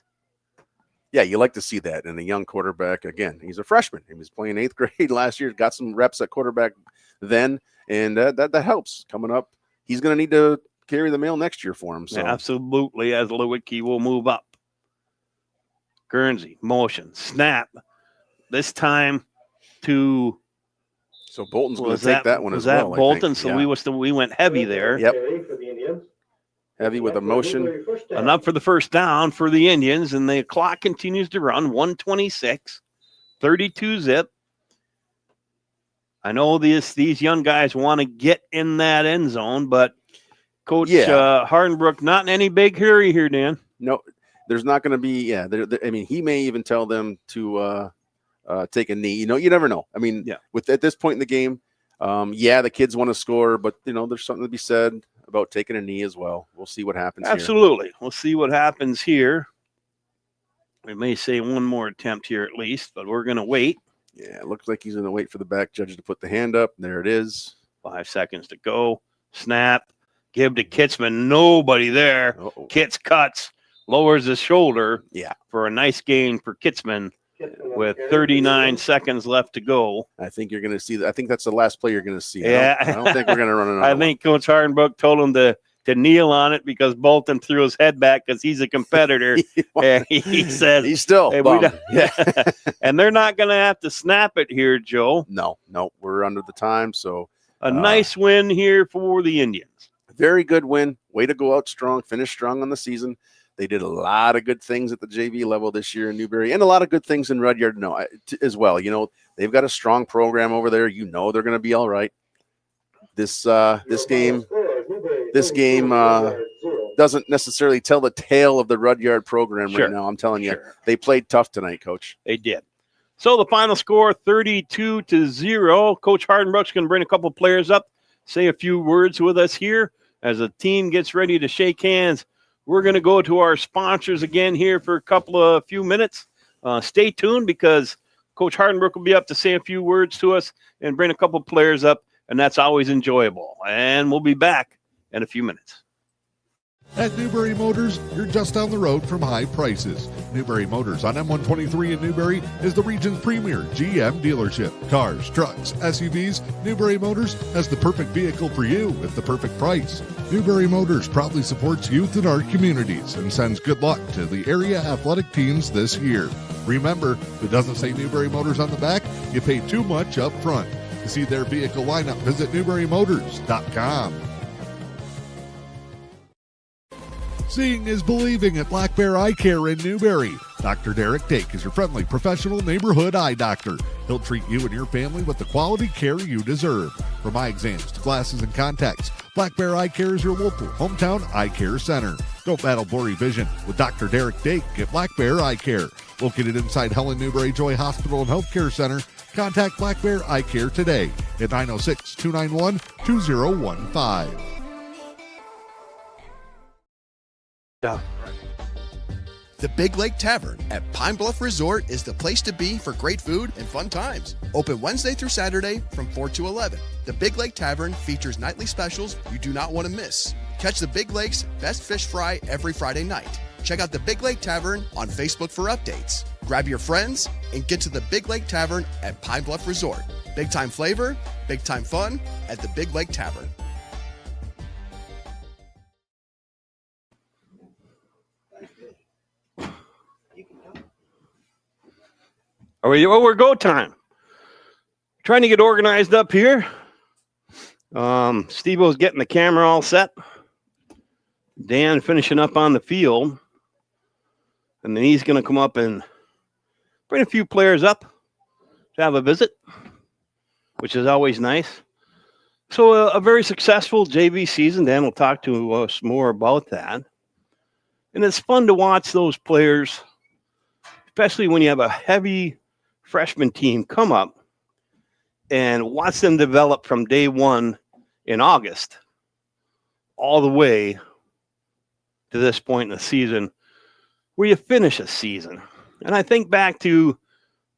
Yeah, you like to see that. And a young quarterback, again, he's a freshman. He was playing 8th grade last year, got some reps at quarterback then, and that helps coming up. He's going to need to carry the mail next year for him. So. Absolutely, as Lewicki will move up. Guernsey, motion, snap. This time to. So Bolton's going to take that one as well. Was that Bolton? Yeah. So we went heavy there. Yep. Heavy with a motion. Enough for the first down for the Indians, and the clock continues to run. 1:26, 32-zip. I know these young guys want to get in that end zone, but Coach Hardenbrook not in any big hurry here, Dan. No. There's not going to be, I mean, he may even tell them to take a knee. You never know. I mean, at this point in the game, the kids want to score, but, there's something to be said about taking a knee as well. We'll see what happens Absolutely. We'll see what happens here. We may say one more attempt here at least, but we're going to wait. Yeah, it looks like he's going to wait for the back judge to put the hand up. There it is. 5 seconds to go. Snap. Give to Kitzman. Nobody there. Uh-oh. Kitz cuts. Lowers his shoulder for a nice gain for Kitzman with 39 seconds left to go. I think you're going to see that. I think that's the last play you're going to see. Yeah. I don't think we're going to run another I think Coach Hardenbrook told him to kneel on it because Bolton threw his head back because he's a competitor. And he says he's still bummed. And they're not going to have to snap it here, Joe. No, we're under the time. So a nice win here for the Indians. Very good win. Way to go out strong, finish strong on the season. They did a lot of good things at the JV level this year in Newberry and a lot of good things in Rudyard as well. They've got a strong program over there. They're going to be all right. This game doesn't necessarily tell the tale of the Rudyard program right now. I'm telling you, they played tough tonight, Coach. They did. So the final score, 32-0. Coach Hardenbrook's going to bring a couple players up, say a few words with us here as the team gets ready to shake hands. We're going to go to our sponsors again here for a few minutes. Stay tuned because Coach Hardenbrook will be up to say a few words to us and bring a couple players up, and that's always enjoyable. And we'll be back in a few minutes. At Newberry Motors, you're just down the road from high prices. Newberry Motors on M123 in Newberry is the region's premier GM dealership. Cars, trucks, SUVs, Newberry Motors has the perfect vehicle for you at the perfect price. Newberry Motors proudly supports youth in our communities and sends good luck to the area athletic teams this year. Remember, if it doesn't say Newberry Motors on the back, you pay too much up front. To see their vehicle lineup, visit NewberryMotors.com. Seeing is believing at Black Bear Eye Care in Newberry. Dr. Derek Dake is your friendly professional neighborhood eye doctor. He'll treat you and your family with the quality care you deserve. From eye exams to glasses and contacts, Black Bear Eye Care is your local hometown eye care center. Don't battle blurry vision with Dr. Derek Dake at Black Bear Eye Care. Located inside Helen Newberry Joy Hospital and Healthcare Center, contact Black Bear Eye Care today at 906-291-2015. The Big Lake Tavern at Pine Bluff Resort is the place to be for great food and fun times. Open Wednesday through Saturday from 4 to 11. The Big Lake Tavern features nightly specials you do not want to miss. Catch the Big Lake's best fish fry every Friday night. Check out the Big Lake Tavern on Facebook for updates. Grab your friends and get to the Big Lake Tavern at Pine Bluff Resort. Big time flavor, big time fun at the Big Lake Tavern. We're go time. Trying to get organized up here. Steve-O's getting the camera all set. Dan finishing up on the field. And then he's going to come up and bring a few players up to have a visit, which is always nice. So a very successful JV season. Dan will talk to us more about that. And it's fun to watch those players, especially when you have a heavy freshman team come up and watch them develop from day one in August all the way to this point in the season where you finish a season. And I think back to,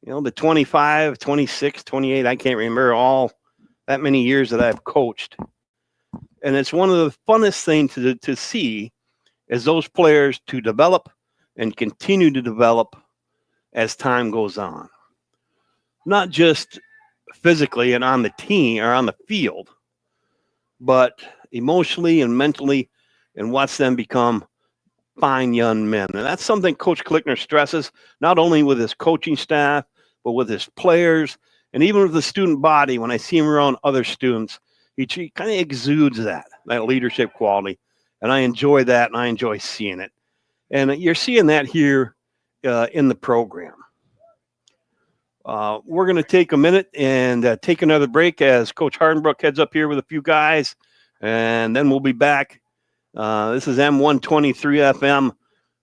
the 25, 26, 28, I can't remember all that many years that I've coached. And it's one of the funnest things to see is those players to develop and continue to develop as time goes on. Not just physically and on the team or on the field, but emotionally and mentally, and watch them become fine young men. And that's something Coach Klickner stresses, not only with his coaching staff, but with his players, and even with the student body. When I see him around other students, he kind of exudes that leadership quality. And I enjoy that, and I enjoy seeing it. And you're seeing that here in the program. We're going to take a minute and take another break as Coach Hardenbrook heads up here with a few guys, and then we'll be back. This is M123 FM,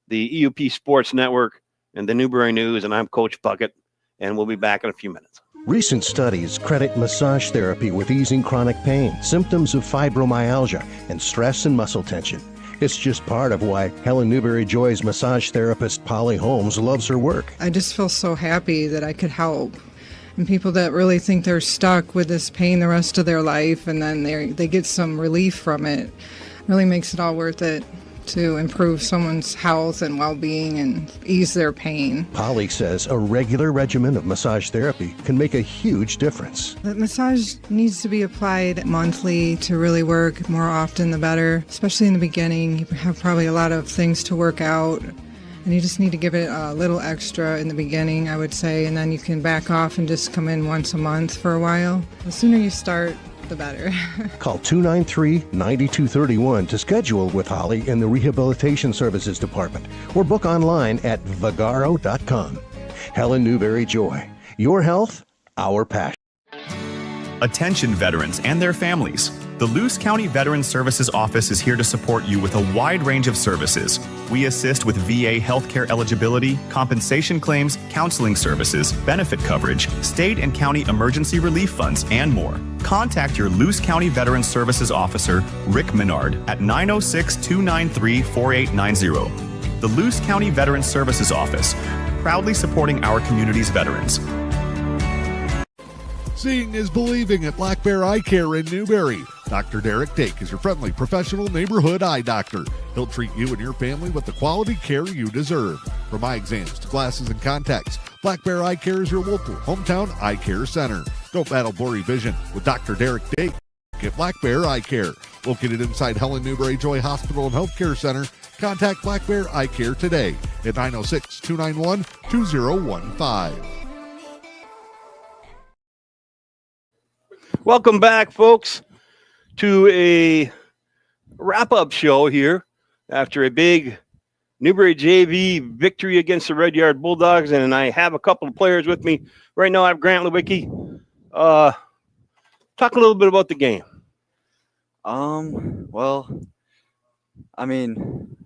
the E.U.P Sports Network, and the Newberry News, and I'm Coach Bucket, and we'll be back in a few minutes. Recent studies credit massage therapy with easing chronic pain, symptoms of fibromyalgia, and stress and muscle tension. It's just part of why Helen Newberry Joy's massage therapist Polly Holmes loves her work. I just feel so happy that I could help. And people that really think they're stuck with this pain the rest of their life and then they get some relief from it, really makes it all worth it to improve someone's health and well-being and ease their pain. Polly says a regular regimen of massage therapy can make a huge difference. The massage needs to be applied monthly to really work. More often the better, especially in the beginning. You have probably a lot of things to work out, and you just need to give it a little extra in the beginning, I would say, and then you can back off and just come in once a month for a while. The sooner you start, the better. Call 293-9231 to schedule with Holly in the Rehabilitation Services Department or book online at vagaro.com. Helen Newberry Joy. Your health, our passion. Attention veterans and their families. The Luce County Veterans Services Office is here to support you with a wide range of services. We assist with VA healthcare eligibility, compensation claims, counseling services, benefit coverage, state and county emergency relief funds, and more. Contact your Luce County Veterans Services Officer, Rick Menard, at 906-293-4890. The Luce County Veterans Services Office, proudly supporting our community's veterans. Seeing is believing at Black Bear Eye Care in Newberry. Dr. Derek Dake is your friendly professional neighborhood eye doctor. He'll treat you and your family with the quality care you deserve. From eye exams to glasses and contacts, Black Bear Eye Care is your local hometown eye care center. Don't battle blurry vision with Dr. Derek Dake at Black Bear Eye Care. Located inside Helen Newberry Joy Hospital and Healthcare Center, contact Black Bear Eye Care today at 906-291-2015. Welcome back, folks, to a wrap-up show here after a big Newberry JV victory against the Rudyard Bulldogs, and I have a couple of players with me right now. I have Grant Lewicki. Talk a little bit about the game. Well, I mean,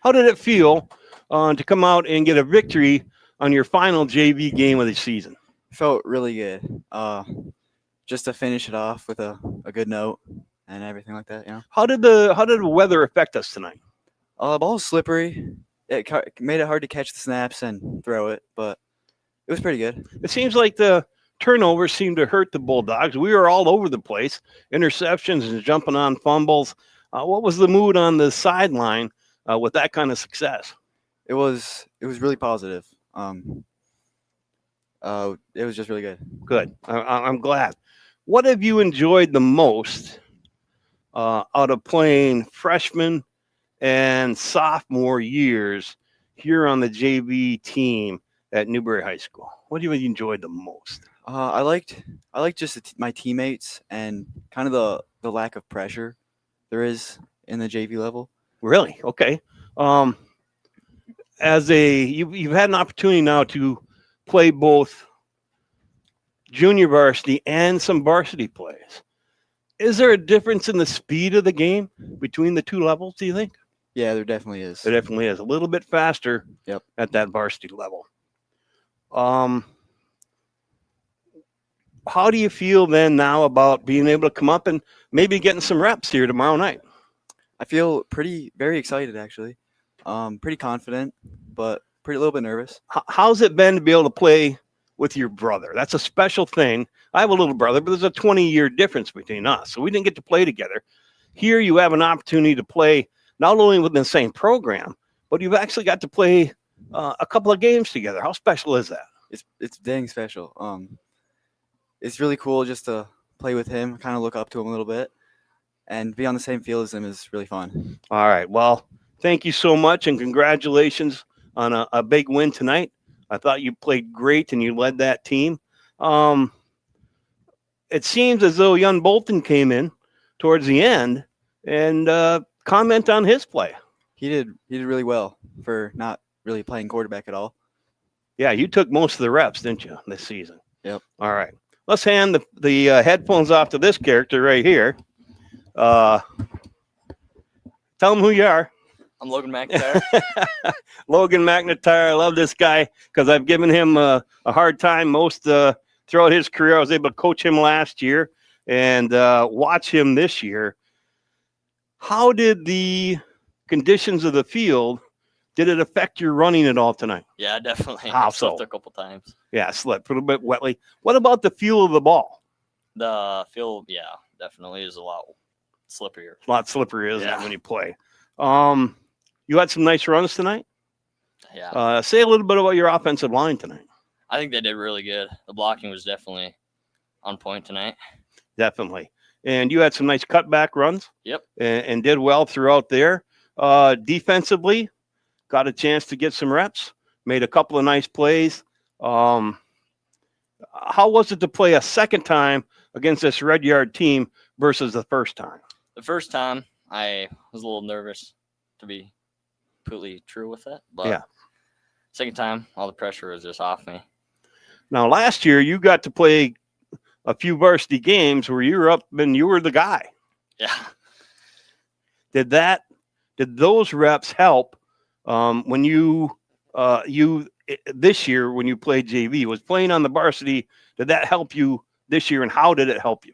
how did it feel to come out and get a victory on your final JV game of the season? Felt really good. Just to finish it off with a good note and everything like that, How did the weather affect us tonight? The ball was slippery. It made it hard to catch the snaps and throw it, but it was pretty good. It seems like the turnovers seemed to hurt the Bulldogs. We were all over the place, interceptions and jumping on fumbles. What was the mood on the sideline with that kind of success? It was really positive. It was just really good. Good. I'm glad. What have you enjoyed the most out of playing freshman and sophomore years here on the JV team at Newberry High School? What do you enjoyed the most? I liked just my teammates and kind of the lack of pressure there is in the JV level. Really? Okay. As you've had an opportunity now to play both junior varsity and some varsity plays. Is there a difference in the speed of the game between the two levels, do you think? Yeah, there definitely is. There definitely is. A little bit faster Yep. at that varsity level. How do you feel then now about being able to come up and maybe getting some reps here tomorrow night? I feel very excited, actually. Pretty confident, but a little bit nervous. How's it been to be able to play with your brother? That's a special thing. I have a little brother, but there's a 20-year difference between us, so we didn't get to play together. Here you have an opportunity to play not only within the same program, but you've actually got to play a couple of games together. How special is that? It's dang special. It's really cool just to play with him, kind of look up to him a little bit, and be on the same field as him is really fun. All right. Well, thank you so much, and congratulations on a big win tonight. I thought you played great, and you led that team. It seems as though young Bolton came in towards the end and comment on his play. He did really well for not really playing quarterback at all. Yeah, you took most of the reps, didn't you, this season? Yep. All right. Let's hand the headphones off to this character right here. Tell him who you are. I'm Logan McIntyre. Logan McIntyre. I love this guy because I've given him a hard time most throughout his career. I was able to coach him last year and watch him this year. How did the conditions of the field, did it affect your running at all tonight? Yeah, definitely. How I slipped so? a couple times. Yeah, slipped a little bit wetly. What about the feel of the ball? The field, yeah, definitely is a lot slipperier. A lot slipperier, isn't Yeah. it, when you play? You had some nice runs tonight. Yeah. Say a little bit about your offensive line tonight. I think they did really good. The blocking was definitely on point tonight. Definitely. And you had some nice cutback runs. Yep. And did well throughout there. Defensively, got a chance to get some reps, made a couple of nice plays. How was it to play a second time against this Rudyard team versus the first time? The first time, I was a little nervous, to be completely true with it. But Yeah. second time, all the pressure was just off me. Now, last year, you got to play a few varsity games where you were up and you were the guy. Yeah. Did those reps help when this year when you played JV? Was playing on the varsity, did that help you this year, and how did it help you?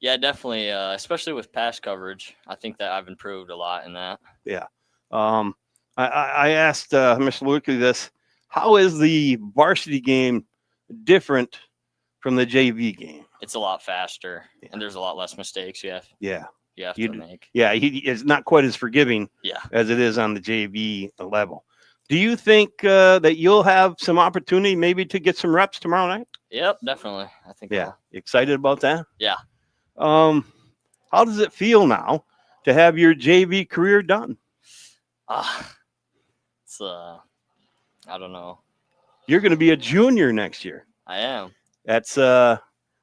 Yeah, definitely, especially with pass coverage. I think that I've improved a lot in that. Yeah. I asked Mr. Lukey this. How is the varsity game different from the JV game? It's a lot faster, and there's a lot less mistakes you have to make. Yeah, he is not quite as forgiving Yeah. as it is on the JV level. Do you think that you'll have some opportunity maybe to get some reps tomorrow night? Yep, definitely. I think. Yeah. You excited about that? Yeah. How does it feel now to have your JV career done? It's I don't know. You're going to be a junior next year. I am. That's got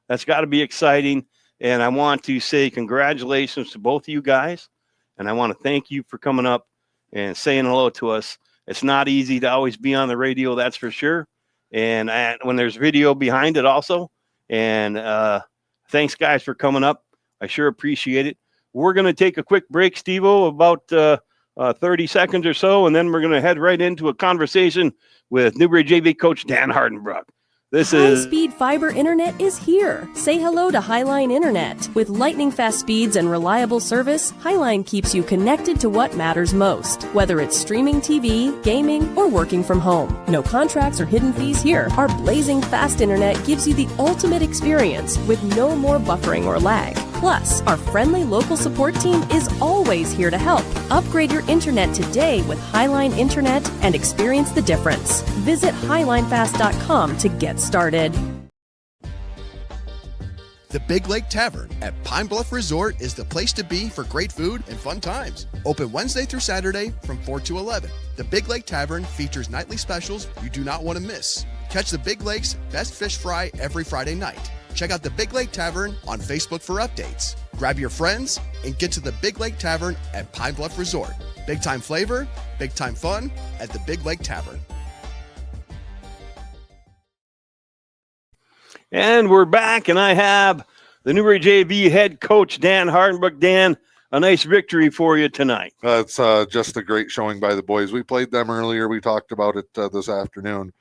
to be exciting. And I want to say congratulations to both of you guys. And I want to thank you for coming up and saying hello to us. It's not easy to always be on the radio, that's for sure. And when there's video behind it also. And thanks, guys, for coming up. I sure appreciate it. We're going to take a quick break, Steve-O, about 30 seconds or so, and then we're going to head right into a conversation with Newberry JV coach Dan Hardenbrook. This is High-speed fiber internet is here. Say hello to Highline Internet. With lightning-fast speeds and reliable service, Highline keeps you connected to what matters most, whether it's streaming TV, gaming, or working from home. No contracts or hidden fees here. Our blazing fast internet gives you the ultimate experience with no more buffering or lag. Plus, our friendly local support team is always here to help. Upgrade your internet today with Highline Internet and experience the difference. Visit highlinefast.com to get started. The Big Lake Tavern at Pine Bluff Resort is the place to be for great food and fun times. Open Wednesday through Saturday from 4 to 11. The Big Lake Tavern features nightly specials you do not want to miss. Catch the Big Lake's best fish fry every Friday night. Check out the Big Lake Tavern on Facebook for updates. Grab your friends and get to the Big Lake Tavern at Pine Bluff Resort. Big time flavor, big time fun at the Big Lake Tavern. And we're back, and I have the Newberry JV head coach, Dan Hardenbrook. Dan, a nice victory for you tonight. It's just a great showing by the boys. We played them earlier. We talked about it this afternoon.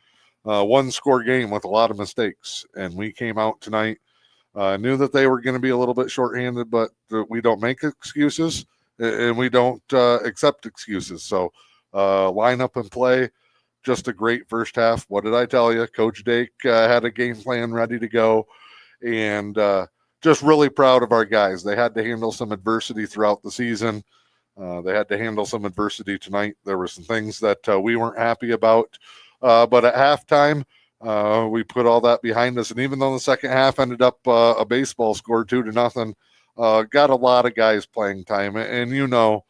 One-score game with a lot of mistakes, and we came out tonight, knew that they were going to be a little bit shorthanded, but we don't make excuses, and we don't accept excuses. So line up and play. Just a great first half. What did I tell you? Coach Dake had a game plan ready to go, and just really proud of our guys. They had to handle some adversity throughout the season. They had to handle some adversity tonight. There were some things that we weren't happy about, but at halftime, we put all that behind us. And even though the second half ended up a baseball score 2-0, got a lot of guys playing time. And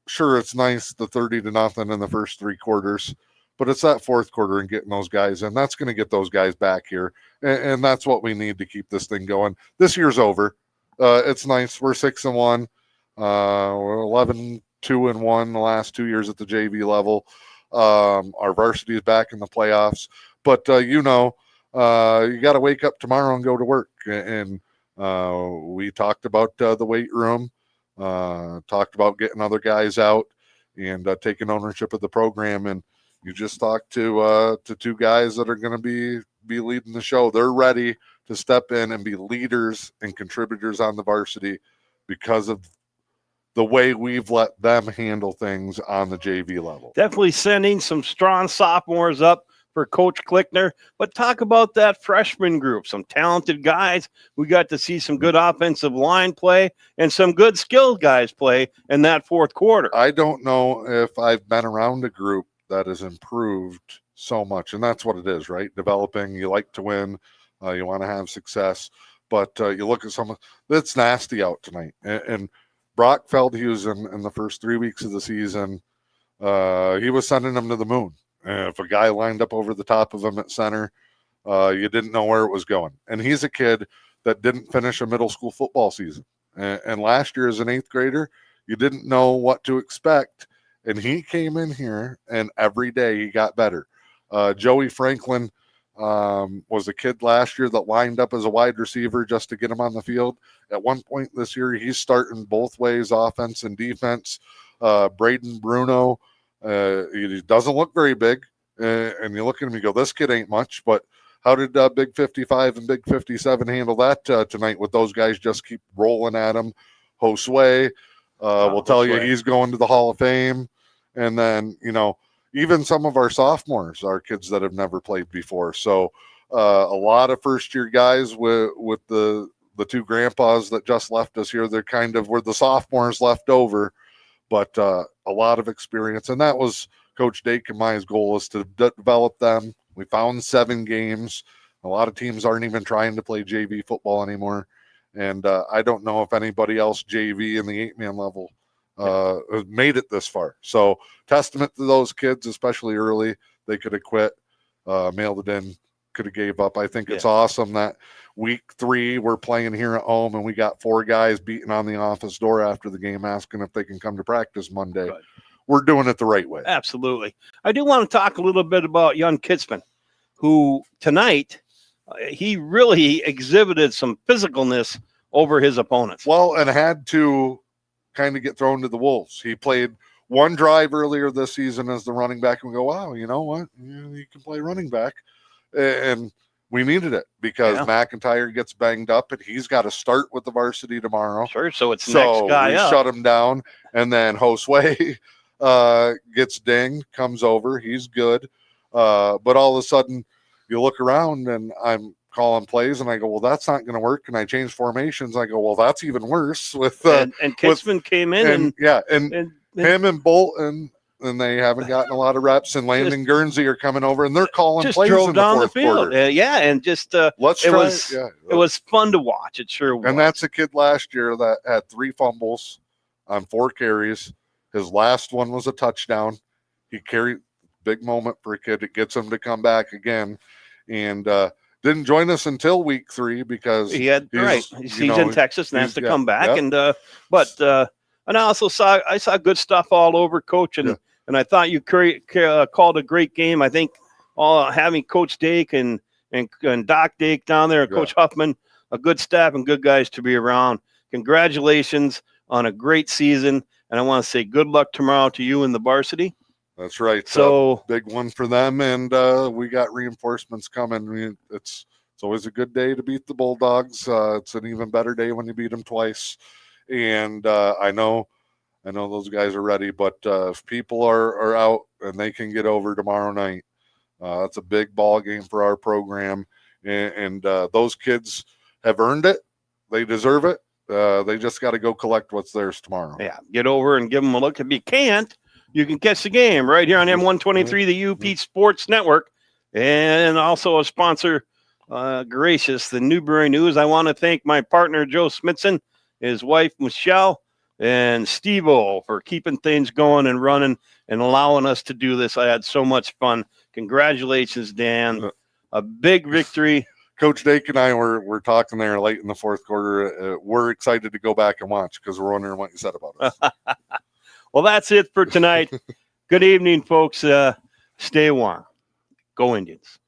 sure, it's nice the 30-0 in the first three quarters, but it's that fourth quarter and getting those guys in. That's going to get those guys back here, and that's what we need to keep this thing going. This year's over. It's nice. We're 6-1. We're 11-2-1 the last 2 years at the JV level. Our varsity is back in the playoffs, but you got to wake up tomorrow and go to work. And we talked about the weight room. Talked about getting other guys out and taking ownership of the program. And you just talked to two guys that are going to be leading the show. They're ready to step in and be leaders and contributors on the varsity because of the way we've let them handle things on the JV level. Definitely sending some strong sophomores up for Coach Klickner. But talk about that freshman group, some talented guys. We got to see some good offensive line play and some good skilled guys play in that fourth quarter. I don't know if I've been around a group that has improved so much, and that's what it is, right? Developing, you like to win, you want to have success, but you look at someone that's nasty out tonight. And Brock felt he was in the first 3 weeks of the season, he was sending them to the moon. If a guy lined up over the top of him at center, you didn't know where it was going. And he's a kid that didn't finish a middle school football season. And last year as an eighth grader, you didn't know what to expect. And he came in here, and every day he got better. Joey Franklin was a kid last year that lined up as a wide receiver just to get him on the field. At one point this year, he's starting both ways, offense and defense. Braden Bruno, he doesn't look very big, and you look at him, you go, this kid ain't much, but how did Big 55 and Big 57 handle that tonight with those guys just keep rolling at him? Josue will tell you he's going to the Hall of Fame. And then, even some of our sophomores are kids that have never played before. So a lot of first-year guys with the two grandpas that just left us here, they're kind of were the sophomores left over, but a lot of experience. And that was Coach Dake and my goal, is to develop them. We found 7 games. A lot of teams aren't even trying to play JV football anymore. And I don't know if anybody else JV in the 8-man level made it this far. So testament to those kids, especially early. They could have quit, mailed it in, could have gave up. I think it's awesome that week 3 we're playing here at home and we got 4 guys beating on the office door after the game asking if they can come to practice Monday. Good. We're doing it the right way. Absolutely. I do want to talk a little bit about young Kitzman, who tonight he really exhibited some physicalness over his opponents. Well, and had to kind of get thrown to the wolves. He played one drive earlier this season as the running back, and we go, wow, you know what? You can play running back. And we needed it because McIntyre gets banged up, and he's got to start with the varsity tomorrow. Sure, so it's next guy we up. Shut him down, and then Josue gets dinged, comes over. He's good. But all of a sudden, you look around, and I'm calling plays, and I go, well, that's not going to work. And I change formations. I go, well, that's even worse. With and Kitzman came in, and him and Bolton and they haven't gotten a lot of reps. And Landon Guernsey are coming over, and they're calling Just plays drove in the down the fourth field. quarter. Yeah, and just it was fun to watch. It sure was. And that's a kid last year that had 3 fumbles on 4 carries. His last one was a touchdown. He carried big moment for a kid. It gets him to come back again, and didn't join us until week 3 because he's in Texas and has to come back. And and I also saw good stuff all over, Coach, and I thought you called a great game. I think having Coach Dake and Doc Dake down there, and Coach Huffman, a good staff and good guys to be around. Congratulations on a great season, and I want to say good luck tomorrow to you and the varsity. That's right. So big one for them, and we got reinforcements coming. It's always a good day to beat the Bulldogs. It's an even better day when you beat them twice. And I know those guys are ready. But if people are out and they can get over tomorrow night, that's a big ball game for our program. And those kids have earned it. They deserve it. They just got to go collect what's theirs tomorrow. Yeah, get over and give them a look. If you can't, you can catch the game right here on M123, the E.U.P Sports Network, and also a sponsor, gracious, the Newberry News. I want to thank my partner, Joe Smithson, his wife, Michelle, and Steve-O for keeping things going and running and allowing us to do this. I had so much fun. Congratulations, Dan. A big victory. Coach Dake and I were talking there late in the fourth quarter. We're excited to go back and watch because we're wondering what you said about us. Well, that's it for tonight. Good evening, folks. Stay warm. Go Indians.